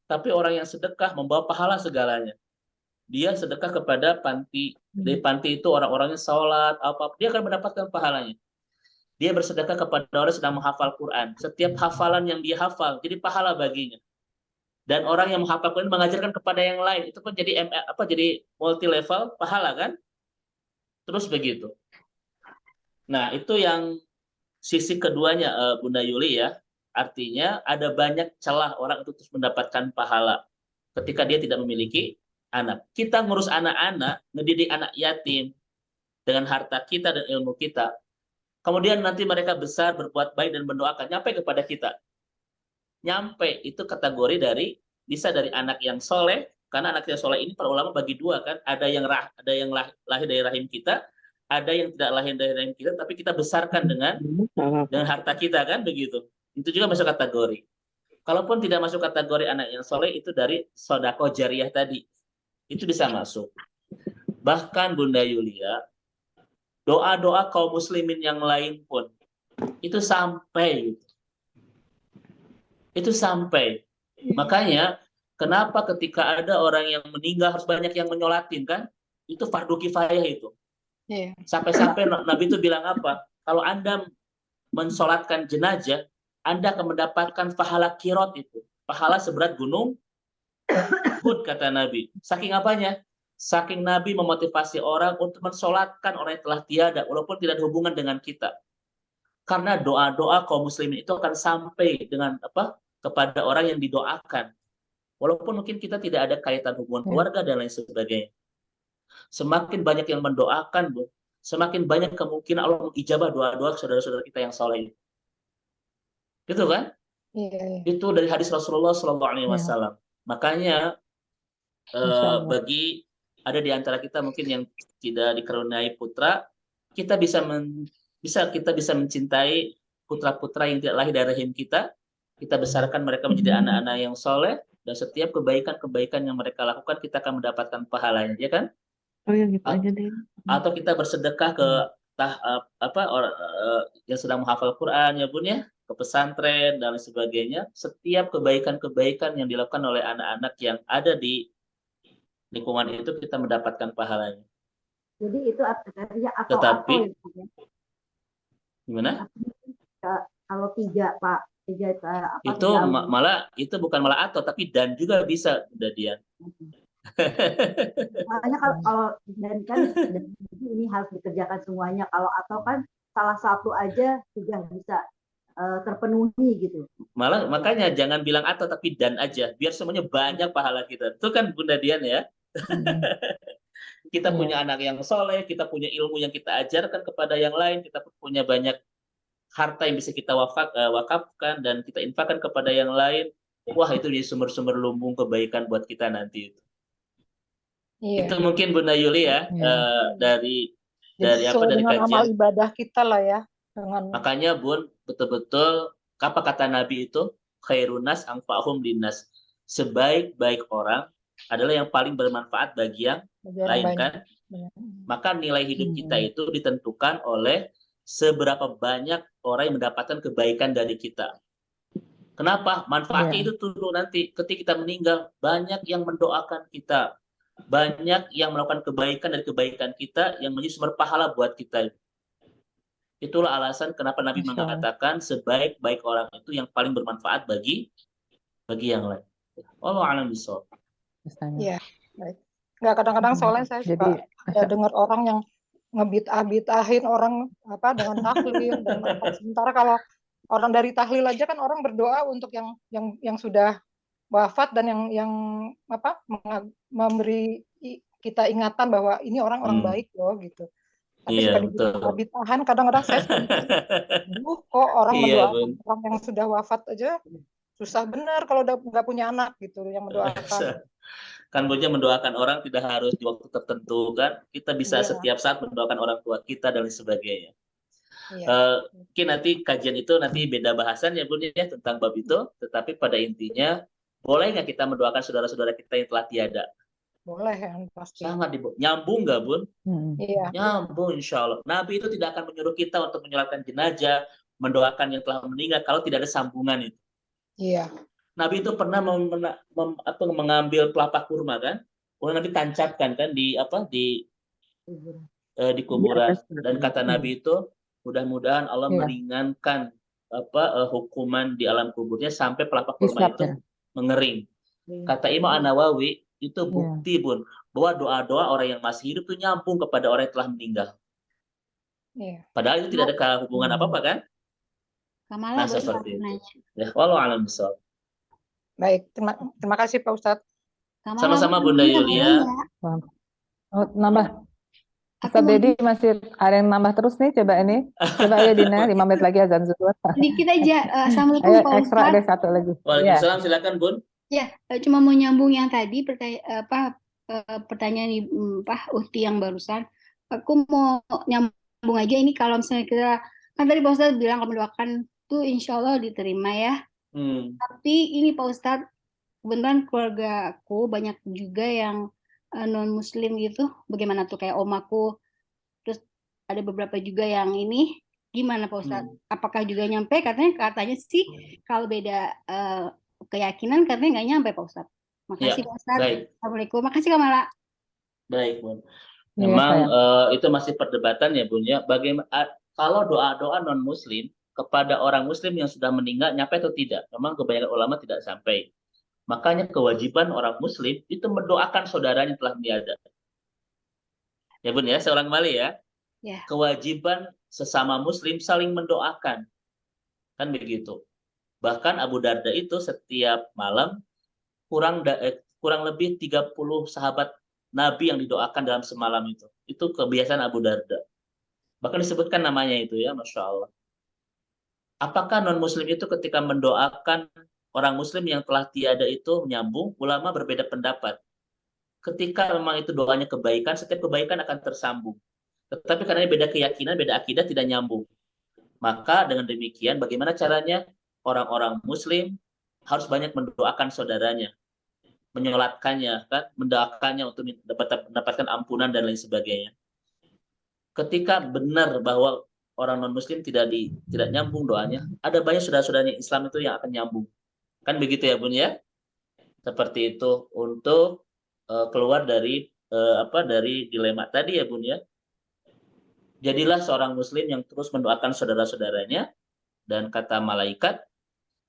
Tapi orang yang sedekah membawa pahala segalanya. Dia sedekah kepada panti. Di panti itu orang-orangnya sholat, apa, dia akan mendapatkan pahalanya. Dia bersedekah kepada orang yang sedang menghafal Quran. Setiap hafalan yang dia hafal jadi pahala baginya. Dan orang yang menghafal Quran mengajarkan kepada yang lain, itu pun jadi jadi multi level pahala kan? Terus begitu. Nah, itu yang sisi keduanya, Bunda Yuli ya. Artinya ada banyak celah orang untuk terus mendapatkan pahala ketika dia tidak memiliki anak. Kita ngurus anak-anak, ngedidik anak yatim dengan harta kita dan ilmu kita. Kemudian nanti mereka besar, berbuat baik dan mendoakan, nyampe kepada kita. Nyampe itu kategori bisa dari anak yang soleh, karena anak yang soleh ini para ulama bagi 2 kan, ada yang lahir dari rahim kita, ada yang tidak lahir dari rahim kita, tapi kita besarkan dengan harta kita kan, begitu. Itu juga masuk kategori. Kalaupun tidak masuk kategori anak yang soleh, itu dari sedekah jariah tadi, itu bisa masuk. Bahkan Bunda Yulia, doa-doa kaum muslimin yang lain pun itu sampai. Itu sampai. Makanya kenapa ketika ada orang yang meninggal harus banyak yang menyolatin kan? Itu fardu kifayah itu. Sampai-sampai Nabi itu bilang apa? Kalau Anda mensolatkan jenazah, Anda akan mendapatkan pahala kirot itu. Pahala seberat gunung Uhud, kata Nabi. Saking apanya? Saking Nabi memotivasi orang untuk mensolatkan orang yang telah tiada, walaupun tidak ada hubungan dengan kita. Karena doa-doa kaum muslimin itu akan sampai dengan kepada orang yang didoakan. Walaupun mungkin kita tidak ada kaitan hubungan keluarga dan lain sebagainya. Semakin banyak yang mendoakan, Bu, semakin banyak kemungkinan Allah mengijabah doa-doa saudara-saudara kita yang soleh. Gitu kan? Itu dari hadis Rasulullah SAW. Makanya bagi ada di antara kita mungkin yang tidak dikaruniai putra, kita bisa mencintai putra-putra yang tidak lahir dari rahim kita. Kita besarkan mereka menjadi anak-anak yang soleh, dan setiap kebaikan-kebaikan yang mereka lakukan kita akan mendapatkan pahalanya, ya kan? Gitu aja deh. Atau kita bersedekah ke orang yang sedang menghafal Quran ya Bun ya, ke pesantren dan lain sebagainya. Setiap kebaikan-kebaikan yang dilakukan oleh anak-anak yang ada di lingkungan itu kita mendapatkan pahalanya. Jadi itu artinya atau tetapi ya, gimana? Kalau 3 Pak, 3 itu malah itu bukan malah atau tapi dan juga bisa udah dia. Makanya kalau dan kan ini harus dikerjakan semuanya. Kalau atau kan salah satu aja sudah bisa terpenuhi gitu. Malah makanya jangan bilang atau tapi dan aja, biar semuanya banyak pahala kita. Itu kan Bunda Dian ya. Kita punya anak yang soleh, kita punya ilmu yang kita ajarkan kepada yang lain, kita punya banyak harta yang bisa kita wakafkan dan kita infakkan kepada yang lain. Wah, itu jadi sumber-sumber lumbung kebaikan buat kita nanti. Itu mungkin Bunda Yuli ya, dari sesuai dengan kajian. amal ibadah kita lah ya. Makanya Bun, betul-betul apa kata Nabi itu, khairunas anfa'hum linnas, sebaik-baik orang adalah yang paling bermanfaat bagi yang lain kan. Maka nilai hidup kita itu ditentukan oleh seberapa banyak orang yang mendapatkan kebaikan dari kita. Kenapa? Manfaatnya itu turun nanti ketika kita meninggal, banyak yang mendoakan kita, banyak yang melakukan kebaikan dari kebaikan kita yang menjadi sumber pahala buat kita. Itulah alasan kenapa Nabi mengatakan sebaik-baik orang itu yang paling bermanfaat bagi yang lain. Wallahu a'lam bishawab. Iya, baik. Nggak, kadang-kadang soalnya saya suka dengar orang yang ngebid'ah-bid'ahin orang dengan tahlil dan apa. Sementara kalau orang dari tahlil aja kan orang berdoa untuk yang sudah wafat dan yang memberi kita ingatan bahwa ini orang-orang baik loh gitu. Tapi suka dibid'ahan, kadang-kadang saya suka kok orang mendoakan orang yang sudah wafat aja susah benar kalau udah nggak punya anak gitu yang mendoakan. Kan Boja mendoakan orang tidak harus di waktu tertentu kan, kita bisa setiap saat mendoakan orang tua kita dan lain sebagainya. Mungkin nanti kajian itu nanti beda bahasan ya Bun ya tentang bab itu, tetapi pada intinya boleh nggak kita mendoakan saudara-saudara kita yang telah tiada? Boleh ya, pasti. Sangat nyambung nggak Bun? Iya. Nyambung insya Allah. Nabi itu tidak akan menyuruh kita untuk menyolatkan jenazah, mendoakan yang telah meninggal kalau tidak ada sambungan itu. Iya. Nabi itu pernah mengambil pelapa kurma kan, kemudian Nabi tancapkan kan di kuburan, dan kata Nabi itu mudah-mudahan Allah meringankan hukuman di alam kuburnya sampai pelapa kurma itu mengering. Kata Imam An-Nawawi itu bukti Bun bahwa doa-doa orang yang masih hidup itu nyambung kepada orang yang telah meninggal. Padahal itu tidak ada hubungan apa-apa kan? Kamala seperti itu. Ya, wallahu a'lam bishawab. Baik, terima kasih Pak Ustadz. Sama-sama Bunda Yulia. Nambah. Ustadz Dedi masih ada yang nambah terus nih, coba ya Dina, 5 menit lagi azan zuhur. Sedikit aja. Assalamualaikum Pak Ustadz. Ekstra ada satu lagi. Waalaikumsalam, silakan Bun. Ya, cuma mau nyambung yang tadi pertanyaan Pak Uhti yang barusan. Aku mau nyambung aja ini, kalau misalnya kita kan tadi Pak Ustadz bilang kalau mendoakan tuh insya Allah diterima ya. Tapi ini Pak Ustadz, kebetulan keluarga aku banyak juga yang non Muslim gitu. Bagaimana tuh kayak omaku, terus ada beberapa juga yang ini. Gimana Pak Ustadz? Apakah juga nyampe? Katanya sih kalau beda keyakinan katanya nggak nyampe Pak Ustadz. Makasih Pak Ustadz. Baik. Assalamualaikum. Makasih Kamala. Baik Bun. Memang itu masih perdebatan ya Bun ya. Bagaimana kalau doa-doa non Muslim kepada orang Muslim yang sudah meninggal nyampe atau tidak? Memang kebanyakan ulama tidak sampai. Makanya kewajiban orang Muslim itu mendoakan saudaranya yang telah tiada. Ya Bun ya, seorang kembali ya. Kewajiban sesama Muslim saling mendoakan. Kan begitu. Bahkan Abu Darda itu setiap malam kurang lebih 30 sahabat Nabi yang didoakan dalam semalam itu. Itu kebiasaan Abu Darda. Bahkan disebutkan namanya itu ya, Masya Allah. Apakah non-Muslim itu ketika mendoakan orang Muslim yang telah tiada itu menyambung? Ulama berbeda pendapat. Ketika memang itu doanya kebaikan, setiap kebaikan akan tersambung. Tetapi karena beda keyakinan, beda akidah, tidak nyambung. Maka dengan demikian, bagaimana caranya? Orang-orang Muslim harus banyak mendoakan saudaranya, menyolatkannya, kan? Mendoakannya untuk mendapatkan ampunan dan lain sebagainya. Ketika benar bahwa orang non-Muslim tidak nyambung doanya, ada banyak saudara-saudaranya Islam itu yang akan nyambung. Kan begitu ya Bun ya? Seperti itu untuk keluar dari dilema tadi ya Bun ya. Jadilah seorang Muslim yang terus mendoakan saudara-saudaranya, dan kata malaikat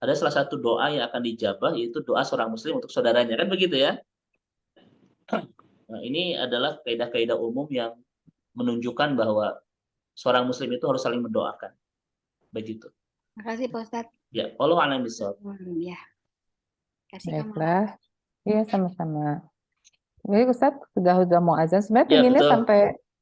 ada salah satu doa yang akan dijabah, yaitu doa seorang Muslim untuk saudaranya. Kan begitu ya? Nah, ini adalah kaidah-kaidah umum yang menunjukkan bahwa seorang Muslim itu harus saling mendoakan. Begitu. Makasih Pak Ustadz. Ya, Allah a'lam bishawab. Ya. Kasih Baiklah. Iya, sama-sama. Jadi Ustadz sudah mau azan. Sebenarnya Ya, pinginnya betul.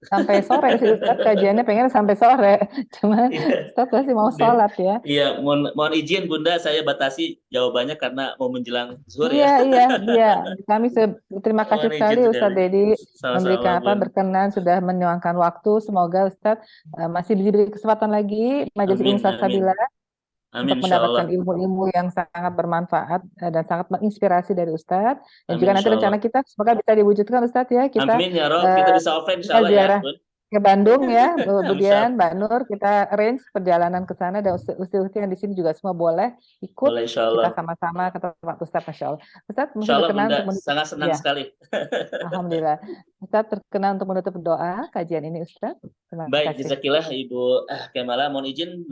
sampai sore sih Ustadz, kajiannya pengen sampai sore. Cuman Iya. Ustadz masih mau sholat ya. Iya, mohon izin Bunda, saya batasi jawabannya karena mau menjelang zuhur Iya, ya. iya. Kami terima kasih Mohon izin sekali Ustadz sekali. Dedi Sama-sama, Bun. berkenan sudah menyuangkan waktu. Semoga Ustadz masih diberi kesempatan lagi Majelis Ilmu Amin, amin. Salsabila Amin, untuk insya mendapatkan Allah. ilmu-ilmu yang sangat bermanfaat dan sangat menginspirasi dari Ustadz. Dan Amin, juga nanti insya rencana Allah. kita semoga bisa diwujudkan Ustadz ya. Kita Amin ya Rob, kita bisa offline insya Allah ya, ziarah Bun. ke Bandung ya, Bu Insya Dian, Mbak Nur, kita arrange perjalanan ke sana dan usti-usti yang di sini juga semua boleh ikut. Boleh insya Kita Allah. sama-sama ke tempat Ustadz, Masya Allah. Ustadz Insya masih Allah berkenan Bunda, untuk menutup, sangat senang ya, sekali. Alhamdulillah. Ustadz berkenan untuk menutup doa kajian ini Ustadz. Terima Baik, kasih. jazakillah Ibu Kemala. Mohon izin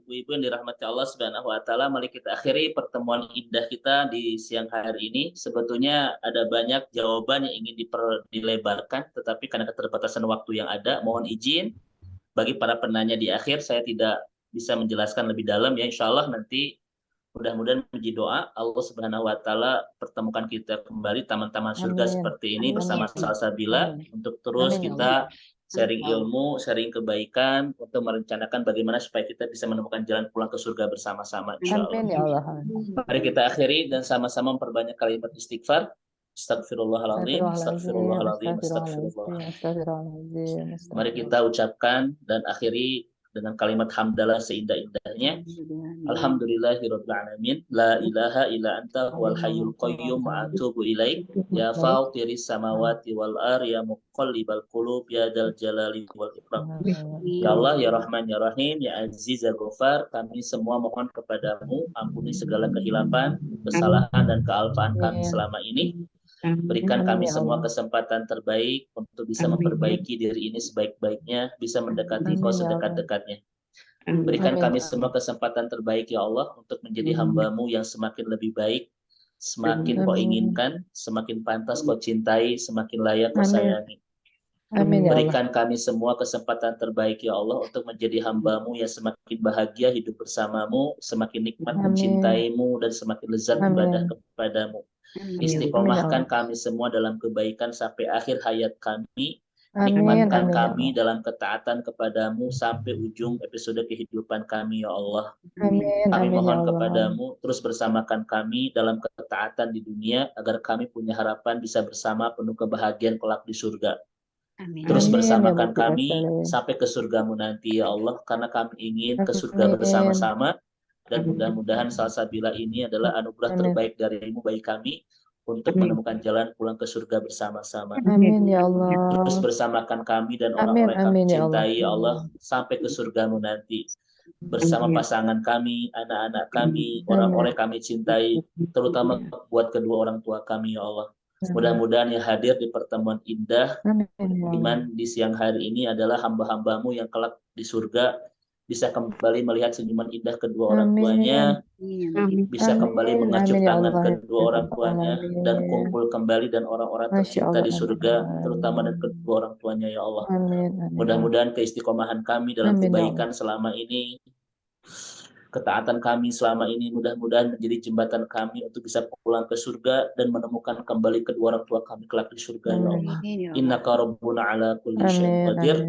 Ibu-ibu yang dirahmati Allah Subhanahu wa taala, mari kita akhiri pertemuan indah kita di siang hari ini. Sebetulnya ada banyak jawaban yang ingin dilebarkan, tetapi karena keterbatasan waktu yang ada, mohon izin bagi para penanya di akhir saya tidak bisa menjelaskan lebih dalam ya. Insya Allah nanti mudah-mudahan menjadi doa Allah Subhanahu wa taala pertemukan kita kembali taman-taman surga Amin. seperti ini Amin. bersama Salsabila Amin. untuk terus Amin, ya kita Allah. sharing ilmu, sharing kebaikan untuk merencanakan bagaimana supaya kita bisa menemukan jalan pulang ke surga bersama-sama insya Allah. Amin ya Allah. Mari kita akhiri dan sama-sama memperbanyak kalimat istighfar. Astagfirullahaladzim, astagfirullahaladzim, astagfirullahaladzim. Mari kita ucapkan dan akhiri dengan kalimat hamdalah seindah-indahnya. Alhamdulillahirabbil alamin, la ilaha illa anta wal hayyul qayyum wa atubu ilaik. Ya fatiris samawati wal ardi ya muqallibal qulub ya dzal jalali wal ikram. Ya Allah, ya Rahman, ya Rahim, ya Aziz, ya Ghafar, kami semua mohon kepadamu, ampuni segala kehilapan, kesalahan dan kealpaan kami selama ini. Berikan kami semua kesempatan terbaik untuk bisa memperbaiki diri ini sebaik-baiknya, bisa mendekati Kau sedekat-dekatnya. Berikan kami semua kesempatan terbaik ya Allah untuk menjadi hamba-Mu yang semakin lebih baik, semakin Kau inginkan, semakin pantas Kau cintai, semakin layak Kau sayangi. Berikan kami semua kesempatan terbaik ya Allah untuk menjadi hamba-Mu yang semakin bahagia hidup bersama-Mu, semakin nikmat mencintai-Mu dan semakin lezat ibadah kepada-Mu. Istiqomahkan kami semua dalam kebaikan sampai akhir hayat kami. Nikmatkan kami dalam ketaatan kepadamu sampai ujung episode kehidupan kami ya Allah. Kami mohon kepadamu terus bersamakan kami dalam ketaatan di dunia agar kami punya harapan bisa bersama penuh kebahagiaan kelak di surga. Terus bersamakan kami sampai ke surgamu nanti ya Allah, karena kami ingin ke surga bersama-sama. Dan mudah-mudahan Salsabila ini adalah anugerah terbaik darimu bagi kami untuk menemukan jalan pulang ke surga bersama-sama. Amin ya Allah. Terus bersamakan kami dan orang-orang kami cintai ya Allah sampai ke surgamu nanti. Bersama pasangan kami, anak-anak kami, orang-orang kami cintai, terutama buat kedua orang tua kami ya Allah. Mudah-mudahan yang hadir di pertemuan indah iman di siang hari ini adalah hamba-hambamu yang kelak di surga bisa kembali melihat senyuman indah kedua orang tuanya, bisa kembali mengacung tangan kedua orang tuanya, dan kumpul kembali dan orang-orang tercinta di surga, terutama dan kedua orang tuanya ya Allah. Mudah-mudahan keistiqomahan kami dalam kebaikan selama ini, ketaatan kami selama ini mudah-mudahan menjadi jembatan kami untuk bisa pulang ke surga dan menemukan kembali kedua orang tua kami kelak di surga ya Allah. Innaka rabbuna ala kulli syai'in qadir.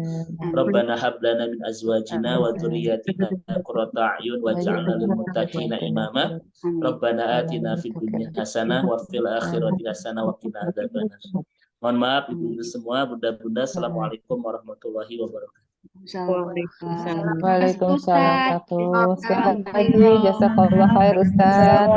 Rabbana hab lana min azwajina wa dzurriyyatina qurrata a'yun waj'alna lil muttaqina imama. Rabbana atina fid dunya hasanah wa fil akhirati hasanah wa qina adzabannar. Mohon maaf ibu-ibu semua, bunda-bunda. Assalamualaikum warahmatullahi wabarakatuh. Waalaikumsalam. Sekali lagi jazakallah khair Ustaz.